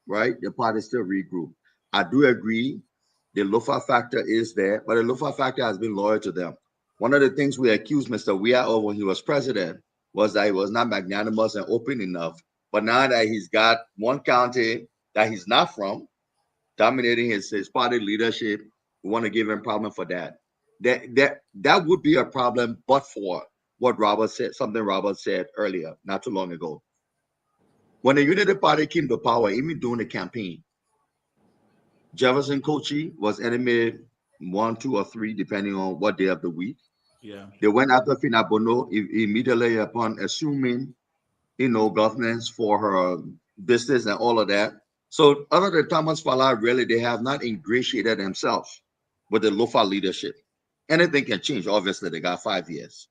right, the party still regrouped. I do agree the Lofa factor is there, but the Lofa factor has been loyal to them. One of the things we accused Mr. Weah of when he was president was that he was not magnanimous and open enough. But now that he's got one county that he's not from, dominating his party leadership, we want to give him problem for that. That would be a problem, but for what Robert said, something Robert said earlier, not too long ago. When the Unity Party came to power, even during the campaign, Jefferson Kochi was enemy 1, 2, or 3, depending on what day of the week. Yeah. They went after Fina Bono immediately upon assuming, governance for her business and all of that. So other than Thomas Falah, really, they have not ingratiated themselves with the Lofa leadership. Anything can change. Obviously, they got 5 years.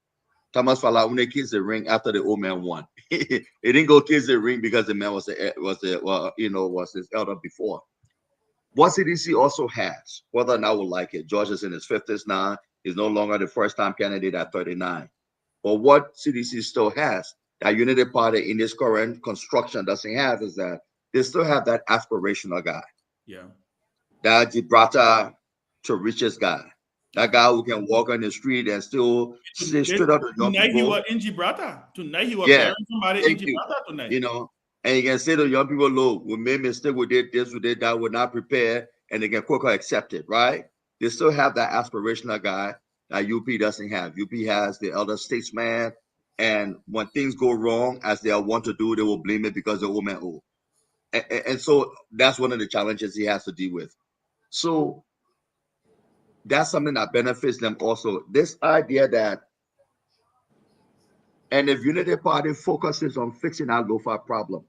Thomas Falah, when they kissed the ring after the old man won, he didn't go kiss the ring because the man was his elder before. What CDC also has, whether or not we like it, George is in his 50s now. He's no longer the first-time candidate at 39. But what CDC still has, that Unity Party in this current construction doesn't have, is that they still have that aspirational guy. Yeah. That Gibraltar to riches guy. That guy who can walk on the street and still stay straight up to young people. Tonight he was in Gibraltar. Tonight he was carrying somebody in Gibraltar tonight. And you can say to young people, look, we made mistake, we did this, we did that, we're not prepared, and they can quickly accept it, right? They still have that aspirational guy that UP doesn't have. UP has the elder statesman, and when things go wrong, as they are wont to do, they will blame it because the old man old. And so that's one of the challenges he has to deal with. So that's something that benefits them also. This idea that, and if Unity Party focuses on fixing our Lofa problem,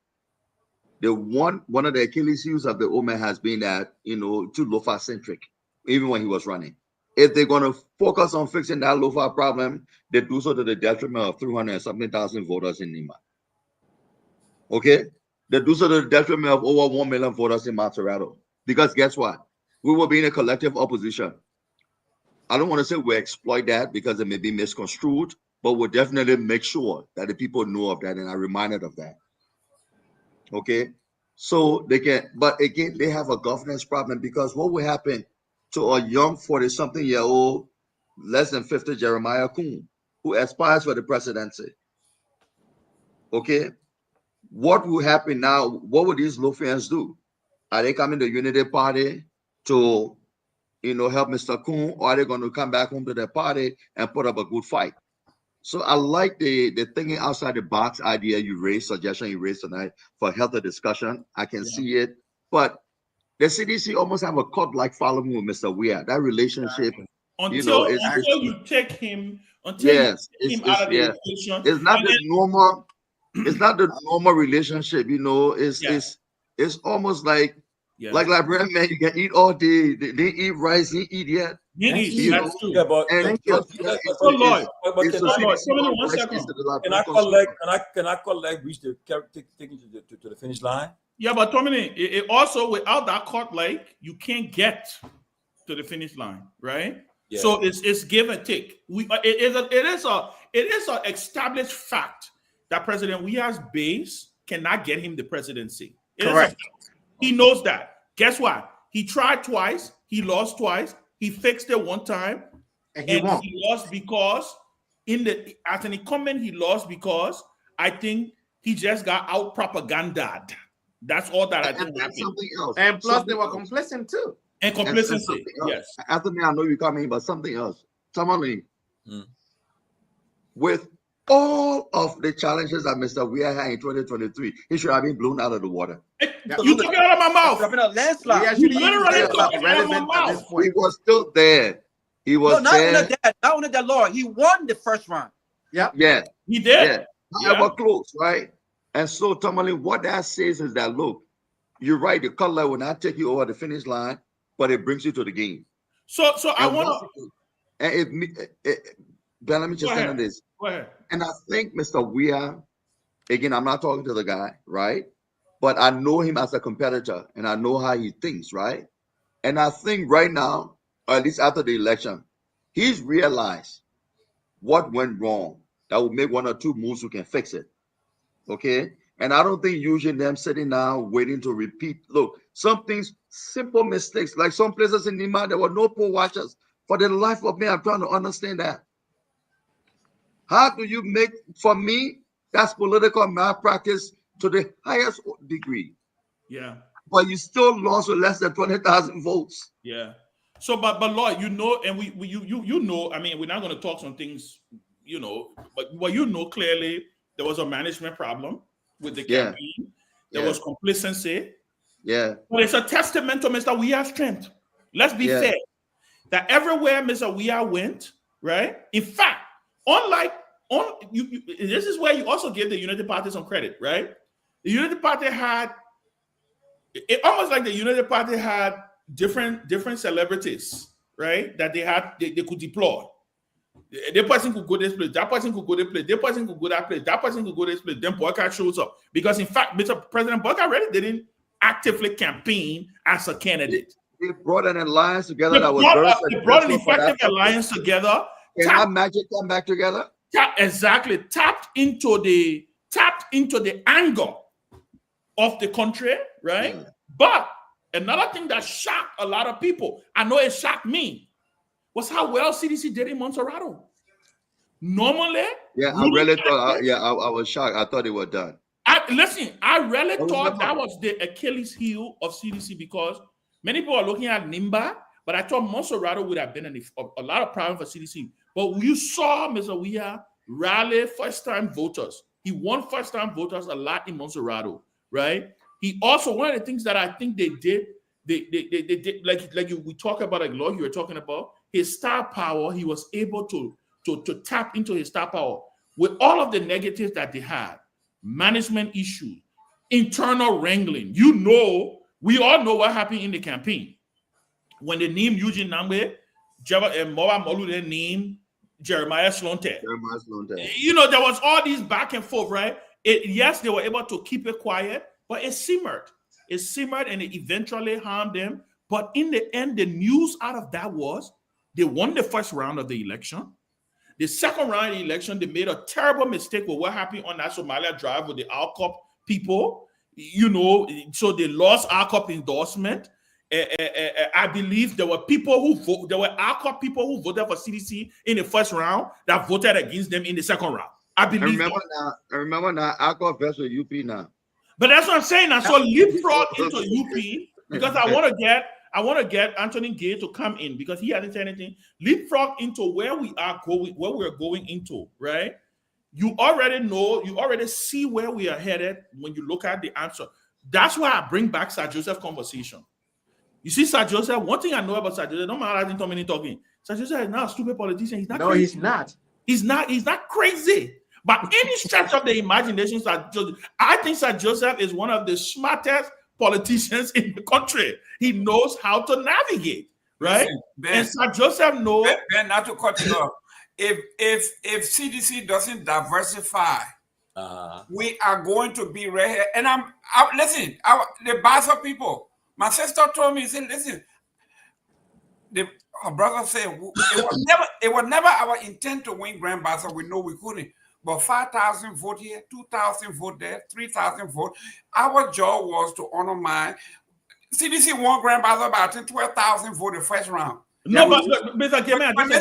one of the Achilles heels of the old man has been that, too low-fat centric, even when he was running. If they're going to focus on fixing that low-fat problem, they do so to the detriment of 300 and something thousand voters in Lima. Okay? They do so to the detriment of over 1 million voters in Montserrado. Because guess what? We will be in a collective opposition. I don't want to say we exploit that because it may be misconstrued, but we'll definitely make sure that the people know of that and are reminded of that. Okay? So they can, but again, they have a governance problem because what will happen to a young 40-something-year-old, less than 50 Jeremiah Kuhn, who aspires for the presidency? Okay? What will happen now? What would these Lofians do? Are they coming to Unity Party to, help Mr. Kuhn, or are they going to come back home to their party and put up a good fight? So I like the thinking outside the box idea suggestion you raised tonight for healthy discussion. I can see it, but the CDC almost have a cult-like following with Mr. Weir. That relationship, until you take him out of the equation. It's not the normal. It's not the normal relationship. It's almost like librarian man. You can eat all day. They eat rice. They eat yet. That's true. Yeah, but And Lloyd, can I collect reach the taking to the finish line? Yeah, but Dominic, it also without that court, like you can't get to the finish line, right? Yeah. So it's give and take. It is a established fact that President Weir's base cannot get him the presidency. Correct. He knows that. Guess what? He tried twice. He lost twice. He fixed it one time, and he lost because as an incumbent, he lost because I think he just got out propagandized. That's all that I think happened. Something else. And plus, they were complacent too. And complacency, yes. Anthony, I know you're coming, but something else. Someone with all of the challenges that Mr. Weir had in 2023, he should have been blown out of the water. You took it out of my mouth. Having a landslide. He was still there. He was there. Not only that, Lord, he won the first round. Yeah, he did. Yeah. However close, right? And so, Tomlin, what that says is that, look, you're right. The color will not take you over the finish line, but it brings you to the game. So I want to. Ben, let me just say on this. Go ahead. And I think Mr. Weir, again, I'm not talking to the guy, right? But I know him as a competitor, and I know how he thinks, right? And I think right now, or at least after the election, he's realized what went wrong that will make one or two moves who can fix it. Okay? And I don't think usually them sitting down waiting to repeat. Look, some things, simple mistakes, like some places in Lima, there were no poll watchers. For the life of me, I'm trying to understand that. How do you make, for me, that's political malpractice to the highest degree. Yeah. But you still lost with less than 20,000 votes. Yeah. So, but Lloyd, and I mean, we're not going to talk some things, but clearly there was a management problem with the campaign. There was complacency. Yeah. But it's a testament to Mr. Weir's strength. Let's be fair. That everywhere Mr. Weir went, right? In fact, this is where you also give the Unity Party some credit, right? The Unity Party had different celebrities, right? That they could deploy. The person could go this place, that person could go this place, that person could go that place, that person could go this place. Then Boyka shows up because, in fact, Mr. President Boyka really didn't actively campaign as a candidate. They brought an alliance together They brought an effective alliance together. And how magic come back together? Tapped into the anger of the country, right? Yeah. But another thing that shocked a lot of people, I know it shocked me, was how well CDC did in Montserrado. Normally, I really thought. I was shocked. I thought they were done. I really thought that was the Achilles heel of CDC because many people are looking at Nimba, but I thought Montserrado would have been a lot of problem for CDC. But you saw Mr. Weir rally first-time voters. He won first-time voters a lot in Montserrado, right? He also, one of the things that I think they did, they did, we talk about, like Lloyd, you were talking about, his star power. He was able to tap into his star power with all of the negatives that they had, management issues, internal wrangling. You know, we all know what happened in the campaign. When they named Eugene Nambe, Mowa Molu, they named Jeremiah Slonte. You know, there was all these back and forth, right? Yes, they were able to keep it quiet, but it simmered. It simmered and it eventually harmed them. But in the end, the news out of that was they won the first round of the election. The second round of the election, they made a terrible mistake with what happened on that Somalia drive with the Alcop people. You know, so they lost Alcop endorsement. I believe there were Alcop people who voted for CDC in the first round that voted against them in the second round. I remember now, Alcop versus UP now. But that's what I'm saying. Now, so leapfrog into UP because I want to get Anthony Gay to come in because he hasn't said anything. Leapfrog into where we are going, where we're going into, right? You already know, you already see where we are headed when you look at the answer. That's why I bring back Sir Joseph conversation. You see, Sir Joseph, one thing I know about Sir Joseph, no matter how many talking, Sir Joseph is not a stupid politician. He's not no, crazy. he's not. He's not crazy. But any stretch of the imagination, I think Sir Joseph is one of the smartest politicians in the country. He knows how to navigate, right? Ben, and Sir Joseph knows. Ben, not to cut you off. If CDC doesn't diversify, we are going to be right here. And listen, the Bassa people. My sister told me, said, listen, her brother said it was never our intent to win Grand Bassa. We know we couldn't. But 5,000 vote here, 2,000 vote there, 3,000 vote. Our job was to honor mine. CDC won Grand Bassa by 12,000 vote the first round. No, but Mr. Gamer, and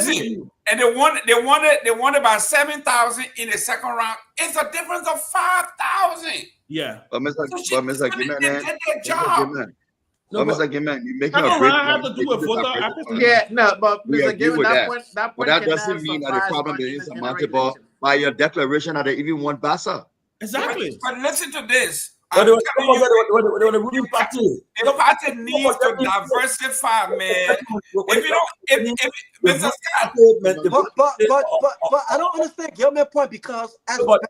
they won it by 7,000 in the second round. It's a difference of 5,000. Yeah. But Mr. Gamer, No, Mr. Gimman, you're making a great have to do with voter. Yeah, no, but Mr. Gimman, that point that doesn't mean that the problem is insurmountable by your declaration that they even want Bassa. Exactly. But listen to this. The ruling party. The party needs to diversify, man. If you don't, if Mr. Scott, but I don't understand Gilman's point because as bad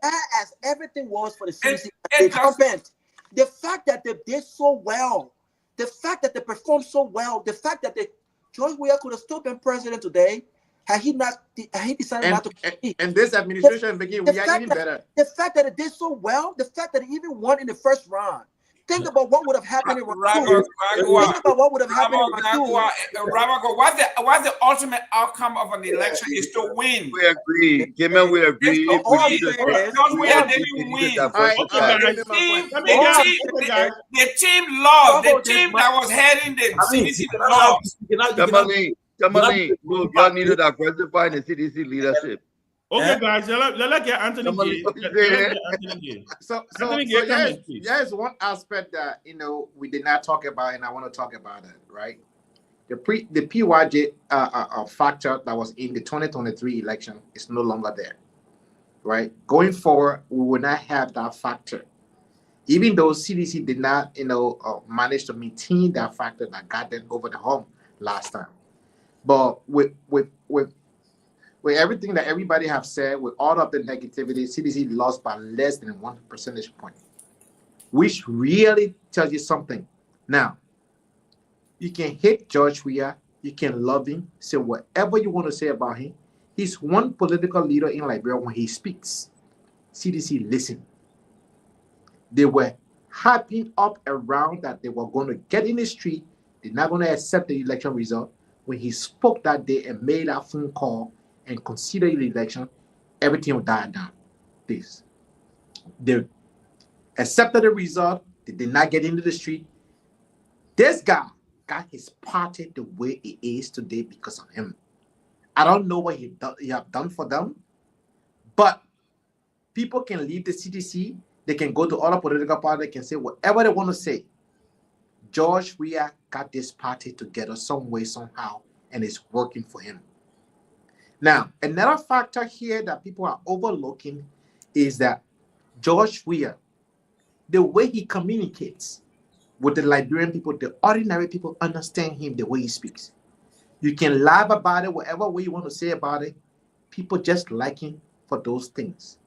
as everything was for the CDC, the fact that they did so well. The fact that they performed so well, the fact that George Weah could have still been president today, had he decided not to. And this administration making we are even better. The fact that it did so well, the fact that it even won in the first round. Think about what would have happened in round two. Think about what would have happened in round two. What's the ultimate outcome of an election is to win. We agree. Given we agree. George Weah didn't win. The team lost. The team that was heading the CDC lost. Tamale, y'all need to diversify in the CDC leadership. Okay, guys, let's get Anthony Gay. So there's one aspect that we did not talk about, and I want to talk about it. Right, the PYJ factor that was in the 2023 election is no longer there. Right, going forward, we will not have that factor, even though CDC did not manage to maintain that factor that got them over the hump last time. But with everything that everybody have said, with all of the negativity, CDC lost by less than 1 percentage point, which really tells you something. Now, you can hate George Weah, you can love him, say whatever you want to say about him. He's one political leader in Liberia. When he speaks, CDC listen. They were hyping up around that they were going to get in the street. They're not going to accept the election result. When he spoke that day and made that phone call and considered the election, everything will die down. They accepted the result. They did not get into the street. This guy got his party the way it is today because of him. I don't know what he have done for them, but people can leave the CDC. They can go to other political parties. They can say whatever they want to say. George Weah got this party together some way, somehow, and it's working for him. Now, another factor here that people are overlooking is that George Weah, the way he communicates with the Liberian people, the ordinary people understand him the way he speaks. You can laugh about it, whatever way you want to say about it. People just like him for those things.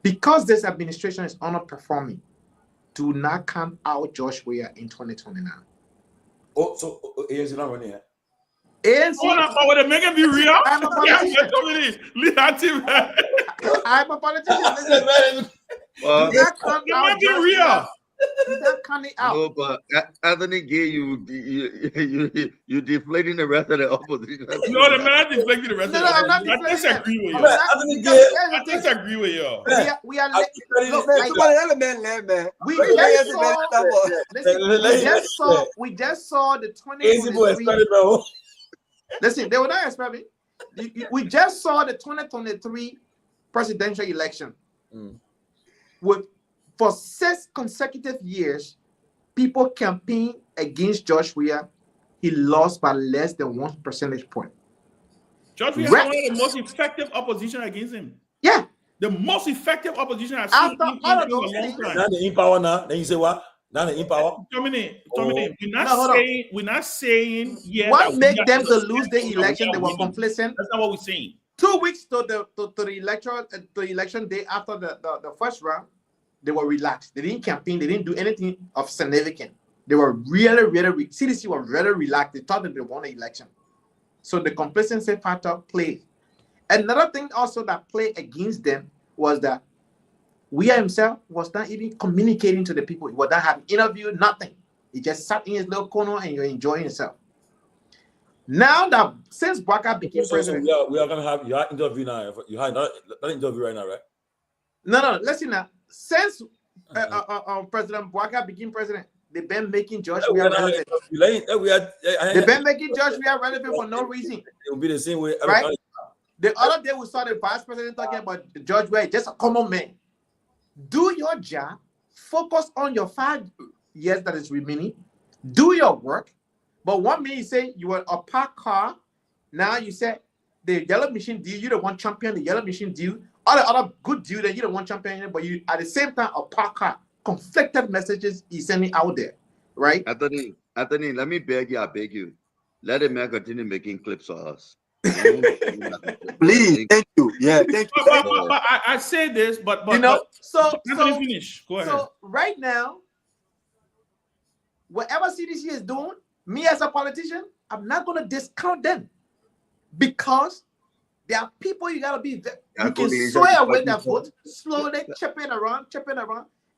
Because this administration is underperforming, do not count out Josh Weah in 2029. Oh, so ANC not running here. ANC, Oh, they make it be real. I'm a politician. I'm a politician. Listen, Well, do not count They out make it Josh real. Weah. Do not count it out. no, but Anthony Gay, you deflating the rest of the opposition. No, the man deflecting the rest No, of no, the I'm not opposition. I deflecting disagree with I'm you. not- Anthony because Gay- here's I the thing. disagree with you. We are I look, think like, Man, somebody let a man, we Let just the man saw. stop. Listen, we just saw the Easy boy, 2023. started, bro. Listen, they were not expecting. We just saw the 2023 presidential election. For 6 consecutive years, people campaigned against Josh Weah. He lost by less than 1 percentage point. George Weah is Right. one of the most effective opposition against him. Yeah. The most effective opposition I've seen After in all of a those long things, time. Now the in power now. Then you say what? Now the in power. Dominic, No, hold we're not saying yeah. what that we made are them to innocent lose the or election? we They are were winning. complacent. That's not what we're saying. 2 weeks to the election day after the first round, they were relaxed. They didn't campaign. They didn't do anything of significant. They were really CDC were very relaxed. They thought that they won the election. So the complacency factor played. Another thing also that played against them was that Weah himself was not even communicating to the people. He was not having interview, nothing. He just sat in his little corner and you're enjoying yourself. Now that since Baka became So president, we are gonna have your interview now. You had that interview right now, right? no, listen now. Since President Baka became president, they've been making Josh Weah relevant. They've been making Josh Weah relevant for no reason. It will be the same way. Right? The other day we saw the vice president talking about George Weah, just a common man. Do your job, focus on your 5 years that is remaining, do your work. But 1 minute you say you were a parked car, now you say the yellow machine deal, you don't want champion the yellow machine deal, all the other good deal that you don't want champion, but you at the same time a parked car, conflicted messages he's sending out there, right? Anthony, let me beg you, I beg you. Let the man continue making clips of us. Please, thank you. Yeah, thank you. But I say this, but You know, so finish. Go ahead. So right now, whatever CDC is doing, me as a politician, I'm not going to discount them because there are people you gotta be. You can swear away that vote, slowly chipping around,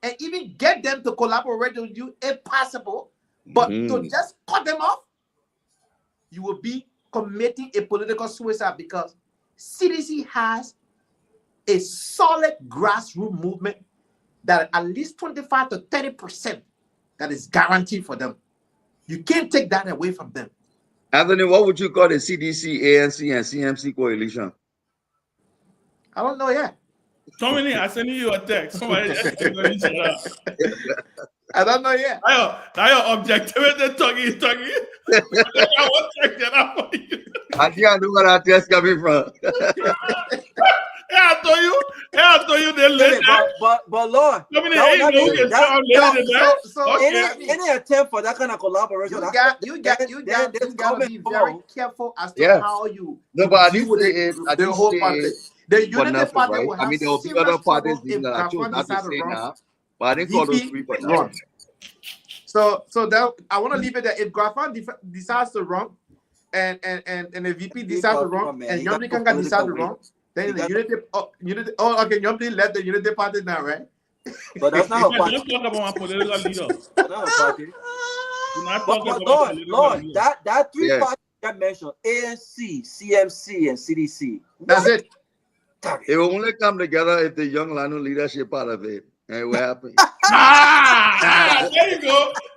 and even get them to collaborate with you if possible. But to just cut them off, you will be committing a political suicide because CDC has a solid grassroots movement that at least 25 to 30% that is guaranteed for them. You can't take that away from them. Anthony, what would you call the CDC, ANC, and CMC coalition? I don't know yet. Dominic, I sent you a text. Somebody I don't know yet. Now your objectivity talking. I won't check that out for you. I can't know where that text coming from. I told you they let that. But Lord, Dominic, ain't no get down later than that. Okay. any attempt for that kind of collaboration, You got to be very careful as to how you no, but I deal with the whole party. The Unity Party will have there will be other parties that I chose not to say now, but I didn't call those 3 for now. So that I want to leave it there. If Grafan decides to run, and the VP decides to run, and Yomdi Kanga decides to run, then the Unity. Oh, okay, Yomdi left the Unity Party now, right? But that's not a party. Don't talk about my political leader. That's not a party. Do not talk But about Lord, that 3 parties that mentioned, ANC, CMC, and CDC. That's it. It will only come together if the young Lanu leadership part of it. And what happened?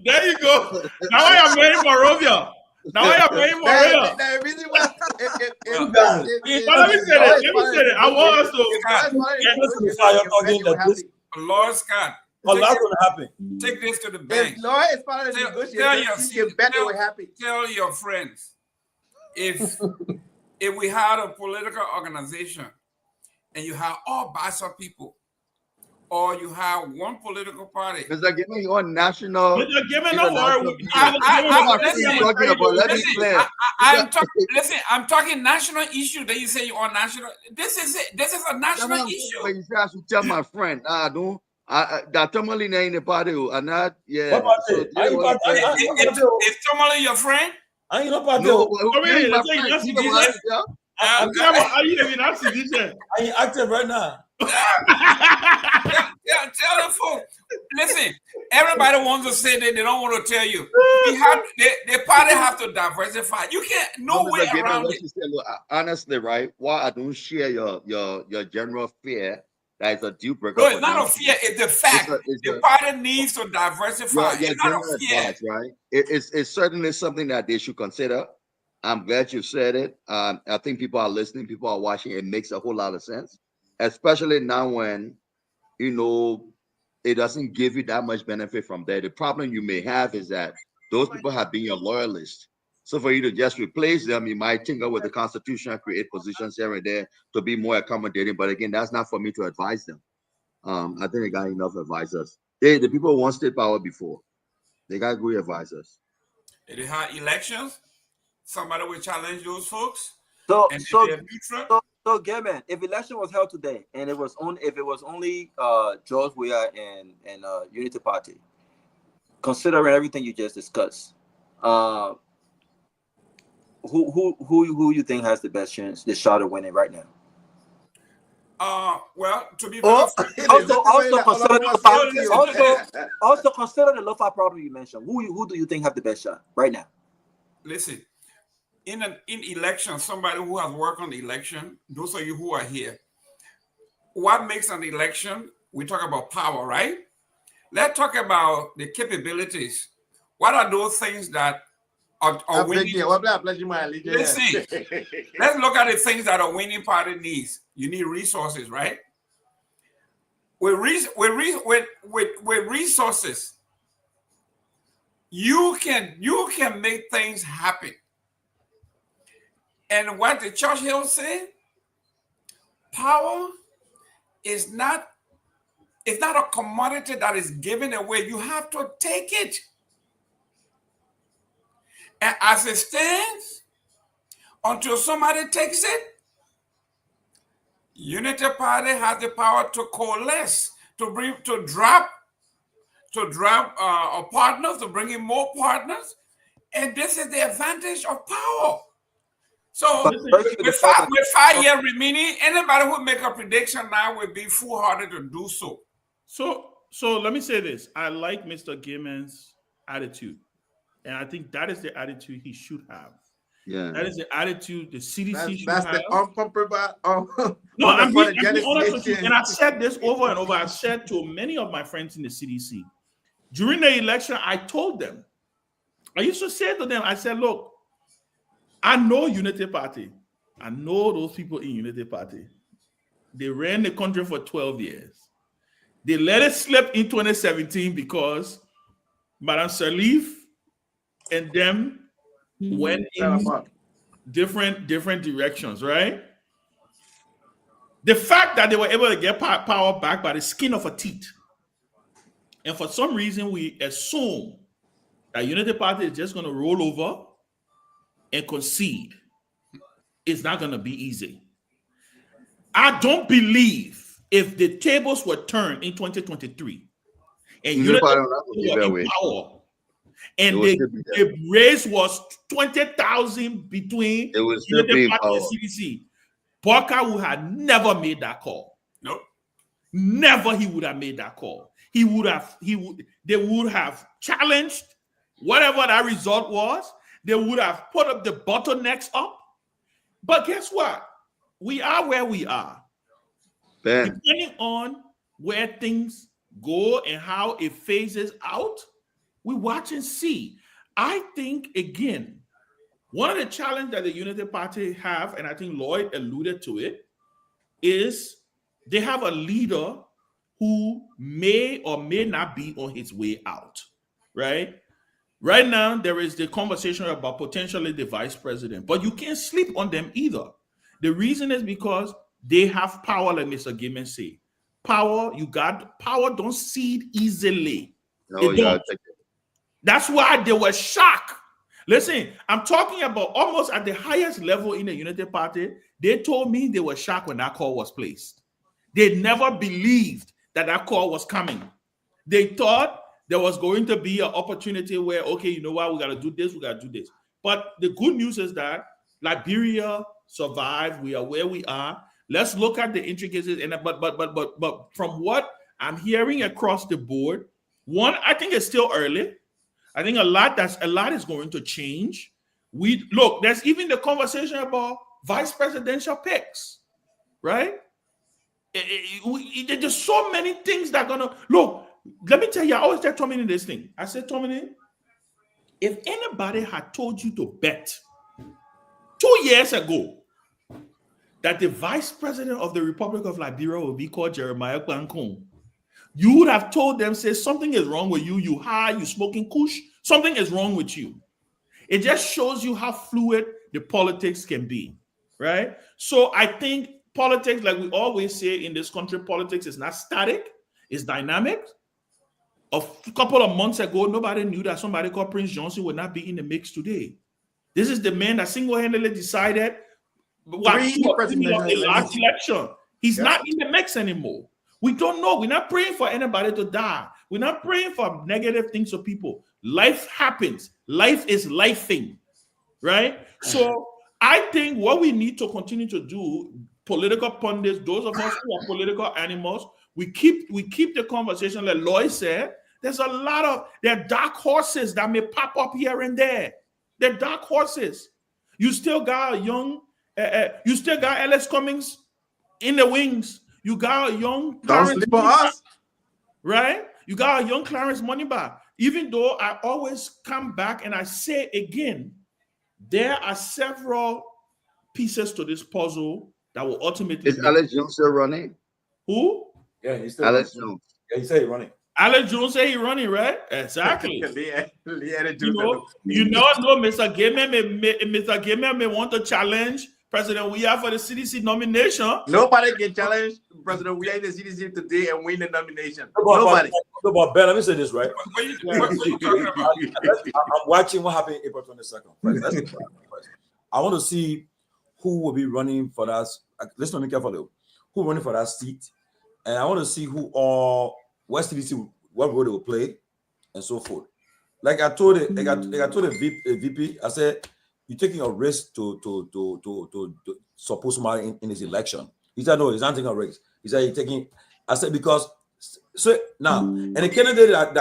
There you go. Now I am ready for Rovia. The reason why, Let me say it. I want us to. Lord Scott, What's going to happen? take this to the bank. If Law is part of the negotiation, you can bet they were happy. Tell your friends, if we had a political organization and you have all bias of people, or you have one political party. Mr. Gimme, you're national. Mr. Gimme, no worry. I'm talking national issue. Then you say you're on national. This is it. This is a national issue. You say I should tell my friend. Don't That Tomali na in the party, and not yeah. What So party? Are you party? Is Tomali your friend? Are you not party? no, Come yeah, here, my let's say friend. that's You the know what? Jesus. Yeah. Are you even asking this? Are you active right now? Yeah, tell the folks. Listen, everybody wants to say that they don't want to tell you. The party have to diversify. You can't no way Mr. Gabriel, around what it. you say, look, honestly, right? Why I don't share your general fear that is a deal breaker No, for it's not them. a fear, it's the fact. It's The party needs to diversify. your It's not general a fear. advice, right? It's certainly something that they should consider. I'm glad you said it. I think people are listening, people are watching. It makes a whole lot of sense, especially now when it doesn't give you that much benefit from there. The problem you may have is that those people have been your loyalists. So for you to just replace them, you might tinker with the Constitution, create positions here and there to be more accommodating. But again, that's not for me to advise them. I think they got enough advisors. The people who want state power before. They got good advisors. If they had elections, somebody will challenge those folks. So And if so they're neutral, so Gaman, if election was held today and it was only George Weah and Unity Party, considering everything you just discussed, who you think has the best chance, the shot of winning right now? well, to be very frank, Also consider the low-fi problem you mentioned. Who do you think have the best shot right now? listen, in election, somebody who has worked on the election, those of you who are here, what makes an election? We talk about power, right? Let's talk about the capabilities. What are those things that are winning? Listen, let's look at the things that a winning party needs. You need resources, right? With resources, you can make things happen. And what the Churchill said, power is not a commodity that is given away. You have to take it. And as it stands, until somebody takes it, Unity Party has the power to coalesce, to drop partners, to bring in more partners. And this is the advantage of power. So with 5 years remaining, anybody who make a prediction now will be foolhardy to do so. So let me say this. I like Mr. Gaiman's attitude. And I think that is the attitude he should have. Yeah. That is the attitude the CDC should that's have. the uncompromised. No, I'm being honest with you. And I've said this over and over. I've said to many of my friends in the CDC. During the election, I told them, I used to say to them, I said, look, I know Unity Party. I know those people in Unity Party. They ran the country for 12 years. They let it slip in 2017 because Madame Sirleaf and them went in different directions, right? The fact that they were able to get power back by the skin of a teeth, and for some reason we assume that Unity Party is just going to roll over and concede. It's not going to be easy. I don't believe if the tables were turned in 2023 and Unity Party were in power and the race was 20,000 between Unity Party and CDC, Parker would have never made that call. Nope. Never he would have made that call. They would have challenged whatever that result was. They would have put up the bottlenecks up. But guess what? We are where we are. Depending on where things go and how it phases out, we watch and see. I think, again, one of the challenges that the Unity Party have, and I think Lloyd alluded to it, is they have a leader who may or may not be on his way out, right? Right now, there is the conversation about potentially the vice president, but you can't sleep on them either. The reason is because they have power, like Mr. Gaiman say. Power, don't cede easily. That's why they were shocked. Listen, I'm talking about almost at the highest level in the Unity Party. They told me they were shocked when that call was placed. They never believed that call was coming. They thought there was going to be an opportunity where, okay, you know what, we got to do this, we got to do this. But the good news is that Liberia survived. We are where we are. Let's look at the intricacies. And but from what I'm hearing across the board, one, I think it's still early. I think a lot is going to change. There's even the conversation about vice presidential picks, right? There's so many things that are gonna look. Let me tell you, I always tell Tommy this thing. I said, Tommy, if anybody had told you to bet 2 years ago that the vice president of the Republic of Liberia will be called Jeremiah Kwankun, you would have told them, say, something is wrong with you. You high, you smoking kush, something is wrong with you. It just shows you how fluid the politics can be, right? So I think politics, like we always say in this country, politics is not static, it's dynamic. A couple of months ago, nobody knew that somebody called Prince Johnson would not be in the mix today. This is the man that single-handedly decided the last election. He's not in the mix anymore. We don't know. We're not praying for anybody to die. We're not praying for negative things for people. Life happens. Life is lifing, right? So I think what we need to continue to do, political pundits, those of us who are political animals, we keep the conversation, like Lloyd said. There are dark horses that may pop up here and there. They're dark horses. You still got Ellis Cummings in the wings. You got a young Clarence Moneyback, right? You got a young Clarence Moneyback. Even though I always come back and I say again, there are several pieces to this puzzle that will ultimately. Is Alex Jones still running? Who? Yeah, he's still Alex Jones. Yeah, he said he's running. Alex Jones say he's running, right? Exactly. you know, Mr. Gamer may want to challenge President Weah for the CDC nomination. Nobody can challenge President Weah in the CDC today and win the nomination. Nobody. But Ben, let me say this, right? I'm watching what happened April 22nd. I want to see who will be running for that. Let's not be careful though. Who running for that seat? And I want to see who all West CDC, what role they will play, and so forth. Like I told it, I told the VP, I said, you're taking a risk to support somebody in this election. He said, no, he's not taking a risk. He said, he's taking. I said, because so now, and the candidate that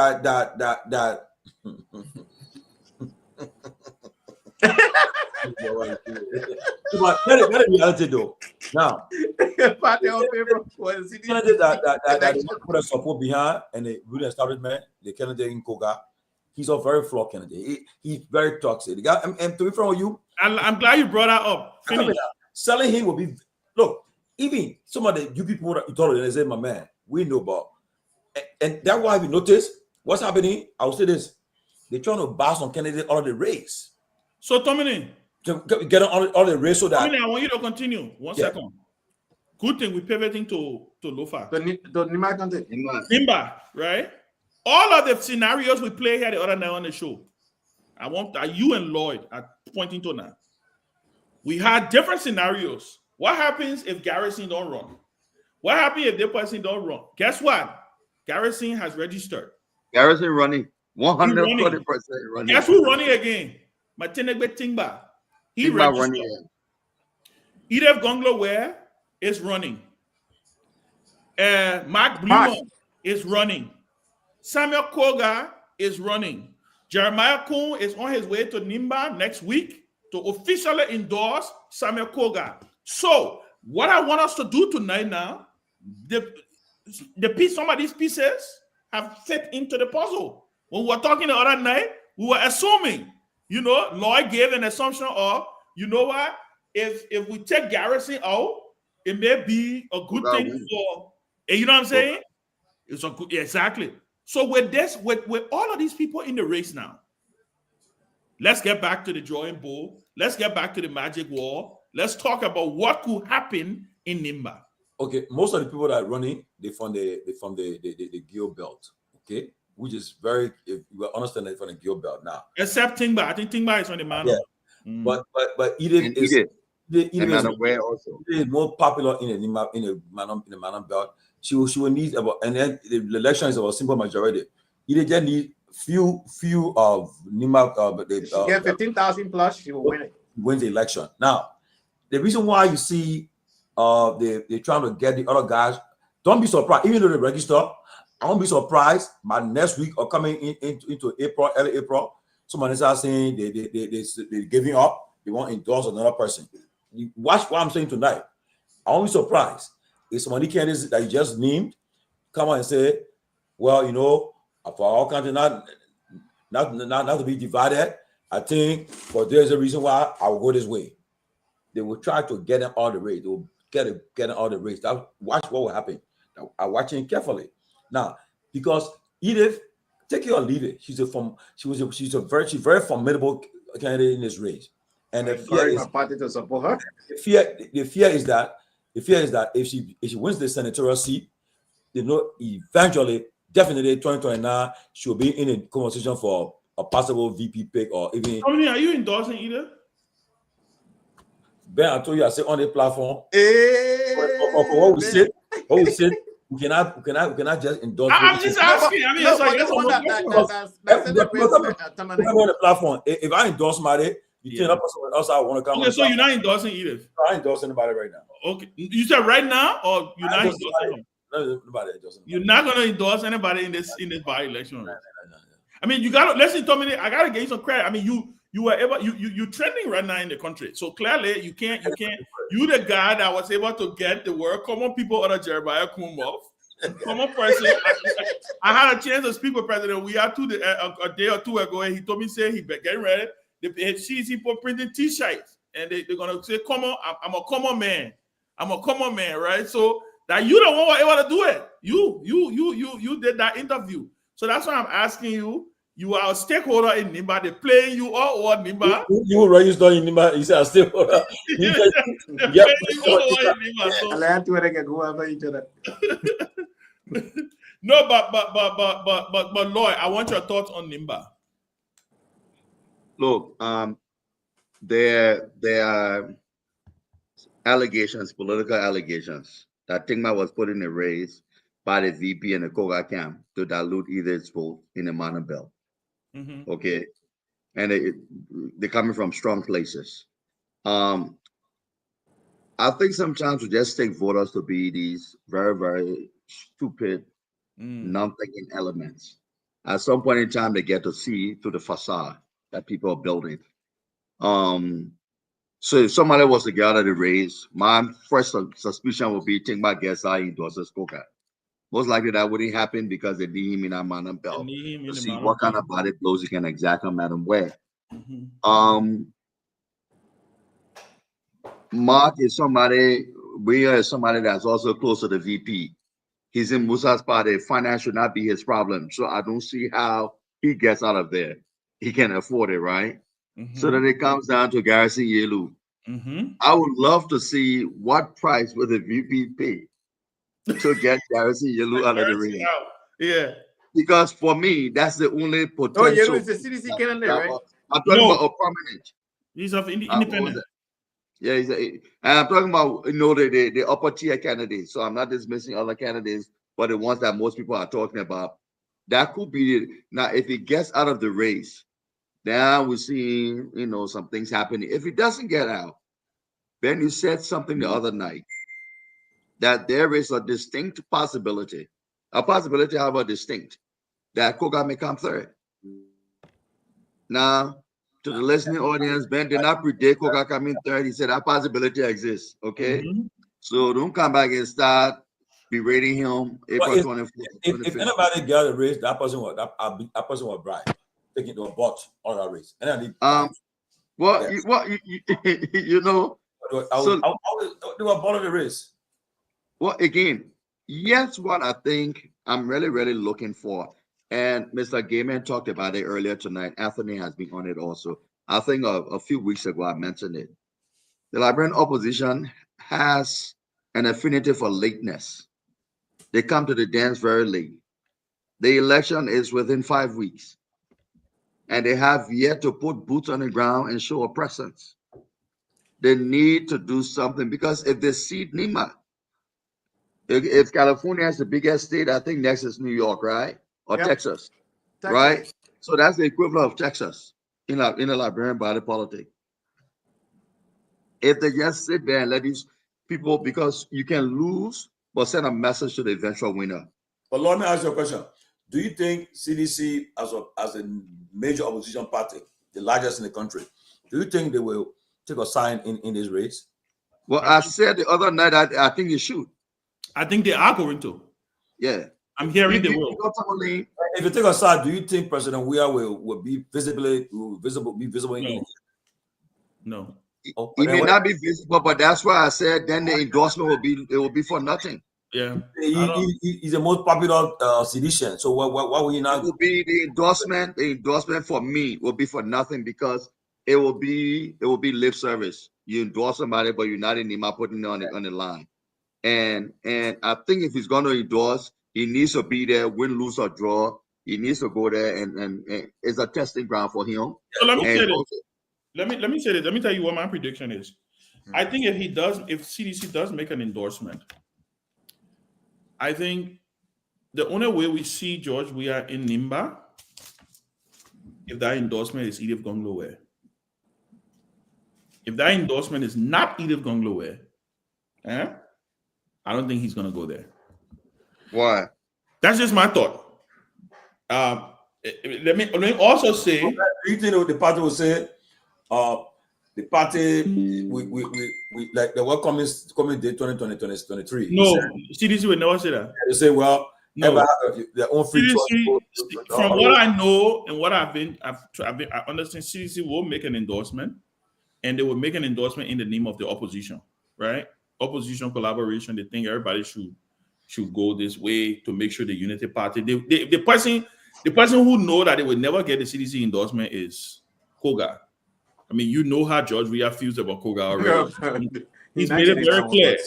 but that is reality though. Now, candidate that put a support behind and the good establishment, the candidate in Koga, he's a very flawed candidate. He's very toxic. The guy, and to be frank with you, I'm glad you brought that up. Selling him will be look. Even some of the you people that you told them, they say, my man, we know about, and that's why we notice what's happening. I will say this: they're trying to bounce on candidate out of the race. So, Tommy, to get on the race so that I want you to continue. One second. Good thing we're pivoting to Lofa. The Nimba, right? All of the scenarios we play here the other night on the show, I want you and Lloyd are pointing to now. We had different scenarios. What happens if Garrison don't run? What happens if the person don't run? Guess what? Garrison has registered. Garrison running 120% running. Guess who running again? Matenegbe Tingba. He registered. Edith Gonglo is running. Mark Bluma is running. Samuel Koga is running. Jeremiah Kuhn is on his way to Nimba next week to officially endorse Samuel Koga. So, what I want us to do tonight now, some of these pieces have fit into the puzzle. When we were talking the other night, we were assuming, Lloyd gave an assumption of, you know what, if we take Garrison out, it may be a good thing for, you know what I'm saying? It's a good, exactly. So with this, with all of these people in the race now, let's get back to the drawing board. Let's get back to the magic wall. Let's talk about what could happen in Nimba. Okay, most of the people that are running, they're from the Gil Belt, okay? Which is very, if you understand that from the Gil Belt now. Except Tingba. I think Tingba is on the man. Yeah. But Edith And Madam Ware also. Is more popular in the Manam belt. She will need about, and then the election is about simple majority. You just need few of Nima. She get 15,000 plus, she will win it. Wins the election. Now, the reason why you see they're trying to get the other guys, don't be surprised. Even though they register, I won't be surprised by next week or coming into April, early April. Someone is saying they're giving up. They want to endorse another person. You watch what I'm saying tonight. I won't be surprised if some of the candidates that you just named come on and say, well, you know, for our country not to be divided, I think for there's a reason why I will go this way. They will try to get them all the race. They will get them all the race. Watch what will happen. I'm watching carefully now because Edith, take it or leave it. She's a very formidable candidate in this race. And the fear is party to support her. The fear is that if she wins the senatorial seat, you know, eventually, definitely 2029, she'll be in a conversation for a possible VP pick or even. How many are you endorsing either? Ben, I told you I said on the platform. Hey, for what we said, we cannot just endorse. I'm just asking. I mean, it's like that's on the platform. If I endorse somebody, you think that person else I want to come. Okay, so you're not endorsing either. I endorse anybody right now. Okay, you said right now, or you're not endorsing? Nobody endorsing. You're not going to endorse anybody in this by-election. No. I mean, you got to listen to me. I got to give you some credit. I mean, you were able. You trending right now in the country. So clearly, you can't. You the guy that was able to get the word common people under Jeremiah Kumov. Common person. I had a chance to speak with President. We had a day or two ago, and he told me say he getting ready. They see people printing T-shirts, and they're gonna say, "Come on, I'm a common man. I'm a common man," right? So that you don't want able to do it. You did that interview. So that's why I'm asking you. You are a stakeholder in NIMBA. They're playing you all over NIMBA. You register in NIMBA. You say a stakeholder. They're playing you all over in NIMBA. No, but Lloyd, I want your thoughts on NIMBA. Look, there are allegations, political allegations, that Tingma was put in a race by the VP and the Koga camp to dilute either's vote in the Mana Belt. Mm-hmm. Okay, and they're coming from strong places. I think sometimes we just take voters to be these very, very stupid, non-thinking elements. At some point in time, they get to see through the facade that people are building. So if somebody was to get out of the race, my first suspicion would be Tingma gets out, endorses Koga. Most likely that wouldn't happen because they need him in a Madam Belt to see what kind of body blows he can exact on Madam Ware. Mm-hmm. Mark is somebody, Bria is somebody that's also close to the VP. He's in Musa's party. Finance should not be his problem. So I don't see how he gets out of there. He can afford it, right? Mm-hmm. So then it comes down to Garrison Yelu. Mm-hmm. I would love to see what price would the VP pay to get Garrison Yelu out of the ring. Yeah. Because for me, that's the only potential. Oh, Yelu is the CDC candidate, right? I'm talking about a permanent. He's of independent. Yeah, and I'm talking about, you know, the upper tier candidates. So I'm not dismissing other candidates, but the ones that most people are talking about. That could be now if he gets out of the race, then we see, you know, some things happening. If he doesn't get out, then you said something the other night that there is a distinct possibility, however distinct, that Koga may come third. Now, to the listening audience, Ben did not predict Koga coming third. He said that possibility exists. Okay, so don't come back and start berating him. April 24th. If anybody got a race, that person was bribe, taking to a bot on that race. And then you know, they were bought of the race. Well, again, yes, what I think I'm really, really looking for. And Mr. Gaiman talked about it earlier tonight. Anthony has been on it also. I think a few weeks ago I mentioned it. The Liberian opposition has an affinity for lateness. They come to the dance very late. The election is within 5 weeks. And they have yet to put boots on the ground and show a presence. they need to do something, because if they seed Nima, if California is the biggest state, I think next is New York, right? Or Yep. Texas, Texas. right? So that's the equivalent of Texas in the Liberian body politic. If they just sit there and let these people, because you can lose, but send a message to the eventual winner. But let me ask you a question. Do you think CDC, as a major opposition party, the largest in the country, do you think they will take a side in this race? Well, I said the other night, I think they should. I think they are going to. Yeah. I'm hearing they will. If you take a side, do you think President Weah will be visible in? No. Oh, It may not be visible, but that's why I said then the endorsement will be for nothing. Yeah. He's the most popular sedition. So why will you not? It will be the endorsement for me will be for nothing, because it will be lip service. You endorse somebody, but you're not in Nima putting it on the line. And I think if he's going to endorse, he needs to be there, win, lose or draw. He needs to go there, and it's a testing ground for him. So let me say this. Let me say this. Let me tell you what my prediction is. I think if CDC does make an endorsement, I think the only way we see George Weah in Nimba, if that endorsement is Edith Gonglowe. If that endorsement is not Edith Gonglowe, I don't think he's going to go there. Why? That's just my thought. Let me also say. Do you think the party will say, the party we like the work coming day 2023? No, CDC will never say that. They say, well, no. Their own free CDC, from what I know and what I understand, CDC will make an endorsement, and they will make an endorsement in the name of the opposition, right? Opposition collaboration. They think everybody should go this way to make sure the unity party. The person who know that they will never get the CDC endorsement is Koga. I mean, you know how George Weah feels about Koga already. He's made it very clear.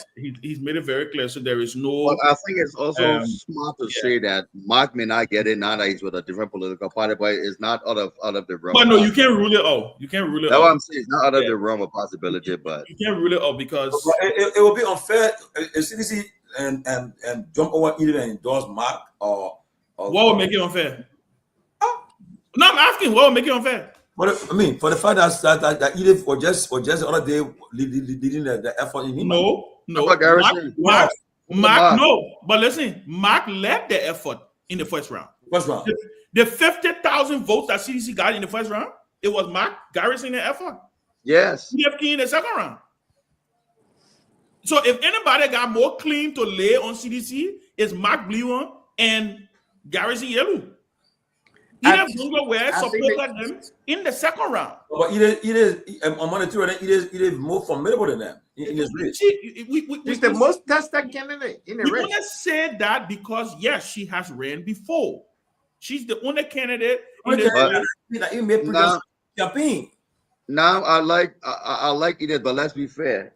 He's made it very clear. So there is no. But I think it's also smart to say that Mark may not get it now that he's with a different political party, but it's not out of the realm. But no, you can't rule it out. You can't rule it out. That's what I'm saying. It's not out of the realm of possibility, but you can't rule it out because it will be unfair if CDC and jump over either and endorse Mark or what will make it unfair? No, I'm asking what will make it unfair. But I mean, for the fact that Edith or just the other day leading the effort in No. Mark, no. But listen, Mark led the effort in the first round. The 50,000 votes that CDC got in the first round, it was Mark Garrison the effort. Yes. EFK in the second round. So if anybody got more claim to lay on CDC, it's Mark Blewan and Garrison Yellow. Edith Gonglowe supported them in the second round. But I'm on the two, it is more formidable than them in this race. She's the most tested candidate in the race. We want to say that because yes, she has ran before. She's the only candidate in the campaign. Now I like Edith, but let's be fair.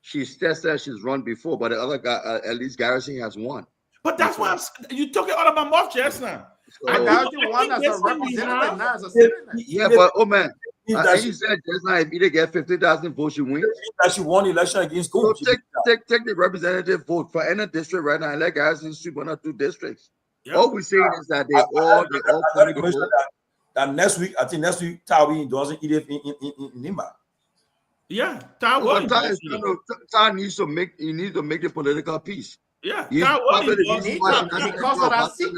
She's tested, she's run before, but the other guy, at least Garrison, has won. But that's why you talking all about Moff just now. So, one as a representative, not as a senator. Yeah, but man, you said just now if Edith get 50,000 votes, she wins. That she won the election against Cook. So take the representative vote for any district right now and let Garrison sweep 1 or 2 districts. Yep. All we're saying is that they all that next week, I think Tawi endorsing Edith in Nimba. Yeah, Ty needs to make the political peace. Yeah, because of that seat.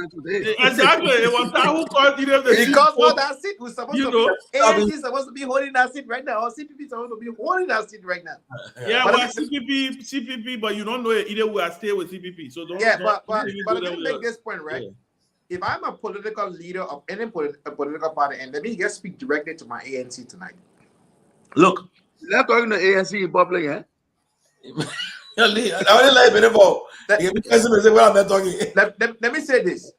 Exactly. It was Ty who called Edith the because of that seat was supposed to be ANC is supposed to be holding that seat right now, or CPP is supposed to be holding that seat right now. Yeah, but CPP, but you don't know it either way. I stay with CPP. So don't. Yeah, but let me make this point, right? Yeah. If I'm a political leader of any political party, and let me just speak directly to my ANC tonight. Look, you're not talking to ANC in public, eh? Let me say this.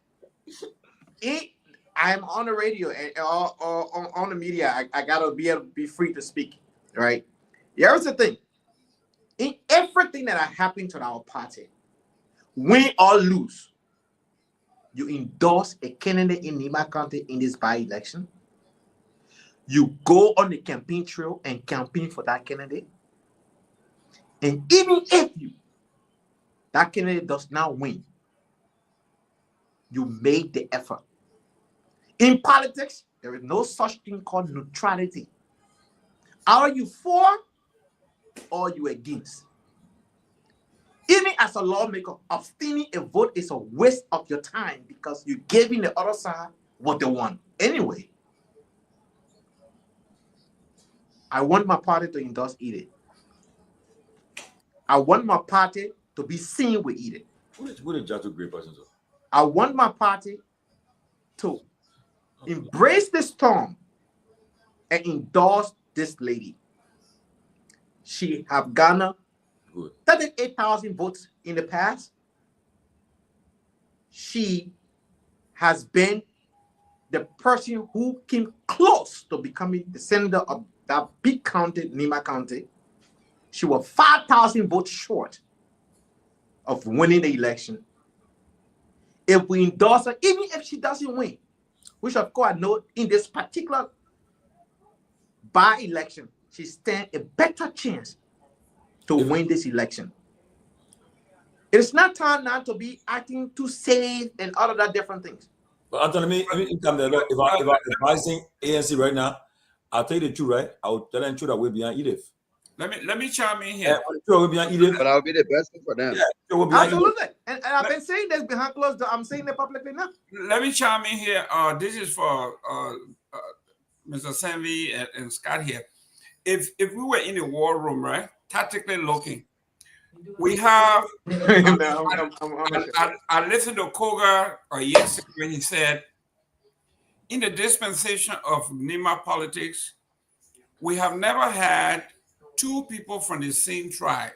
I'm on the radio or on the media. I gotta be able to be free to speak, right? Here's the thing. In everything that happened to our party, win or lose, you endorse a candidate in Nima County in this by-election. You go on the campaign trail and campaign for that candidate. And even if that candidate does not win, you made the effort. In politics, there is no such thing called neutrality. Are you for or you against? Even as a lawmaker, abstaining a vote is a waste of your time because you're giving the other side what they want. Anyway, I want my party to endorse Edith. I want my party to be seen with Edith. What is just a great person? I want my party to embrace the storm and endorse this lady. She have garnered 38,000 votes in the past. She has been the person who came close to becoming the senator of that big county, Nima County. She was 5,000 votes short of winning the election. If we endorse her, even if she doesn't win, which of course I know in this particular by-election, she stands a better chance to win this election. It's not time now to be acting too safe and all of that different things. But Anthony, let me come there. Look, if I'm advising ANC right now, I'll tell you the truth, right? I'll tell them the truth that we're behind Edith. Let me chime in here. We're behind Edith. But I'll be the best thing for them. Yeah, we're behind Edith. Absolutely. And I've been saying this behind closed doors. I'm saying it publicly now. Let me chime in here. This is for Mr. Sanvi and Scott here. If we were in a war room, right, tactically looking, we have. I listened to Koga yesterday when he said, in the dispensation of Nima politics, we have never had two people from the same tribe.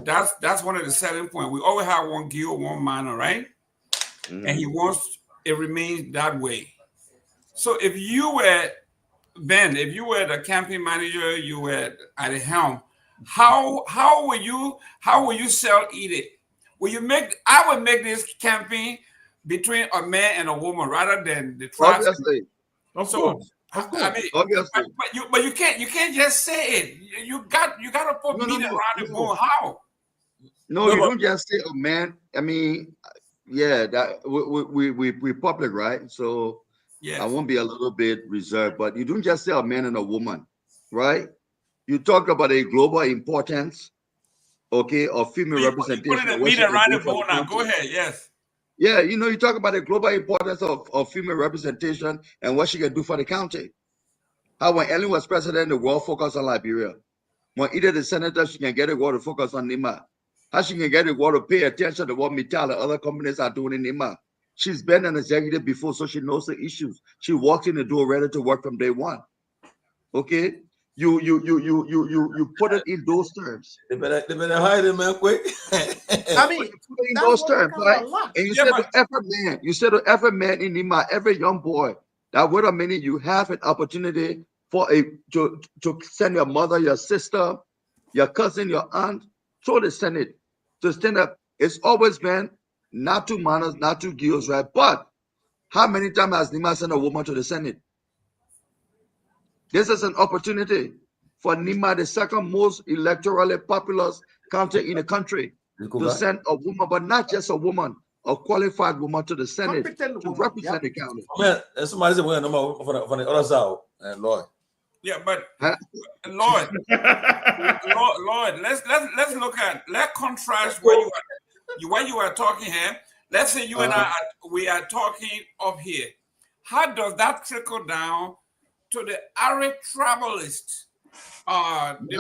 That's one of the selling points. We always have one Gil, one Mano, right? Mm-hmm. And he wants it remains that way. So if you were Ben, if you were the campaign manager, you were at the helm, how will you sell Edith? I would make this campaign between a man and a woman rather than the tribe. Obviously. Of course. I mean, obviously. But you can't just say it. You got to put meat around the bone. How? No, you don't just say a man. I mean, yeah, that we public, right? So yes. I won't be a little bit reserved, but you don't just say a man and a woman, right? You talk about a global importance, okay, of female representation. You put meat around the bone now. Go ahead, yes. Yeah, you talk about the global importance of female representation and what she can do for the county. How when Ellen was president, the world focused on Liberia. When either the senator, she can get the world to focus on Nima. How she can get the world to pay attention to what Mittal and other companies are doing in Nima. She's been an executive before, so she knows the issues. She walked in the door ready to work from day one. Okay? You put it in those terms. They better hide it, man, quick. I mean, put it in those terms, right? And you said to every man in Nima, every young boy, that wait a minute, you have an opportunity to send your mother, your sister, your cousin, your aunt, to the Senate, to stand up. It's always been not two manners, not two girls, right? But how many times has Nima sent a woman to the Senate? This is an opportunity for Nima, the second most electorally populous county in the country, to send a woman, but not just a woman, a qualified woman to the Senate to represent the county. Man, somebody said we're from the other side, Lord. Yeah, but Lord, let's contrast when you are talking here. Let's say you and we are talking up here. How does that trickle down to the Arab travelist? Let me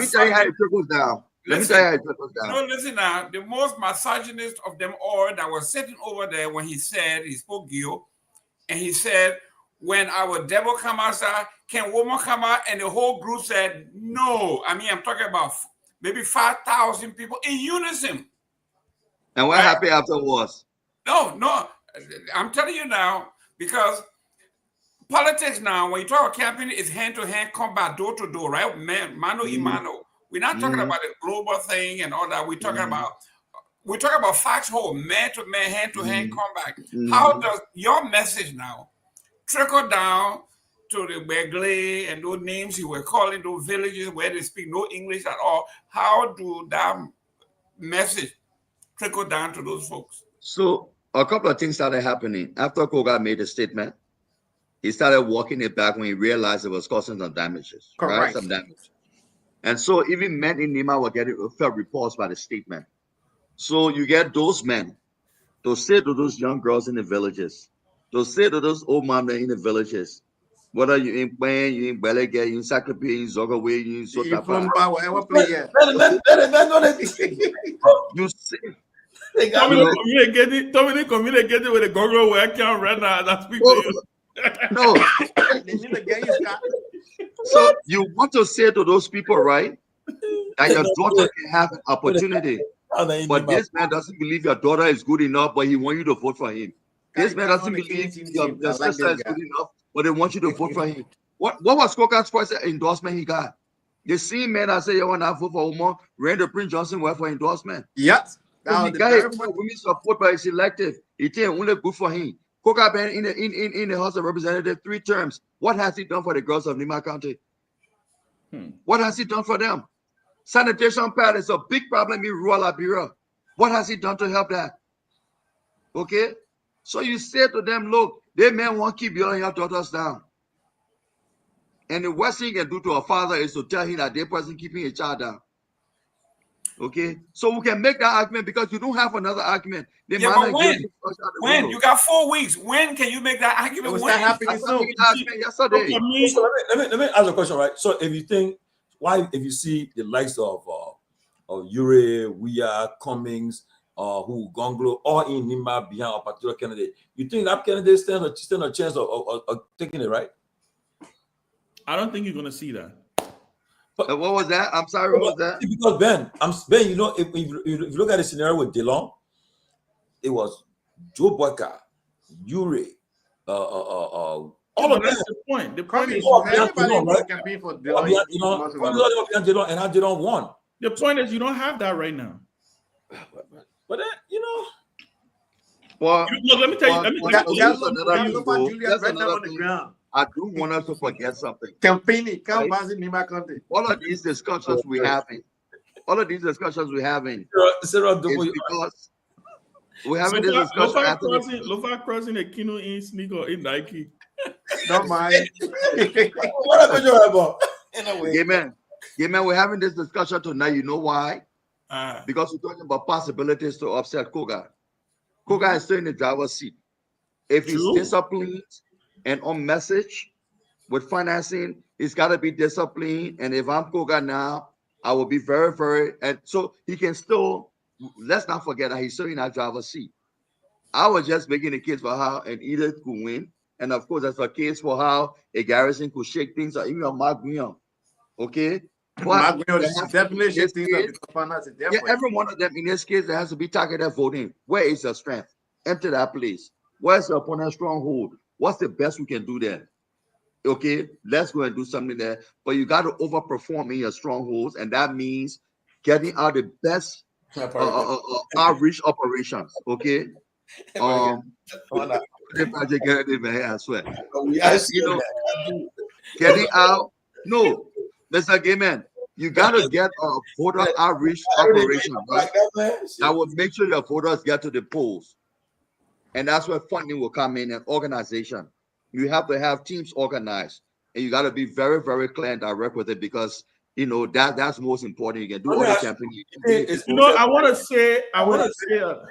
tell you how it trickles down. No, listen now. The most misogynist of them all that was sitting over there when he spoke Gil, and he said, when our devil come outside, can woman come out? And the whole group said, no. I mean, I'm talking about maybe 5,000 people in unison. And what happened afterwards? No. I'm telling you now, because politics now, when you talk about campaign, it's hand-to-hand combat, door-to-door, right? Mano y mano. We're not talking about the global thing and all that. We're talking about factual, man-to-man, hand-to-hand combat. How does your message now trickle down to the Begley and those names you were calling those villages where they speak no English at all, how do that message trickle down to those folks? So a couple of things started happening. After Koga made a statement, he started walking it back when he realized it was causing some damages, right? Correct. Some damage. And so even men in Nima were felt repulsed by the statement. So you get those men to say to those young girls in the villages, to say to those old men in the villages, whether you in Bain, you in Belega, you in Sakape, you in Zogaway, you in Sotapa, Whatever player. you say, Tommy communicated with the Google where I can't run now. That's speak to you. no. They need to get you started. So you want to say to those people, right, that your daughter can have an opportunity, but this man doesn't believe your daughter is good enough, but he wants you to vote for him. This man doesn't believe your sister is good enough, but they want you to vote for him. What was Koga's first endorsement he got? The same man that said you want to vote for Omar ran to Prince Johnson went for endorsement. Yes. The guy women support by selective. It ain't only good for him. Koga been in the House of Representatives 3 terms. What has he done for the girls of Nima County? What has he done for them? Sanitation pad is a big problem in rural Liberia. What has he done to help that? Okay? So you say to them, look, they may want to keep your daughters down. And the worst thing you can do to a father is to tell him that they person keeping a child down. Okay? So we can make that argument because you don't have another argument. They Yeah, might but when? You got 4 weeks. When can you make that argument? Was When? that happening soon? Yesterday. So let me ask a question, right? So if you think, why, if you see the likes of Ure, Weah, Cummings, who Gonglo, all in Nima behind a particular candidate, you think that candidate stand a chance of taking it, right? I don't think you're going to see that. But what was that? I'm sorry, what was that? Because Ben, you know, if you look at the scenario with DeLong, it was Joe Boyka, Ure, all of them. That's the point. The point is, everybody campaign for DeLong, and how DeLong won. The point is, you don't have that right now. But then, you know. Well, look, let me tell you. That's another thing. I do want us to forget something. Campaigning, Nima County. All of these discussions we're having, is because we're having this discussion. Lofa crossing a Kino in sneaker in Nike. Don't mind. What are you about? Amen. We're having this discussion tonight. You know why? Because we're talking about possibilities to upset Koga. Koga is still in the driver's seat. If he's disciplined and on message with financing, he's got to be disciplined. And if I'm Koga now, I will be very, very, and so he can still, let's not forget that he's still in that driver's seat. I was just making a case for how an Edith could win. And of course, that's a case for how a Garrison could shake things up, even on Mark Guillaume. Okay? But definitely shake things up. Yeah, every one of them in this case, there has to be targeted voting. Where is your strength? Enter that place. Where's the opponent's stronghold? What's the best we can do there? Okay, let's go and do something there. But you got to overperform in your strongholds, and that means getting out the best outreach operations. Okay, I swear. Getting out. No, Mr. Gayman, you got to get a voter outreach operation, right? That will make sure your voters get to the polls. And that's where funding will come in and organization. You have to have teams organized, and you got to be very, very clear and direct with it because you know that's most important. You can do all the campaigning. I want to say,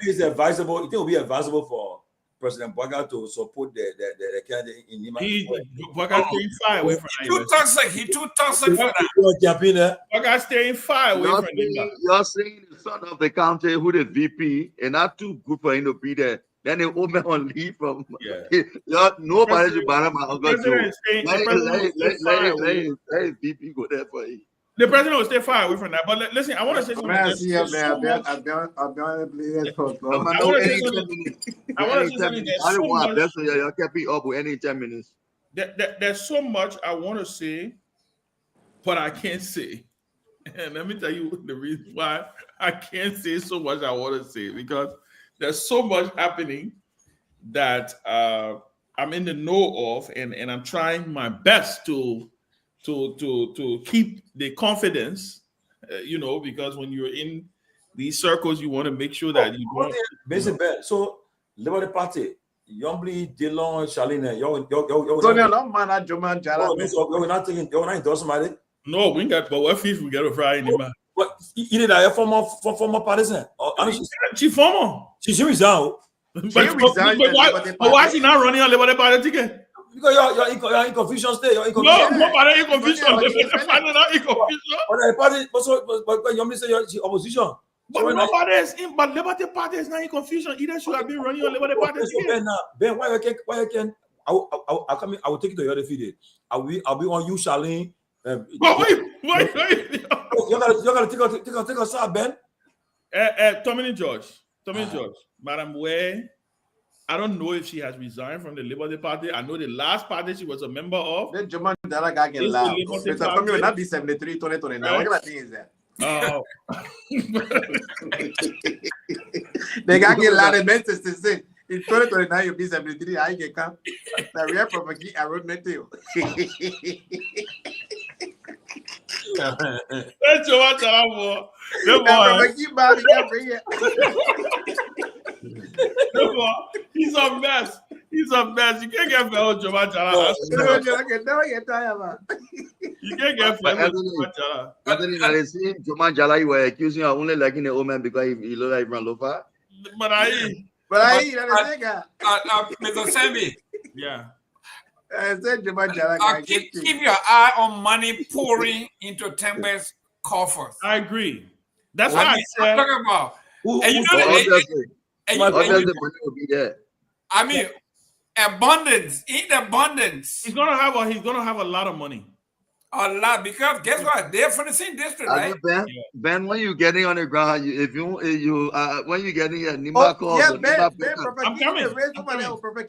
it's advisable. It will be advisable for President Boyka to support the candidate in Nima. Boyka staying far away from that. He too toxic for that. Boyka staying far away from Nima. You're saying the son of the county who the VP, and not too good for him to be there. Then the old man on leave from nobody should bother my uncle Joe. Let VP go there for him. The president will stay far away from that. But listen, I want to say something. I want to say something. I don't want that, so you can't be up with any 10 minutes. There's so much I want to say, but I can't say. And let me tell you the reason why I can't say so much I want to say, because there's so much happening that I'm in the know of, and I'm trying my best to keep the confidence, because when you're in these circles, you want to make sure that you don't. Basically, so Liberty Party, Yombly, Dillon, Charlene, you're Sonia, no man, I Joman Jara. you're not endorsing somebody. No, we got, but what if we get a Friday anymore? But you need a former partisan. She former. She resigned. But resigned why is she not running on Liberty Party ticket? Because you're in confusion state. You're in No, confusion. nobody in confusion. Yeah, Liberty Party not in confusion. But the party, but Yombly say you're opposition. But nobody is in. But Liberty Party is not in confusion. Either should have been running on Liberty Party ticket. Ben, why you can? I will take it to the other feed. I'll be on you, Charlene. But wait. You gotta take a shot, Ben. Tommy George, Madam Way. I don't know if she has resigned from the Liberty Party. I know the last party she was a member of. Then Joman Jara got get loud. It's a family will not be 73, 2029. What kind of thing is that? They got get loud and meant to say in 2029 you'll be 73. I get come. The real property I wrote met you. That's what I'm for. He's a mess. You can't get fellow Joman Jara. You can't get fellow Joman Jara. Anthony, now they see Joman Jala, you were accusing of only liking the old man because he looked like Ibrahim Lofa. But Mr. Sammy. Yeah. Keep your eye on money pouring into Tembe's coffers. I agree. That's what I said. I'm talking about. Obviously, money will be there. I mean, abundance. Eat abundance. He's gonna have a lot of money. A lot, because guess what? They're from the same district, right? Ben, when you getting on the ground, when you getting a Nima call, I'm coming.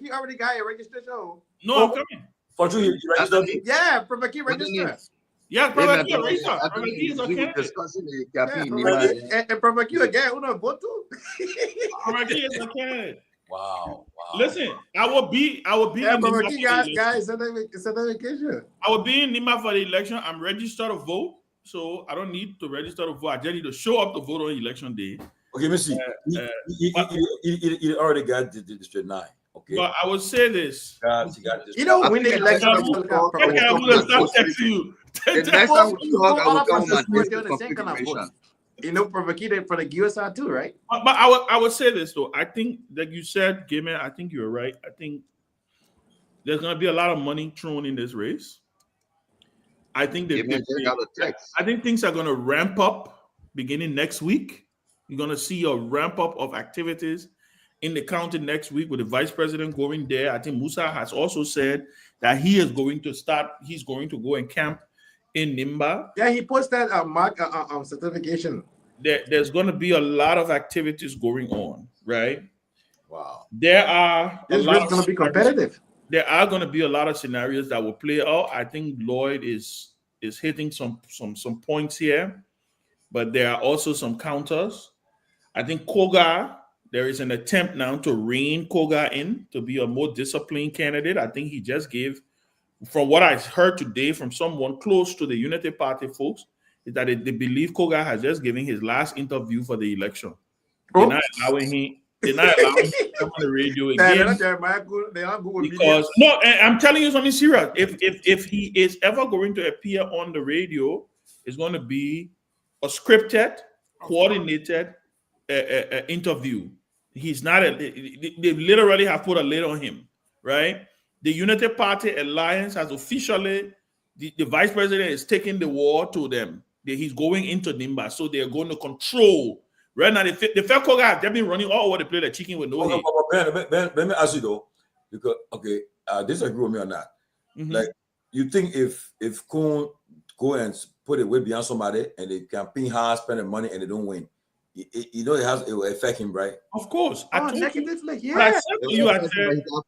He already got a registration. No, I'm coming. For true, you registered. Yeah, Professor register. Yeah, probably is a candidate. Discussing the campaign. And Professor again, who don't vote to? Probably is a candidate. Wow. Listen, I will be Yeah, in Professor Nima guys, it's a vacation. I will be in Nima for the election. I'm registered to vote, so I don't need to register to vote. I just need to show up to vote on election day. Okay, let me see. He already got the district 9. Okay. But I will say this. You know, when the election, I'm gonna stop texting you. The next time we talk, I will come on. You know, Professor for the USR too, right? But I would say this though. I think, like you said, Gayman, I think you're right. I think there's gonna be a lot of money thrown in this race. I think I think things are gonna ramp up beginning next week. You're gonna see a ramp up of activities in the county next week with the vice president going there. I think Musa has also said that he is going to start. He's going to go and camp in Nimba. Yeah, he posted a mark certification. There's going to be a lot of activities going on, right? Wow. There are This is going to be competitive. There are going to be a lot of scenarios that will play out. I think Lloyd is hitting some points here, but there are also some counters. I think Koga, there is an attempt now to rein Koga in to be a more disciplined candidate. I think he just gave, from what I heard today from someone close to the Unity Party folks, is that they believe Koga has just given his last interview for the election. They're not allowing him to come on the radio again. Because I'm telling you something serious. If he is ever going to appear on the radio, it's going to be a scripted, coordinated interview. He's not. They literally have put a lid on him, right? The Unity Party Alliance has officially, the vice president is taking the war to them. He's going into Nimba, so they're going to control. Right now, the Felco guys, they've been running all over the place like chicken with no head. Ben, let me ask you though, because disagree with me on that. Mm-hmm. Like, you think if Kuhn go and put it way beyond somebody and they campaign hard, spending money and they don't win, it will affect him, right? Of course. Negatively, yeah. I said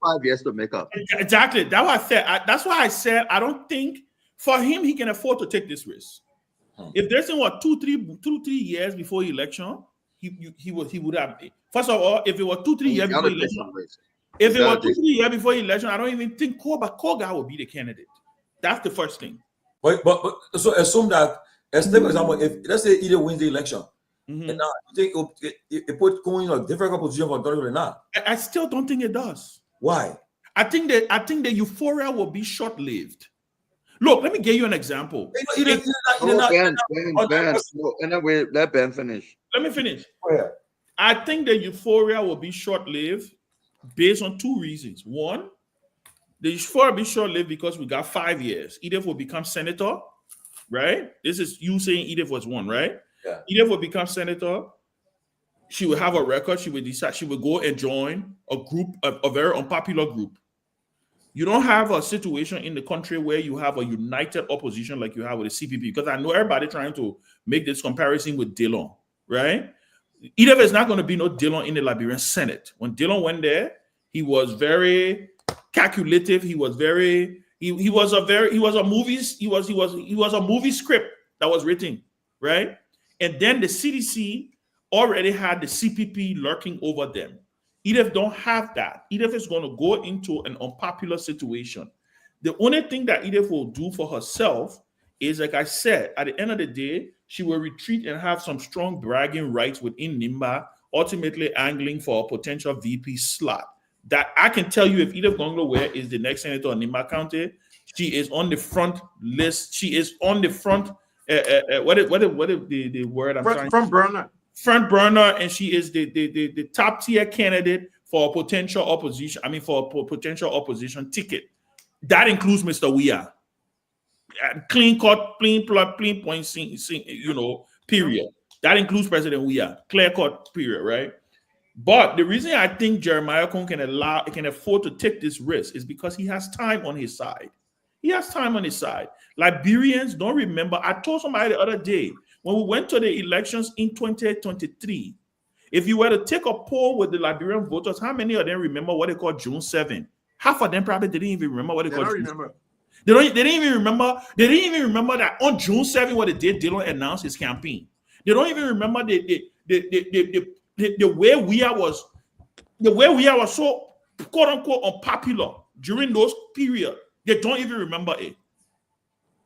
5 years to make up. Exactly. That's what I said. That's why I said I don't think for him he can afford to take this risk. If there's in 2-3 years before election, he would have. First of all, if it was 2-3 years before election, If it was Exactly. 2-3 years before election, I don't even think Koga will be the candidate. That's the first thing. But so assume that, as for example, if let's say either wins the election, Mhm. and now you think it put Cohen in a different position for Donald or not? I still don't think it does. Why? I think the euphoria will be short-lived. Look, let me give you an example. Ben, no, and then we let Ben finish. Let me finish. Oh, yeah. I think the euphoria will be short-lived based on two reasons. One, the euphoria will be short-lived because we got 5 years. Edith will become senator, right? This is you saying Edith was one, right? Yeah. Edith will become senator. She will have a record. She will decide. She will go and join a group, a very unpopular group. You don't have a situation in the country where you have a united opposition like you have with the CPP, because I know everybody trying to make this comparison with Dillon, right? Edith is not going to be no Dillon in the Liberian Senate. When Dillon went there, he was very calculative. He was a movie script that was written, right? And then the CDC already had the CPP lurking over them. Edith don't have that. Edith is going to go into an unpopular situation. The only thing that Edith will do for herself is, like I said, at the end of the day, she will retreat and have some strong bragging rights within NIMBA, ultimately angling for a potential VP slot. That I can tell you, if Edith Gonglo is the next senator in NIMBA County, she is on the front list. She is on the front. What is the word I'm trying? Front burner. Front burner, and she is the top tier candidate for a potential opposition. I mean, for a potential opposition ticket. That includes Mr. Weah. Clean cut, clean point, period. That includes President Weah. Clear cut, period, right? But the reason I think Jeremiah Cohn can afford to take this risk is because he has time on his side. He has time on his side. Liberians don't remember. I told somebody the other day, when we went to the elections in 2023, if you were to take a poll with the Liberian voters, how many of them remember what they call June 7? Half of them probably didn't even remember what they called June 7. They didn't even remember. They didn't even remember that on June 7, what they did, Dillon announced his campaign. They don't even remember the way we was so quote unquote unpopular during those periods. They don't even remember it.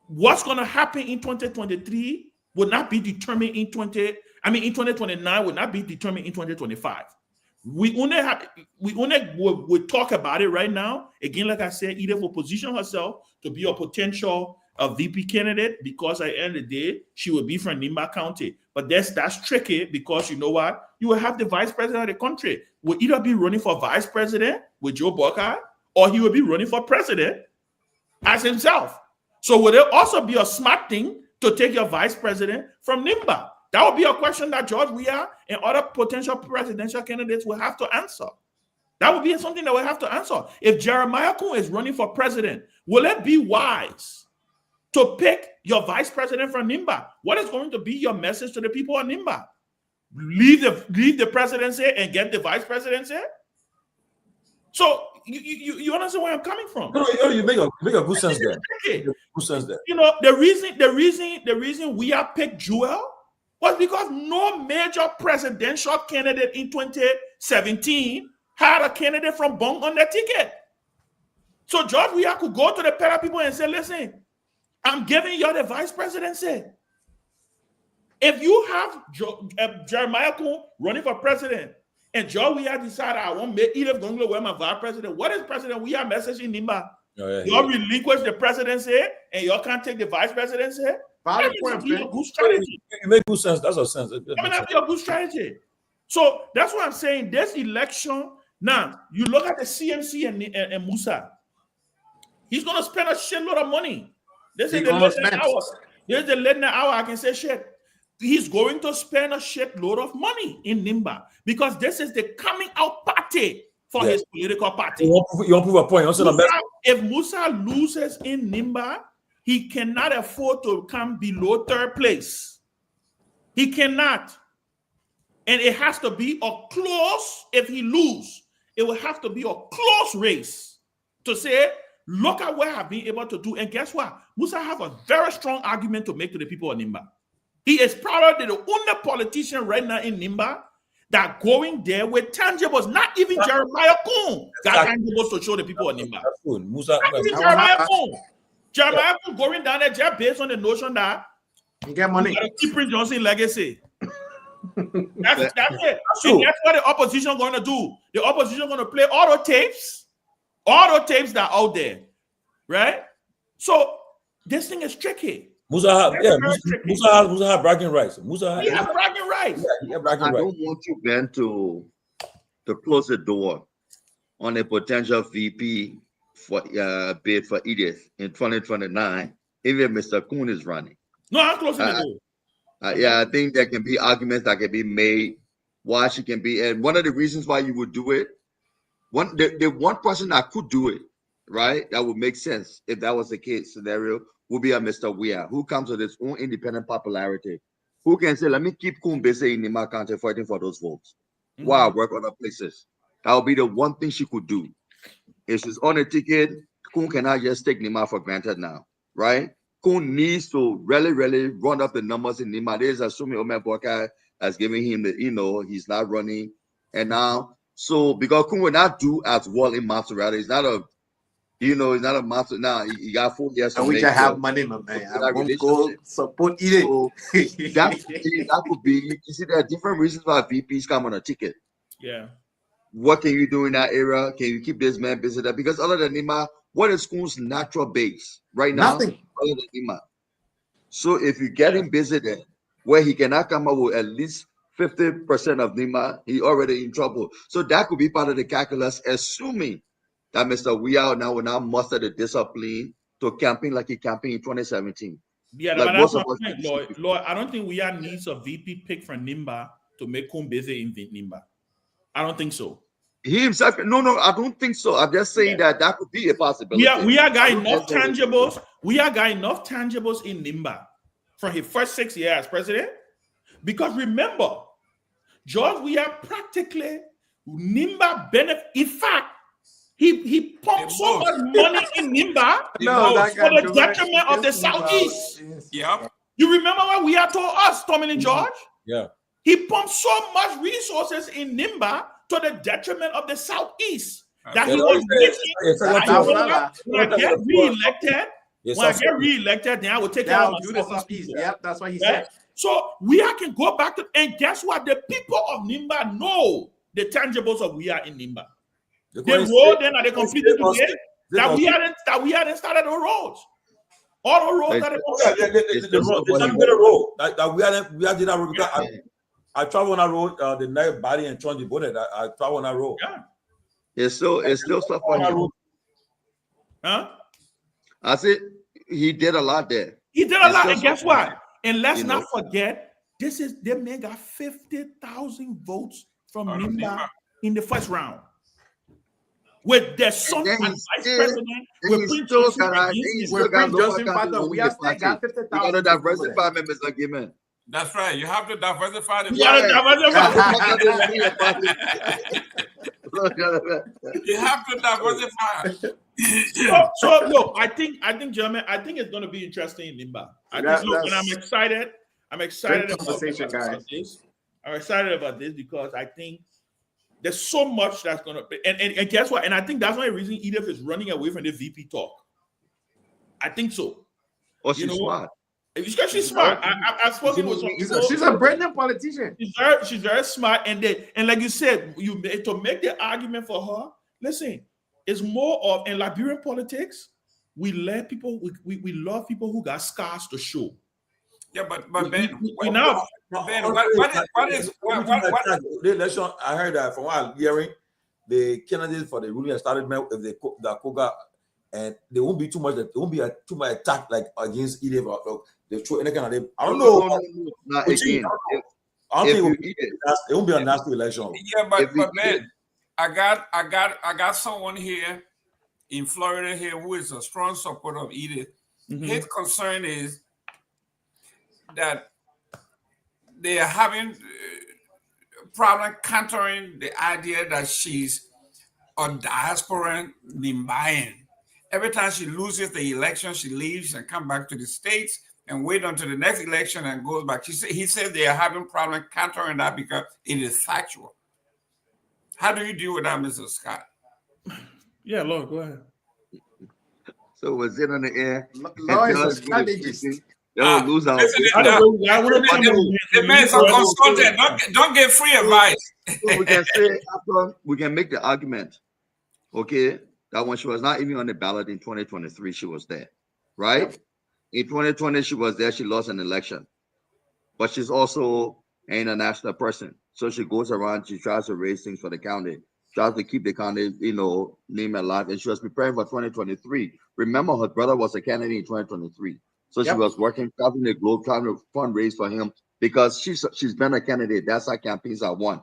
What's going to happen in 2023 will not be determined in 2029 will not be determined in 2025. We only will talk about it right now. Again, like I said, Edith will position herself to be a potential VP candidate because at the end of the day, she will be from Nimba County. But that's tricky because you know what? You will have the vice president of the country will either be running for vice president with Joe Buckeye, or he will be running for president as himself. So will there also be a smart thing to take your vice president from Nimba? That would be a question that George Weah and other potential presidential candidates will have to answer. That would be something that we'll have to answer. If Jeremiah Cohn is running for president, will it be wise to pick your vice president from Nimba? What is going to be your message to the people of Nimba? Leave the presidency and get the vice presidency? So you understand where I'm coming from? No, you make a good sense there. Good sense there. You know, the reason we have picked Joel was because no major presidential candidate in 2017 had a candidate from Bong on their ticket. So George Weah could go to the Pella people and say, listen, I'm giving you the vice presidency. If you have Jeremiah Cohn running for president and George Weah decided I want to Edith Gonglo wear my vice president, what is President Weah messaging Nimba? Y'all relinquish the presidency and y'all can't take the vice presidency? That be a good strategy. You make good sense. That's a sense. That be a good strategy. So that's what I'm saying. This election, now you look at the CMC and Musa. He's gonna spend a shitload of money. This is the late night hour. I can say shit. He's going to spend a shitload of money in Nimba because this is the coming out party for his political party. You want to prove a point. If Musa loses in Nimba, he cannot afford to come below third place. He cannot. And it has to be a close, if he loses, it will have to be a close race to say, look at what I've been able to do. And guess what? Musa have a very strong argument to make to the people of Nimba. He is probably the only politician right now in Nimba that going there with tangibles, not even Jeremiah Kuhn got tangibles to show the people of Nimba. That's good. Musa, Not even Jeremiah Kuhn. Jeremiah Kuhn going down there just based on the notion that you get money. you gotta keep Prince Johnson legacy. That's it. That's And true. that's what the opposition going to do. The opposition going to play all the tapes that are out there, right? So this thing is tricky. Musa have bragging rights. He has bragging rights. Yeah, bragging I rights. don't want you, Ben, to close the door on a potential VP for bid for Edith in 2029, even Mr. Kuhn is running. No, I'm closing the door. Yeah, I think there can be arguments that can be made why she can be, and one of the reasons why you would do it, the one person that could do it, right, that would make sense if that was the case scenario, would be a Mr. Weah, who comes with his own independent popularity, who can say, let me keep Kuhn busy in my country fighting for those votes while I work other places. That would be the one thing she could do. If she's on a ticket, Kuhn cannot just take Nima for granted now, right? Kuhn needs to really run up the numbers in Nima. There's assuming Omer Boka has given him the, he's not running. And now, so because Kuhn will not do as well in Maserati, he's not a, he's not a master now. He got 4 years. And we can have money, my man. I won't go support either. So that could be, you see, there are different reasons why VPs come on a ticket. Yeah. What can you do in that area? Can you keep this man busy there? Because other than Nima, what is Kuhn's natural base right now? Nothing. Other than Nima. So if you get him busy there, where he cannot come up with at least 50% of Nima, he already in trouble. So that could be part of the calculus, assuming that Mr. Weah now will now muster the discipline to campaign like he campaigned in 2017. Yeah, Like but that's most what of I'm us. saying, Lord. I don't think we needs a VP pick from Nimba to make Kuhn busy in Nimba. I don't think so. He himself, no, I don't think so. I'm just saying that could be a possibility. We are got enough tangibles. We are got enough tangibles in Nimba from his first 6 years as president. Because remember, George, we are practically Nimba benefit. In fact, he pumped so much money in Nimba for the detriment of the Southeast. Yeah. You remember what we had told us, Tommy and George? Yeah. He pumped so much resources in Nimba to the detriment of the Southeast. That he was when I get reelected, then I will take care of my Southeast. Yep, that's what he said. So we can go back to, and guess what? The people of Nimba know the tangibles of we are in Nimba. They road then are they completed today that we hadn't started the roads. All the roads that the road that we hadn't road. I travel on that road, the night body and Tron the bonnet. I travel on that road. Yeah. It's still stuff on him. Huh? I said he did a lot there. He did a lot, and guess what? And let's not forget, they may got 50,000 votes from Nimba in the first round. With their son and vice president, with Prince Johnson, father, we have still got 50,000. You gotta diversify members argument. That's right. You have to diversify the You have to diversify. So look, I think, gentlemen, I think it's going to be interesting in Nimba. And I'm excited. I'm excited about this. I'm excited about this because I think there's so much that's going to be. And guess what? And I think that's one of the reasons Edith is running away from the VP talk. I think so. Oh, she's smart. Because she's smart. I've spoken with some people. She's a brilliant politician. She's very smart. And like you said, to make the argument for her, listen, it's more of, in Liberian politics, we let people, we love people who got scars to show. Yeah, but Ben, Ben, the election, I heard that from what I'm hearing, the candidates for the ruling started with the Koga, and there won't be too much. There won't be too much attack like against Edith. They throw any kind of. I don't know. Not again. I don't think it won't be a nasty election. Yeah, but Ben, I got someone here in Florida here who is a strong supporter of Edith. Mm-hmm. His concern is that they are having problem countering the idea that she's a diaspora Nimbayan. Every time she loses the election, she leaves and come back to the States and wait until the next election and goes back. He said they are having problem countering that because it is factual. How do you deal with that, Mr. Scott? Yeah, Lord, go ahead. So was it on the air? Law is a strategist. They'll lose our Listen, the man is a consultant. Don't give free advice. So we can say, we can make the argument, okay, that when she was not even on the ballot in 2023, she was there, right? Yep. In 2020, she was there. She lost an election, but she's also an international person. So she goes around, she tries to raise things for the county, tries to keep the county, name alive. And she was preparing for 2023. Remember, her brother was a candidate in 2023. So she was working, traveling the globe, trying to fundraise for him because she's been a candidate. That's how campaigns are won.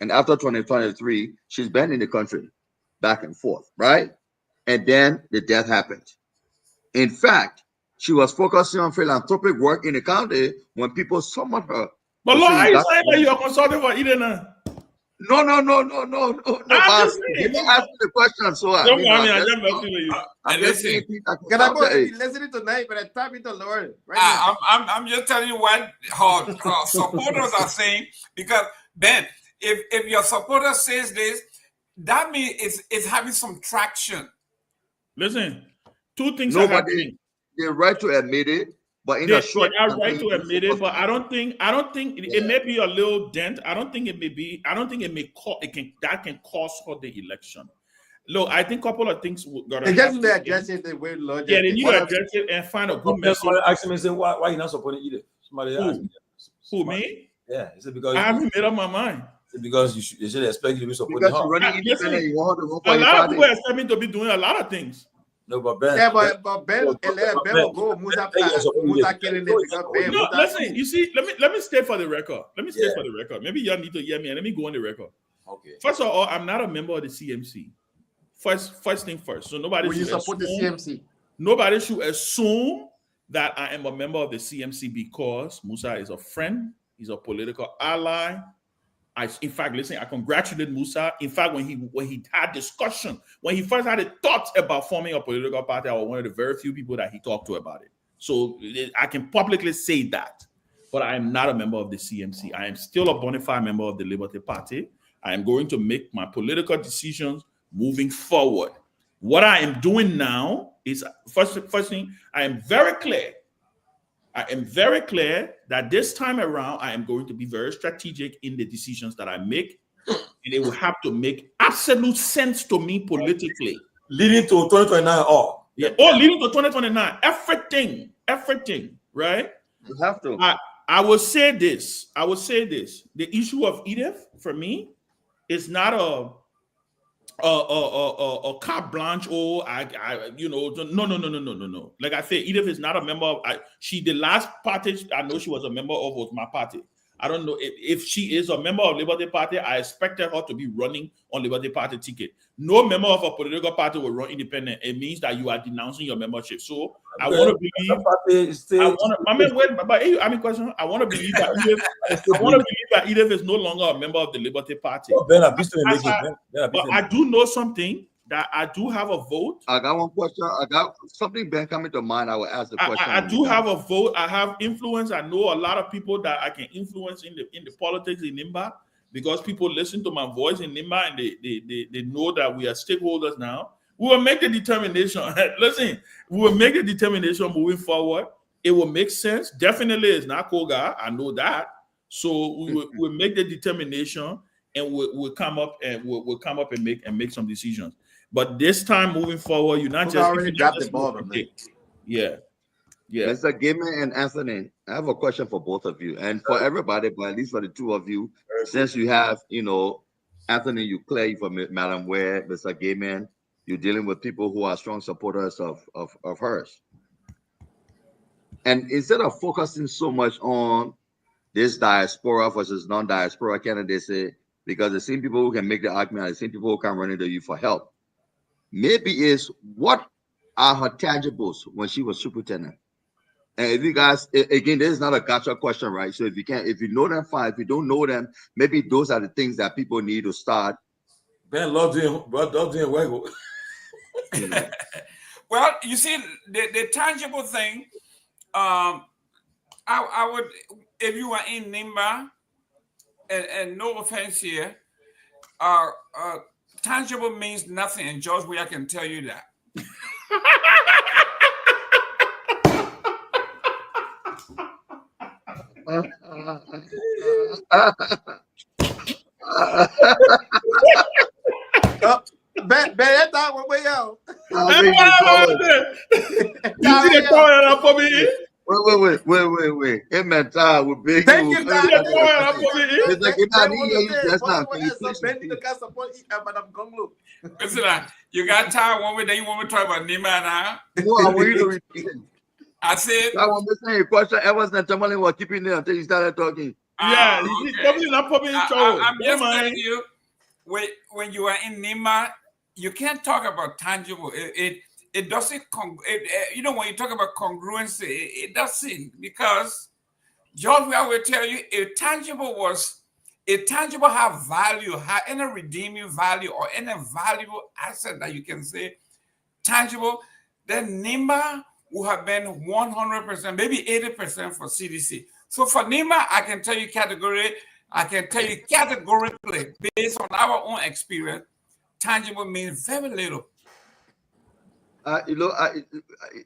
And after 2023, she's been in the country back and forth, right? And then the death happened. In fact, she was focusing on philanthropic work in the county when people summoned her. But Lord, are you saying that you're consulting for Eden? No. I'm just saying. You asked me the question, so don't worry, I'm just messing with you. Can I go and listen tonight? But I tap into Lord right now. I'm just telling you what her supporters are saying, because Ben, if your supporter says this, that means it's having some traction. Listen, two things are happening. They're right to admit it, but in a short they are right to admit it, but I don't think it may be a little dent. I don't think it can cost her the election. Look, I think a couple of things gotta happen. They address it the way Lord. Yeah, they need to address it and find a good message. Ask him and say, why you not supporting either? Somebody asked me. Who, me? Yeah, is it because I haven't made up my mind. Because they should expect you to be supporting her. A lot of people expect me to be doing a lot of things. No, but Ben. Yeah, but Ben will go. Musa killing it because Ben. No, listen. You see, let me state for the record. Maybe y'all need to hear me, and let me go on the record. Okay. First of all, I'm not a member of the CMC. First thing first. So nobody should support the CMC. Nobody should assume that I am a member of the CMC because Musa is a friend. He's a political ally. In fact, listen, I congratulate Musa. In fact, when he had discussion, when he first had a thought about forming a political party, I was one of the very few people that he talked to about it. So I can publicly say that. But I am not a member of the CMC. I am still a bona fide member of the Liberty Party. I am going to make my political decisions moving forward. What I am doing now is, first thing, I am very clear that this time around, I am going to be very strategic in the decisions that I make. And it will have to make absolute sense to me politically. Leading to 2029 or? Yeah. Oh, leading to 2029. Everything, right? You have to. I will say this. The issue of Edith, for me, is not a carte blanche. No. Like I said, Edith is not a member of. The last party I know she was a member of was my party. I don't know if she is a member of Liberty Party. I expected her to be running on Liberty Party ticket. No member of a political party will run independent. It means that you are denouncing your membership. So I want to believe. I want to believe that Edith is no longer a member of the Liberty Party. But I do know something, that I do have a vote. I got one question. I got something been coming to mind. I will ask the question. I do have a vote. I have influence. I know a lot of people that I can influence in the politics in Nimba, because people listen to my voice in Nimba and they know that we are stakeholders now. We will make the determination. Listen, we will make the determination moving forward. It will make sense. Definitely, it's not Koga. I know that. So we'll make the determination, and we'll come up and make some decisions. But this time moving forward, you're not just already dropped the ball. Yeah. Mr. Gaiman and Anthony, I have a question for both of you, and for everybody, but at least for the two of you, since you have, Anthony, you clear for Madam Ware, Mr. Gaiman, you're dealing with people who are strong supporters of hers. And instead of focusing so much on this diaspora versus non-diaspora candidacy, because the same people who can make the argument are the same people who can run into you for help, maybe is what are her tangibles when she was superintendent? And if you guys, again, this is not a gotcha question, right? So if you know them, fine. If you don't know them, maybe those are the things that people need to start. Ben love doing Well, you see, the tangible thing I would, if you are in Nimba, and no offense here, tangible means nothing, and George, I can tell you that. Bet that one way out. You see the toilet up for me? Wait. It meant with big. Thank you, God. It's like it's not you just now. Listen, you got tired one way, then you want me to talk about Nima now? No, I want you to repeat it. I said, I want to say a question. I wasn't telling you what keeping there until you started talking. Yeah, you see, probably not put me in trouble. I'm just telling you, when you are in Nima, you can't talk about tangible. It doesn't. You know, when you talk about congruency, it doesn't, because George, I will tell you, a tangible have value, have any redeeming value or any valuable asset that you can say tangible. Then Nima will have been 100%, maybe 80% for CDC. So for Nima, I can tell you categorically, based on our own experience, tangible means very little. You know,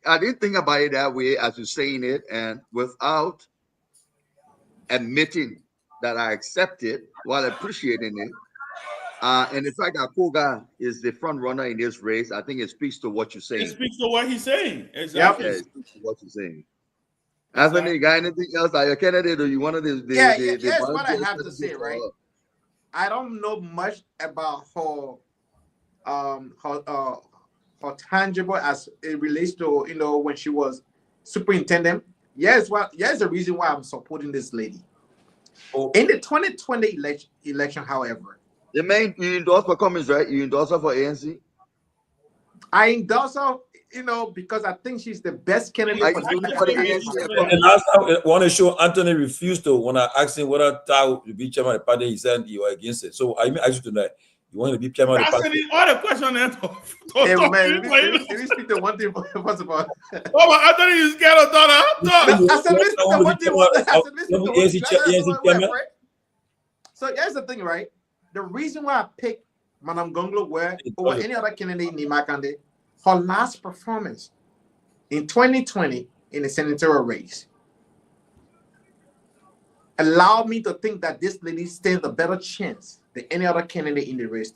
I didn't think about it that way as you're saying it, and without admitting that I accept it while appreciating it. And in fact, that Koga is the front runner in this race. I think it speaks to what you're saying. It speaks to what he's saying. Exactly. Yeah, it speaks to what you're saying. Anthony, you got anything else? Are you a candidate or you one of the Here's what I have to say, right? I don't know much about her tangible as it relates to, you know, when she was superintendent. Here's the reason why I'm supporting this lady. In the 2020 election, however, you endorse for Cummings, right? You endorse her for ANC? I endorse her, you know, because I think she's the best candidate for the ANC. And last time, I want to show Anthony refused to, when I asked him whether Tao to be chairman of the party, he said you were against it. So I asked you tonight, you want to be chairman of the party? All the question there. Hey, man, let me speak to one thing first of all. Oh, but Anthony, you scared of that? I said, let's speak to one thing. So here's the thing, right? The reason why I picked Madam Gonglo over any other candidate in Nimakande, her last performance in 2020 in the senatorial race allowed me to think that this lady stands a better chance than any other candidate in the race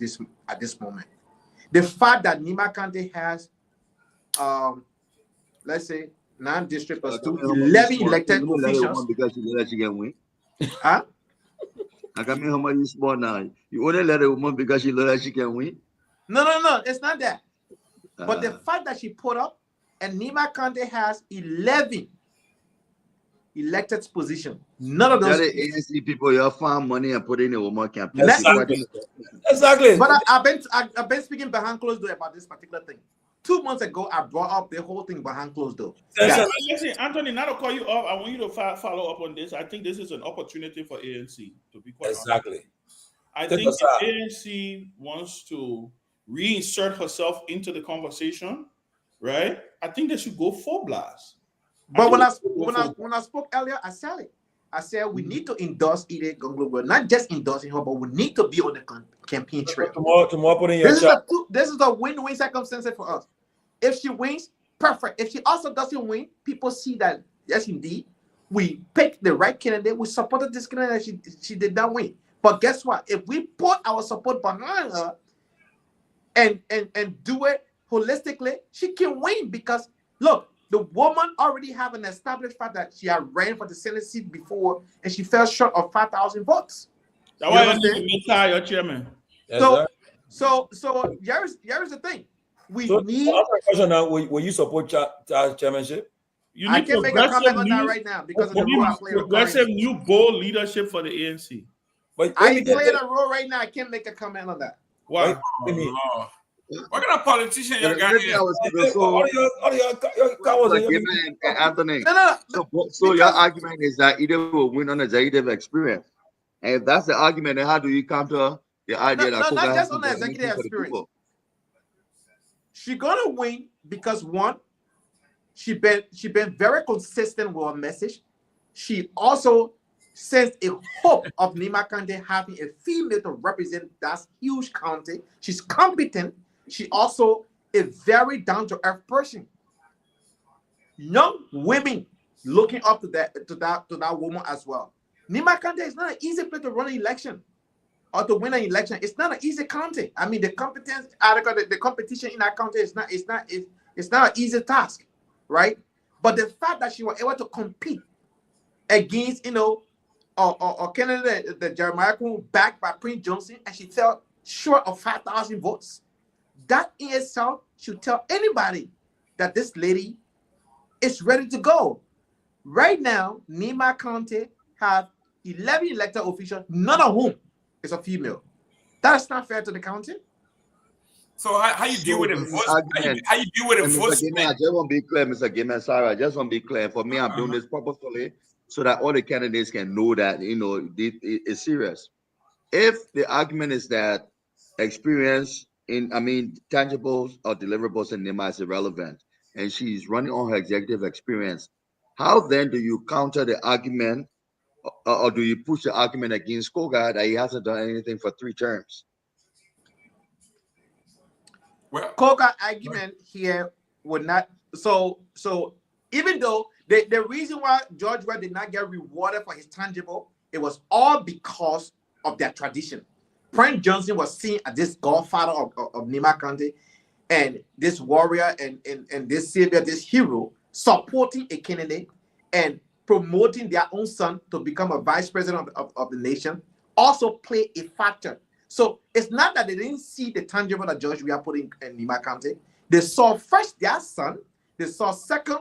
at this moment. The fact that Nimakande has, let's say, 9 district plus 2, 11 elected officials. Because she can win. Huh? I can mean how much you small now. You only let a woman because she knows that she can win. No, it's not that. But the fact that she put up, and Nimakande has 11 elected positions. None of those. The ANC people, you find money and put in a woman campaign. Exactly. But I've been speaking behind closed door about this particular thing. 2 months ago, I brought up the whole thing behind closed door. Listen, Anthony, not to call you up, I want you to follow up on this. I think this is an opportunity for ANC, to be quite honest. I think if ANC wants to reinsert herself into the conversation, right? I think they should go full blast. But when I spoke earlier, I said it. I said we need to endorse Ide Gonglo, not just endorsing her, but we need to be on the campaign trail. Tomorrow put in your chat. This is a win-win circumstance for us. If she wins, perfect. If she also doesn't win, people see that yes, indeed, we picked the right candidate. We supported this candidate. She did not win. But guess what? If we put our support behind her and do it holistically, she can win, because look, the woman already have an established fact that she had ran for the Senate seat before and she fell short of 5,000 votes. That's why you need to retire your chairman. So here's the thing. We need. Question now: will you support chairmanship? I can't make a comment on that right now because of the role I play. Progressive new bold leadership for the ANC. But I play a role right now. I can't make a comment on that. Why? What kind of politician you got here? Anthony. So your argument is that either will win on executive experience. And if that's the argument, then how do you counter the idea that not just on the executive experience? She's gonna win because one, She been very consistent with her message. She also sends a hope of Nima Kante having a female to represent that huge county. She's competent. She also a very down-to-earth person. Young women looking up to that woman as well. Nima Kante is not an easy place to run an election or to win an election. It's not an easy county. I mean, the competition in that county is not an easy task, right? But the fact that she was able to compete against, a candidate, the Jeremiah Kuhn, backed by Prince Johnson, and she fell short of 5,000 votes. That in itself should tell anybody that this lady is ready to go. Right now, Nima Kante have 11 elected officials, none of whom is a female. That is not fair to the county. So how you deal with it? How you deal with enforcement? I just want to be clear, Mr. Gaiman. Sorry, I just want to be clear. For me, I'm doing this purposefully so that all the candidates can know that it's serious. If the argument is that experience tangibles or deliverables in Nima is irrelevant, and she's running on her executive experience, how then do you counter the argument, or do you push the argument against Koga that he hasn't done anything for 3 terms? Well, Koga argument here would not. So even though the reason why George Weah did not get rewarded for his tangible, it was all because of their tradition. Prince Johnson was seen as this godfather of Nima Kante, and this warrior and this savior, this hero, supporting a candidate and promoting their own son to become a vice president of the nation also play a factor. So it's not that they didn't see the tangible that George Weah put in Nima Kante. They saw first their son, they saw second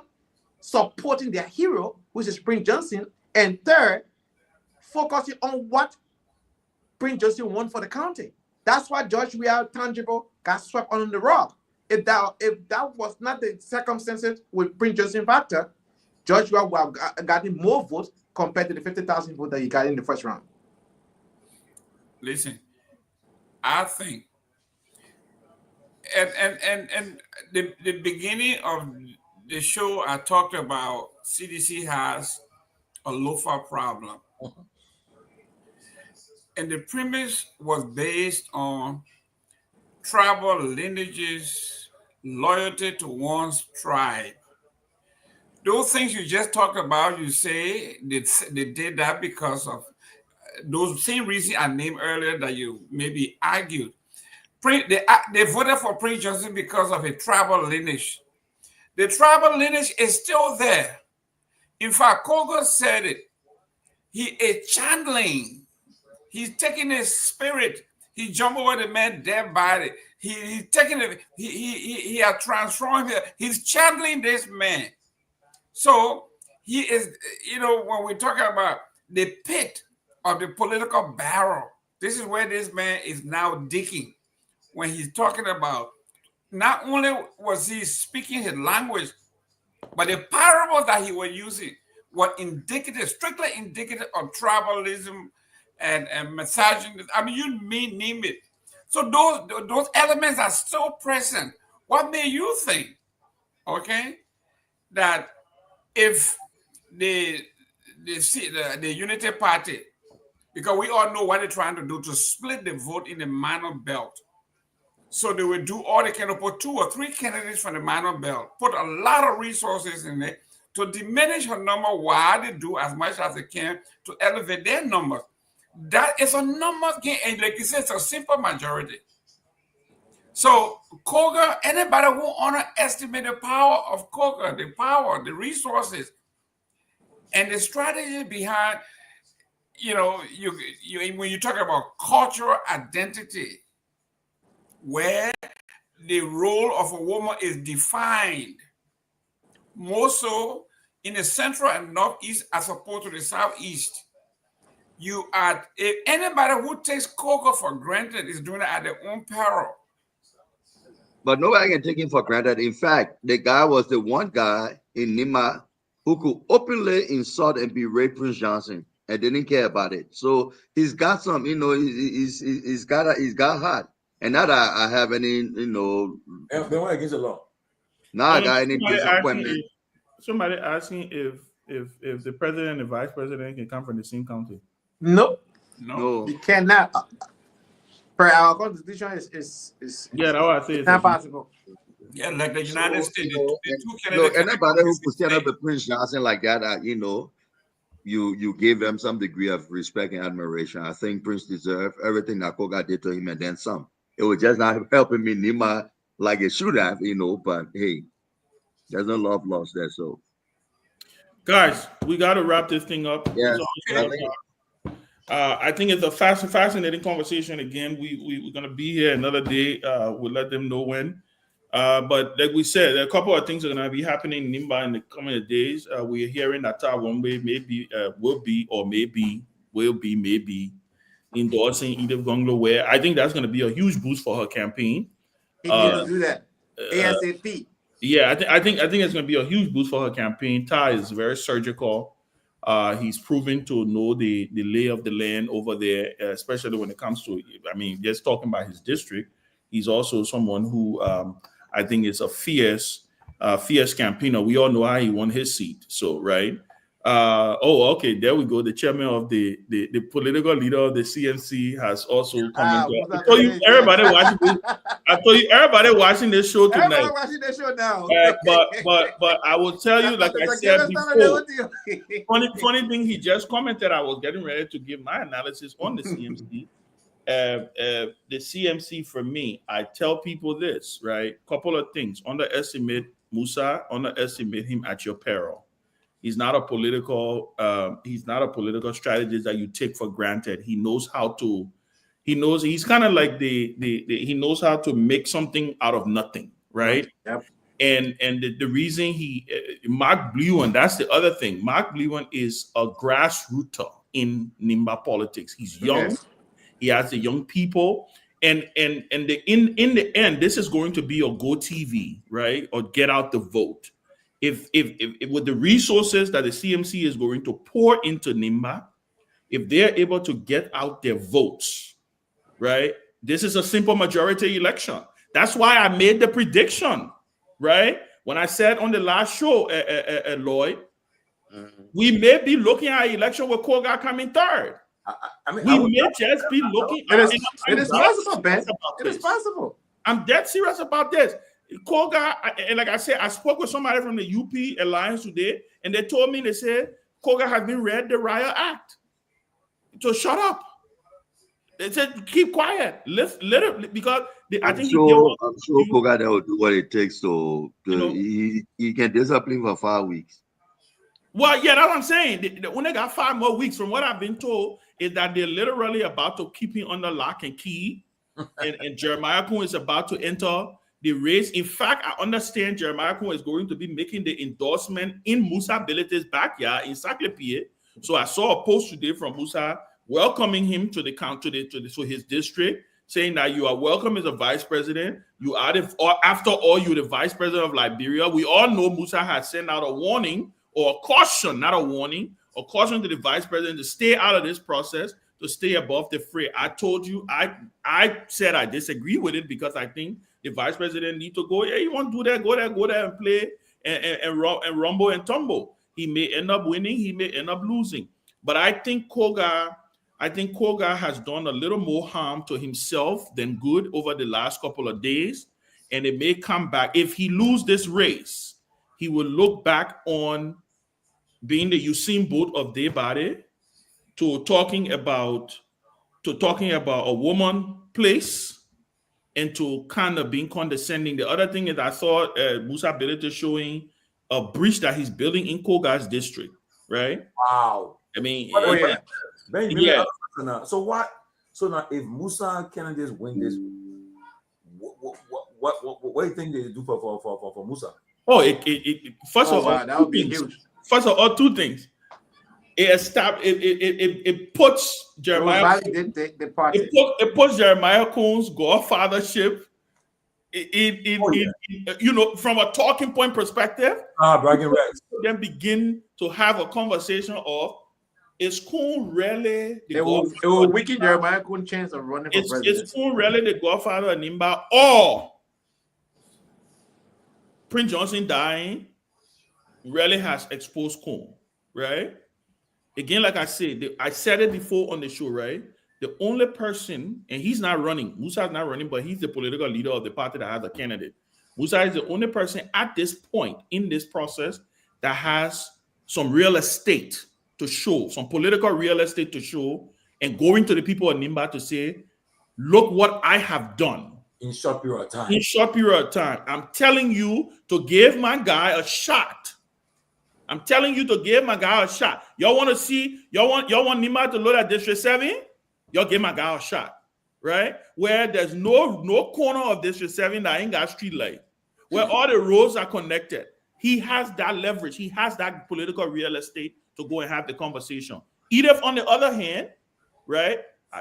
supporting their hero, which is Prince Johnson, and third, focusing on what Prince Johnson won for the county. That's why George Weah tangible got swept under the rug. If that was not the circumstances with Prince Johnson factor, George Weah would have gotten more votes compared to the 50,000 votes that he got in the first round. Listen, I think, and the beginning of the show, I talked about CDC has a loafer problem. And the premise was based on tribal lineages, loyalty to one's tribe. Those things you just talked about, you say they did that because of those same reasons I named earlier that you maybe argued. They voted for Prince Johnson because of a tribal lineage. The tribal lineage is still there. In fact, Koga said it. He is channeling. He's taking his spirit. He jumped over the man's dead body. He's taking it. He has transformed it. He's channeling this man. So he is, when we're talking about the pit of the political barrel, this is where this man is now digging. When he's talking about, not only was he speaking his language, but the parables that he was using were strictly indicative of tribalism and misogyny. I mean, you name it. So those elements are still present. What made you think, okay, that if the Unity Party, because we all know what they're trying to do, to split the vote in the minor belt. So they will do all they can to put 2 or 3 candidates from the minor belt, put a lot of resources in it to diminish her number while they do as much as they can to elevate their numbers. That is a numbers game, and like you said, it's a simple majority. So Koga, anybody who underestimate the power of Koga, the power, the resources, and the strategy behind, when you talk about cultural identity, where the role of a woman is defined more so in the central and northeast as opposed to the southeast. Anybody who takes Koga for granted is doing it at their own peril. But nobody can take him for granted. In fact, the guy was the one guy in Nima who could openly insult and berate Prince Johnson and didn't care about it. So he's got some, he's got heart. And not that I have any, They went against the law. Not I got any disappointment. Somebody asking if the president and the vice president can come from the same county. No, No. you cannot. Per our constitution is Yeah, that's what I say. it's not possible. Yeah, like the So, United States, the two look, candidates cannot anybody come who from could the stand same up to Prince Johnson like that, you gave them some degree of respect and admiration. I think Prince deserved everything that Koga did to him and then some. It was just not helping me Nima like it should have, but hey, there's no love lost there. So Guys, we got to wrap this thing up. yes, It's almost 1 o'clock. I think it's a fascinating conversation. Again, we're gonna be here another day. We'll let them know when. But like we said, a couple of things are gonna be happening in Nimba in the coming days. We're hearing that Wombe maybe will be endorsing Edith Gonglo. Where I think that's gonna be a huge boost for her campaign. He needs to do that ASAP. Yeah, I think it's going to be a huge boost for her campaign. Ty is very surgical. He's proven to know the lay of the land over there, especially when it comes to, just talking about his district. He's also someone who I think is a fierce campaigner. We all know how he won his seat. So, right. Okay, there we go. The chairman of the political leader of the CMC has also commented. I told you everybody watching this show tonight. Everybody watching this show now. But I will tell you, like I said before, funny thing, he just commented. I was getting ready to give my analysis on the CMC. The CMC for me, I tell people this, right? Couple of things. Underestimate Musa, underestimate him at your peril. He's not a political strategist that you take for granted. He knows he's kind of like he knows how to make something out of nothing, right? Yep. And the reason Mark Blewen, that's the other thing. Mark Blewen is a grassrooter in Nimba politics. He's young. Okay. He has the young people. And in the end, this is going to be a Go TV, right? Or get out the vote. If with the resources that the CMC is going to pour into Nimba, if they're able to get out their votes, right? This is a simple majority election. That's why I made the prediction, right? When I said on the last show, Lloyd, we may be looking at an election with Koga coming third. We may just be looking. It is possible, Ben. It is possible. I'm dead serious about this. Koga, and like I said, I spoke with somebody from the UP Alliance today, and they told me, they said, Koga has been read the Riot Act. So shut up. They said, keep quiet. Literally, because I'm sure Koga will do what it takes to he can discipline for 5 weeks. Well, yeah, that's what I'm saying. When they got 5 more weeks, from what I've been told, is that they're literally about to keep him under lock and key. and Jeremiah Kuhn is about to enter the race. In fact, I understand Jeremiah Kuhn is going to be making the endorsement in Musa Belete's backyard in Saclay. So I saw a post today from Musa welcoming him to the county, to his district, saying that you are welcome as a vice president. You are after all, you're the vice president of Liberia. We all know Musa has sent out a warning or a caution, not a warning, a caution to the vice president to stay out of this process, to stay above the fray. I told you, I said I disagree with it because I think the vice president need to go. Yeah, you want to do that? Go there and play and rumble and tumble. He may end up winning. He may end up losing. But I think Koga has done a little more harm to himself than good over the last couple of days, and it may come back. If he loses this race, he will look back on being the Usain Bolt of their body, to talking about a woman place, and to kind of being condescending. The other thing is, I saw Musa Belete showing a bridge that he's building in Koga's district, right? Wow. I mean, yeah. So what? So now, if Musa candidates win this, what do you think they do for Musa? Oh, first of all, that would be huge. First of all, two things. It puts Jeremiah. It puts Jeremiah Kuhn's godfathership from a talking point perspective. Bragging rights. Then begin to have a conversation of, is Kuhn really the godfather? It will weaken Jeremiah Kuhn's chance of running for president. Is Kuhn really the godfather of Nimba, or Prince Johnson dying, really has exposed Coon, right? Again, like I said, I said it before on the show, right? The only person, and he's not running, Musa is not running, but he's the political leader of the party that has a candidate. Musa is the only person at this point in this process that has some real estate to show, some political real estate to show, and going to the people of Nimba to say, look what I have done in short period of time. in short period of time. I'm telling you to give my guy a shot. I'm telling you to give my guy a shot. Y'all want to see, y'all want Nima to load at District 7? Y'all give my guy a shot, right? Where there's no corner of District 7 that ain't got street light, where all the roads are connected. He has that leverage. He has that political real estate to go and have the conversation. Edith, on the other hand, right?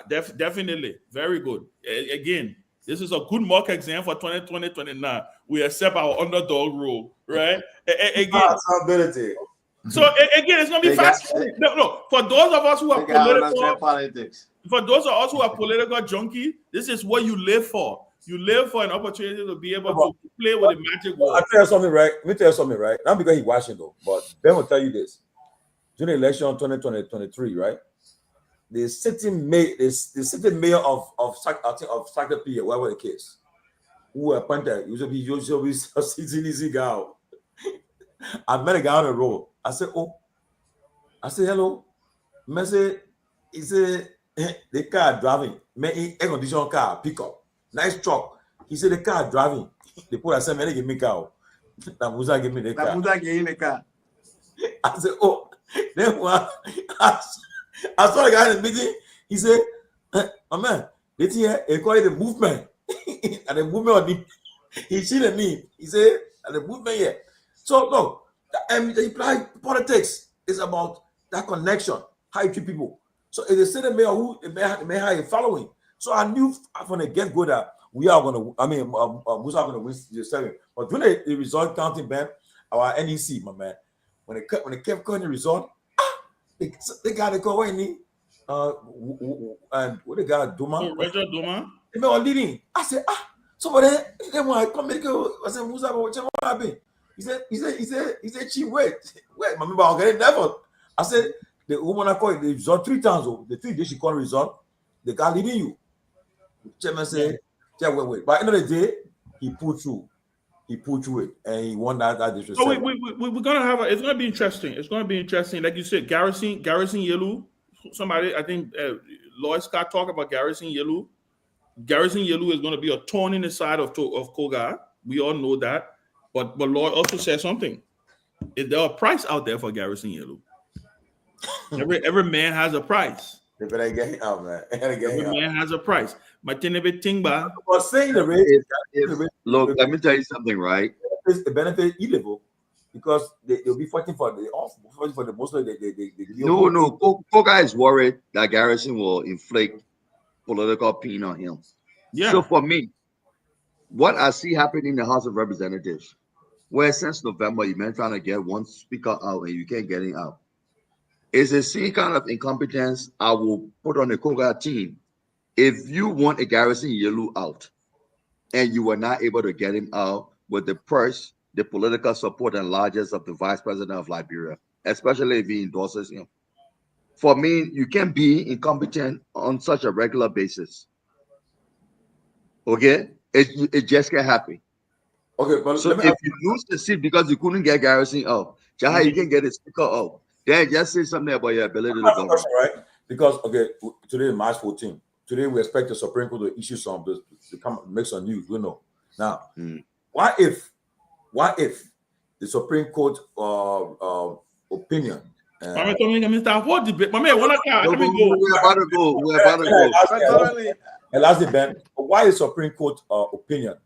Definitely, very good. Again, this is a good mock exam for 2020-29. We accept our underdog role, right? Again, so again, it's gonna be fascinating. No, for those of us who are politics. For those of us who are political junkie, this is what you live for. You live for an opportunity to be able to play with the magic wall. I'll tell you something, right? Let me tell you something, right? Not because he's watching though, but Ben will tell you this. During the election 2020-23, right? The sitting mayor of Sacramento, whatever the case, who appointed usually a sitting easy guy. I met a guy on the road. I said, hello. I said, he said, the car driving, air conditioned car, pickup, nice truck. He said, the car driving. They put a seven, they give me car. Namuza give me the car. Namuza gave me the car. I said, oh, then what? I saw the guy in the meeting. He said, oh man, they call it the movement. And the movement on him, he cheated me. He said, and the movement here. So look, the implied politics is about that connection, how you treat people. So if they say the mayor who may have a following. So I knew from the get-go that we are going to, Musa are going to win the 7. But during the result counting, man, our NEC, my man, when they kept calling the result, they got to go in. And what they got, Duma? Richard Duma? They were leading. I said, somebody, they want to come and go. I said, Musa, what happened? He said, Chief, wait, my member, I'll get it never. I said, the woman I called the result 3 times. The 3 days she called result, the guy leading you. Chairman said, wait. By the end of the day, he pulled through. He pulled through it, and he won that district. So we're gonna have it's gonna be interesting. It's gonna be interesting. Like you said, Garrison Yelu. Somebody, I think Lloyd Scott talked about Garrison Yelu. Garrison Yelu is gonna be a thorn in the side of Koga. We all know that. But Lloyd also said something. Is there a price out there for Garrison Yelu? Every man has a price. They better get him out, man. Every man has a price. Martinebe Tingba was saying the rate. Look, let me tell you something, right? The benefit illegal because they'll be fighting for the most of the No. Koga is worried that Garrison will inflict political pain on him. Yeah. So for me, what I see happening in the House of Representatives, where since November you've been trying to get one speaker out and you can't get him out, is the same kind of incompetence I will put on the Koga team. If you want a Garrison Yelu out and you were not able to get him out with the purse, the political support and largesse of the vice president of Liberia, especially if he endorses him. For me, you can't be incompetent on such a regular basis. Okay? It just can't happen. Okay, but so if you lose the seat because you couldn't get Garrison out, Jaha, you can get a speaker out. Then just say something about your ability to govern. Right? Because today is March 14th. Today we expect the Supreme Court to issue some to come make some news. We know now. What if the Supreme Court opinion? We're about to go. And last event, why is Supreme Court opinion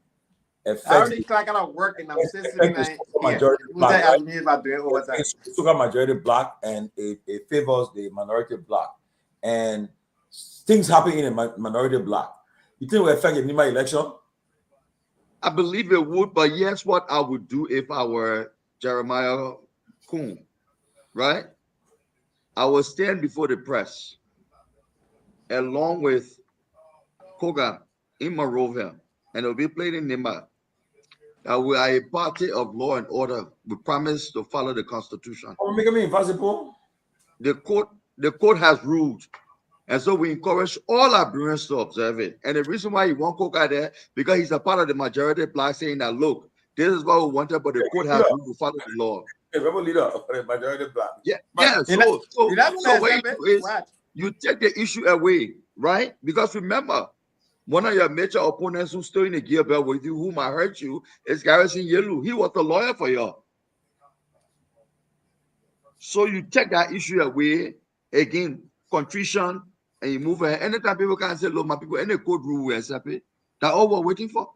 I already kind of working. I'm majority black and it favors the minority black, and things happen in a minority black. You think it will affect the Nima election? I believe it would, but yes, what I would do if I were Jeremiah Kuhn, right? I would stand before the press along with Koga in Monrovia, and it'll be played in Nima. We are a party of law and order. We promise to follow the Constitution. Oh, make me impossible. The court has rules. And so we encourage all Liberians to observe it. And the reason why he won't cook out there, because he's a part of the majority black saying that, look, this is what we wanted, but the court has rules to follow the law. A rebel leader of the majority black. Yeah, But yeah. So what you do is you take the issue away, right? Because remember, one of your major opponents who's still in the gear belt with you, who might hurt you, is Garrison Yelu. He was the lawyer for y'all. So you take that issue away, again, contrition, and you move ahead. Anytime people can say, look, my people, any code rule we accept it, that's all we're waiting for.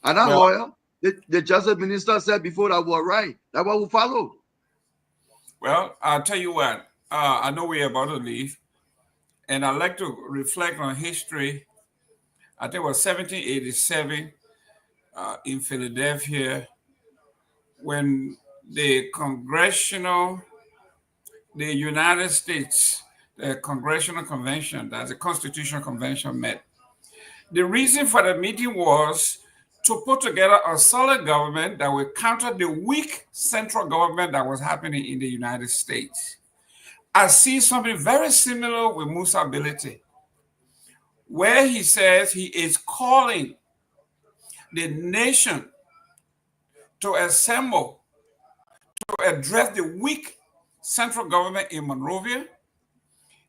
And that lawyer, the justice minister said before that we're right. That's what we follow. Well, I'll tell you what, I know we're about to leave, and I'd like to reflect on history. I think it was 1787 in Philadelphia when the United States, the Congressional Convention, that's the Constitutional Convention, met. The reason for the meeting was to put together a solid government that would counter the weak central government that was happening in the United States. I see something very similar with Musa Bility, where he says he is calling the nation to assemble to address the weak central government in Monrovia.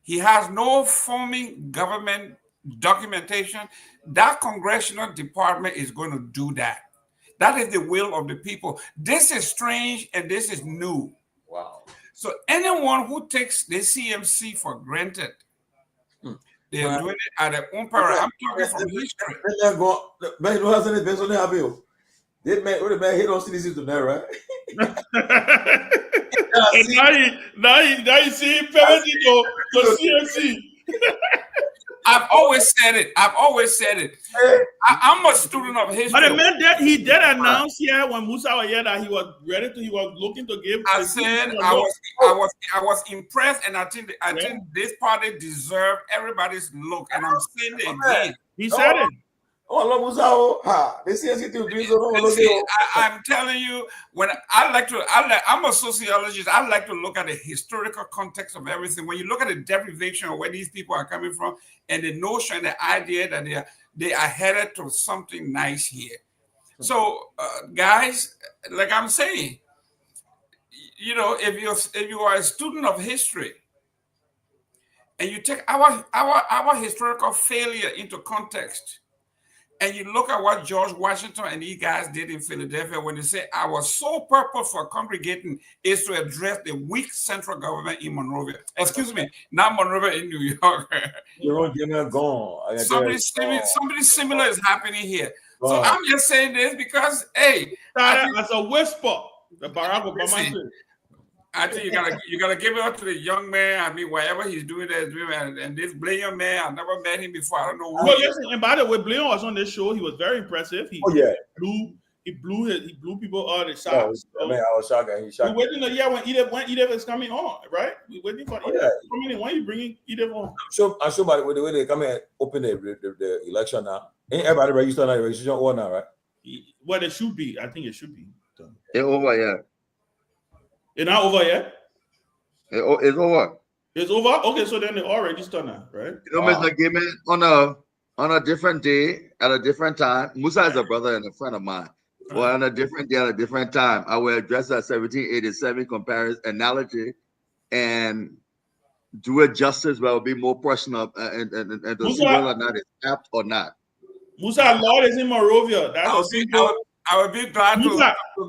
He has no forming government documentation. That congressional department is going to do that. That is the will of the people. This is strange and this is new. Wow. So anyone who takes the CMC for granted, they are doing it at their own peril. I'm talking from history. Man, who has any best on the they hit on CDC tonight, right? And now you see him to CMC. I've always said it. I'm a student of history. But the man that he did announce here when Musa was here that he was looking to give. I said I was impressed, and I think this party deserved everybody's look, and I'm saying it again. He said it. I'm telling you, when I'm a sociologist. I like to look at the historical context of everything. When you look at the derivation of where these people are coming from, and the notion, the idea that they are headed to something nice here. So, guys, like I'm saying, you know, if you are a student of history, and you take our historical failure into context, and you look at what George Washington and these guys did in Philadelphia when they say our sole purpose for congregating is to address the weak central government in Monrovia. Excuse me, not Monrovia, in New York. Something similar is happening here. So I'm just saying this because, hey, as a whisper, the Barack Obama said. I think you gotta give it up to the young man. I mean, whatever he's doing, and this Blaine man, I've never met him before. I don't know. Well, listen, and by the way, Blaine was on this show. He was very impressive. He blew people out of the socks. Man, I was shocked. We're waiting a year when Edith is coming on, right? We're waiting for Edith. When are you bringing Edith on? I'm sure by the way they come and open the election now. Ain't everybody registered now? Registration on now, right? Well, it should be. I think it should be done. It's over yet. It's not over yet? It's over. It's over? Okay, so then they all registered now, right? You know, Mr. Gaiman, on a different day, at a different time, Musa is a brother and a friend of mine. Well, on a different day, at a different time, I will address that 1787 comparison analogy and do it justice, but it will be more personal and to see whether or not it's apt or not. Musa, Lord is in Monrovia. That's a simple. I would be glad to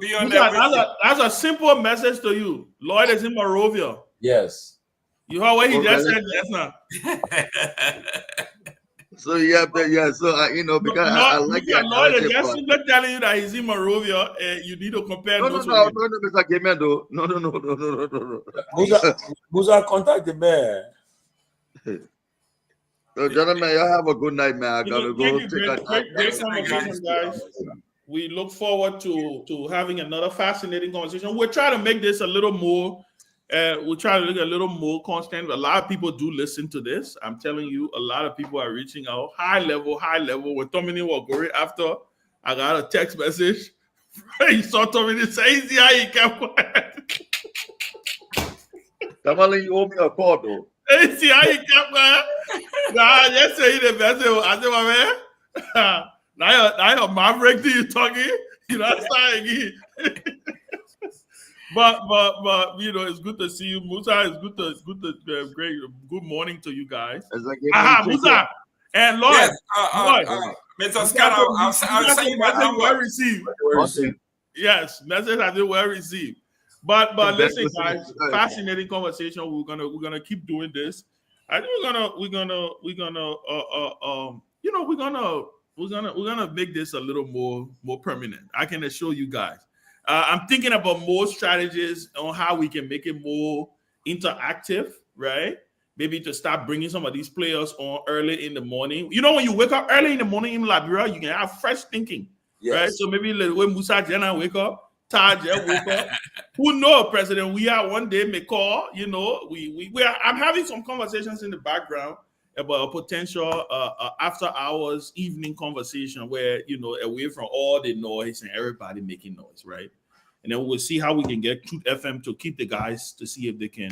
be on that. That's a simple message to you. Lloyd is in Monrovia. Yes. You heard what he just said just now. So So you know, because I like that. Lloyd is just simply telling you that he's in Monrovia, and you need to compare. No, Mr. Gaiman, though. No. Musa, contact the man. So, gentlemen, y'all have a good night, man. I gotta go. Great conversation, guys. We look forward to having another fascinating conversation. We'll try to make this a little more. We'll try to look a little more constant. A lot of people do listen to this. I'm telling you, a lot of people are reaching out. High level. When Tomini was going after, I got a text message He saw Tommy say, "See how he kept quiet." Tamale, you owe me a call though. Hey, see how he kept quiet. Nah, yesterday the best. I said, my man, now your maverick to you talking. You know, I'm saying. But you know, it's good to see you, Musa. It's good to great. Good morning to you guys. Aha, Musa and Lord. Yes, Lord. Mr. Scott, I'll send you my number. Well received. Yes, message has been well received. But listen, guys, fascinating conversation. We're gonna keep doing this. I think we're gonna make this a little more permanent. I can assure you guys. I'm thinking about more strategies on how we can make it more interactive, right? Maybe to start bringing some of these players on early in the morning. You know, when you wake up early in the morning in Liberia, you can have fresh thinking, right? So maybe when Musa Jenna wake up, Taj woke up. Who knows, President? We are one day may call. You know, I'm having some conversations in the background about a potential after hours evening conversation where, you know, away from all the noise and everybody making noise, right? And then we'll see how we can get Truth FM to keep the guys to see if they can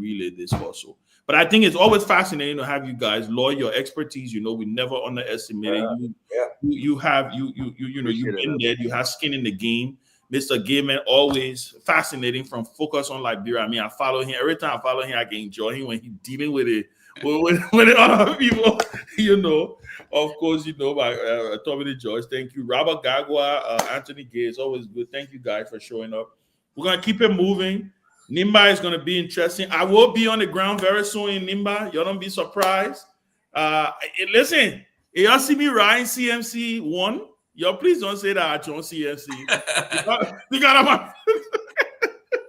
relay this also. But I think it's always fascinating to have you guys, Lloyd, your expertise. You know, we never underestimate you. You have you've been there. You have skin in the game. Mr. Gayman, always fascinating from Focus on Liberia. I mean, I follow him. Every time I follow him, I can enjoy him when he's dealing with it. With the other people, you know. Of course, you know, by Tommy George. Thank you. Robert Gagwa, Anthony Gates, always good. Thank you guys for showing up. We're going to keep it moving. Nimba is going to be interesting. I will be on the ground very soon in Nimba. You don't be surprised. Listen, if y'all see me riding CMC 1, y'all please don't say that I joined CMC. You got my...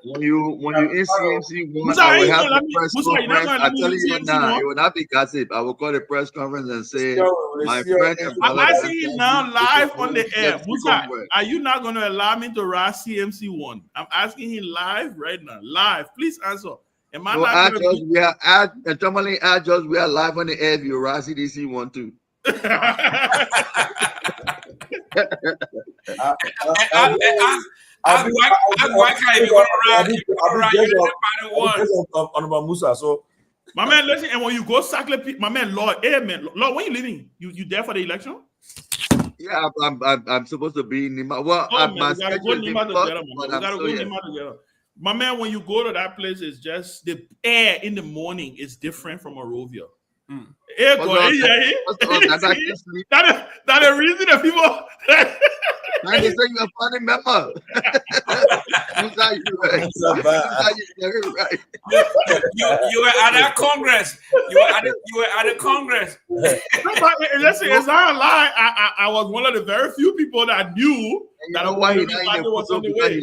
When you in CMC 1, I will have the press conference. I tell you now, it will not be gossip. I will call the press conference and say, my friend and brother. I'm asking you now live on the air. Musa, are you not going to allow me to ride CMC 1? I'm asking him live right now. Live. Please answer. Am I not going to be... We are live on the air if you ride CDC 1 too. Honorable Musa. So, my man, listen, and when you go Sackley, my man, Lord, Lord, when you leaving? You there for the election? Yeah, I'm supposed to be in Nima. Well, we gotta go Nima together, man. We gotta go Nima together. My man, when you go to that place, it's just the air in the morning is different from Monrovia. That's the reason that people. Man, they say you're a funny member. You were at that Congress. You were at the Congress. Listen, it's not a lie. I was one of the very few people that knew that was on the way.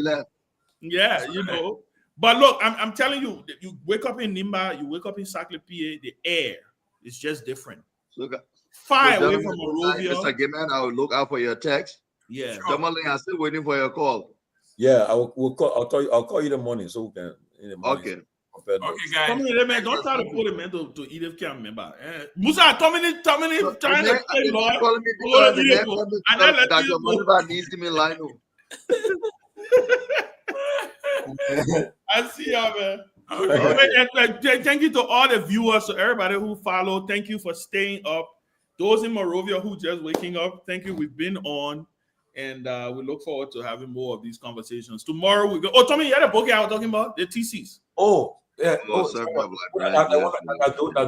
Yeah, you know. But look, I'm telling you, you wake up in Nimba, you wake up in Sackley, PA, the air is just different. Far away from Monrovia. Mr. Gayman, I will look out for your text. Yeah. Tamale, I'm still waiting for your call. Yeah, we'll call. I'll call you in the morning so we can in the morning. Okay, guys. Man, don't try to put a man to Edith can't remember. Musa, Tommy, trying to play Lord. That your mother needs to be line. I see y'all, man. Okay. Thank you to all the viewers, to everybody who follow. Thank you for staying up. Those in Monrovia who just waking up, thank you. We've been on, and we look forward to having more of these conversations. Tomorrow we go. Oh, Tommy, you had a book I was talking about? The TCs. Oh, yeah.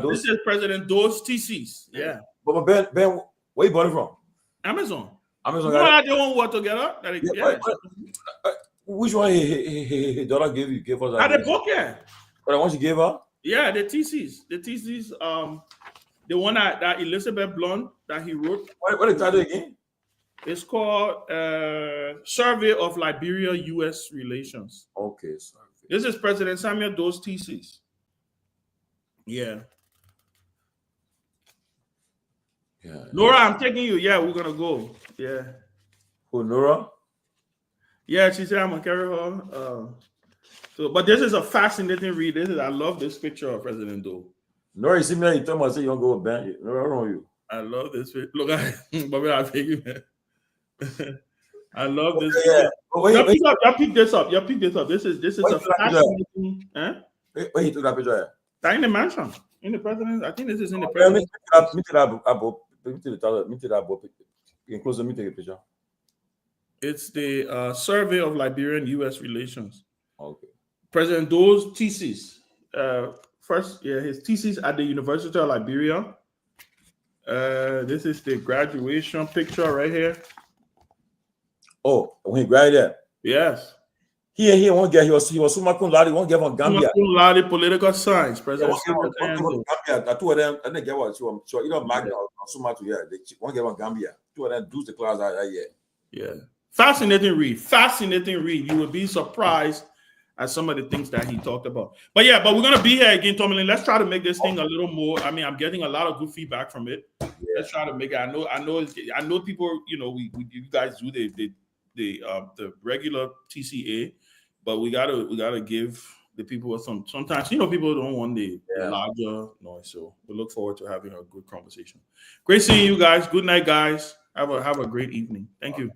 This is President Doe's TCs. Yeah. But Ben, where you bought it from? Amazon. Amazon. You know how they won't work together? Which one his daughter gave us? The book, yeah. But the one she gave her? Yeah, the TCs. The TCs, the one that Elizabeth Blunt that he wrote. What is the title again? It's called Survey of Liberia-U.S. Relations. Okay, sorry. This is President Samuel Doe's thesis. Yeah. Yeah. Nora, I'm taking you. Yeah, we're gonna go. Yeah. Who, Nora? Yeah, she said I'm gonna carry her. But this is a fascinating read. I love this picture of President Doe. Nora, you see me? You told me I said you don't go with Ben. Nora, wrong with you. I love this picture. Look at it. I'm taking it. I love this. Yeah. Y'all pick this up. Y'all pick this up. This is a fascinating. Where he took that picture? That in the mansion. In the president. I think this is in the Yeah, president. Closer, me take a picture. It's the survey of Liberian-U.S. relations. Okay. President Doe's thesis. First, his thesis at the University of Liberia. This is the graduation picture right here. Oh, when he graduated. Yes. He won't get. He was summa cum laude. He won't get from Gambia. Summa cum laude political science. President. Gambia. Two of them. I didn't get what. So you know, Magna or Summa to here. They won't get from Gambia. Two of them do the class that year. Yeah. Fascinating read. Fascinating read. You will be surprised at some of the things that he talked about. But yeah, we're gonna be here again, Tomlin. Let's try to make this thing a little more. I mean, I'm getting a lot of good feedback from it. Yeah. Let's try to make it. I know people. You know, you guys do the regular TCA, but we gotta give the people some. Sometimes people don't want the larger noise. So we look forward to having a good conversation. Great seeing you guys. Good night, guys. Have a great evening. Thank you.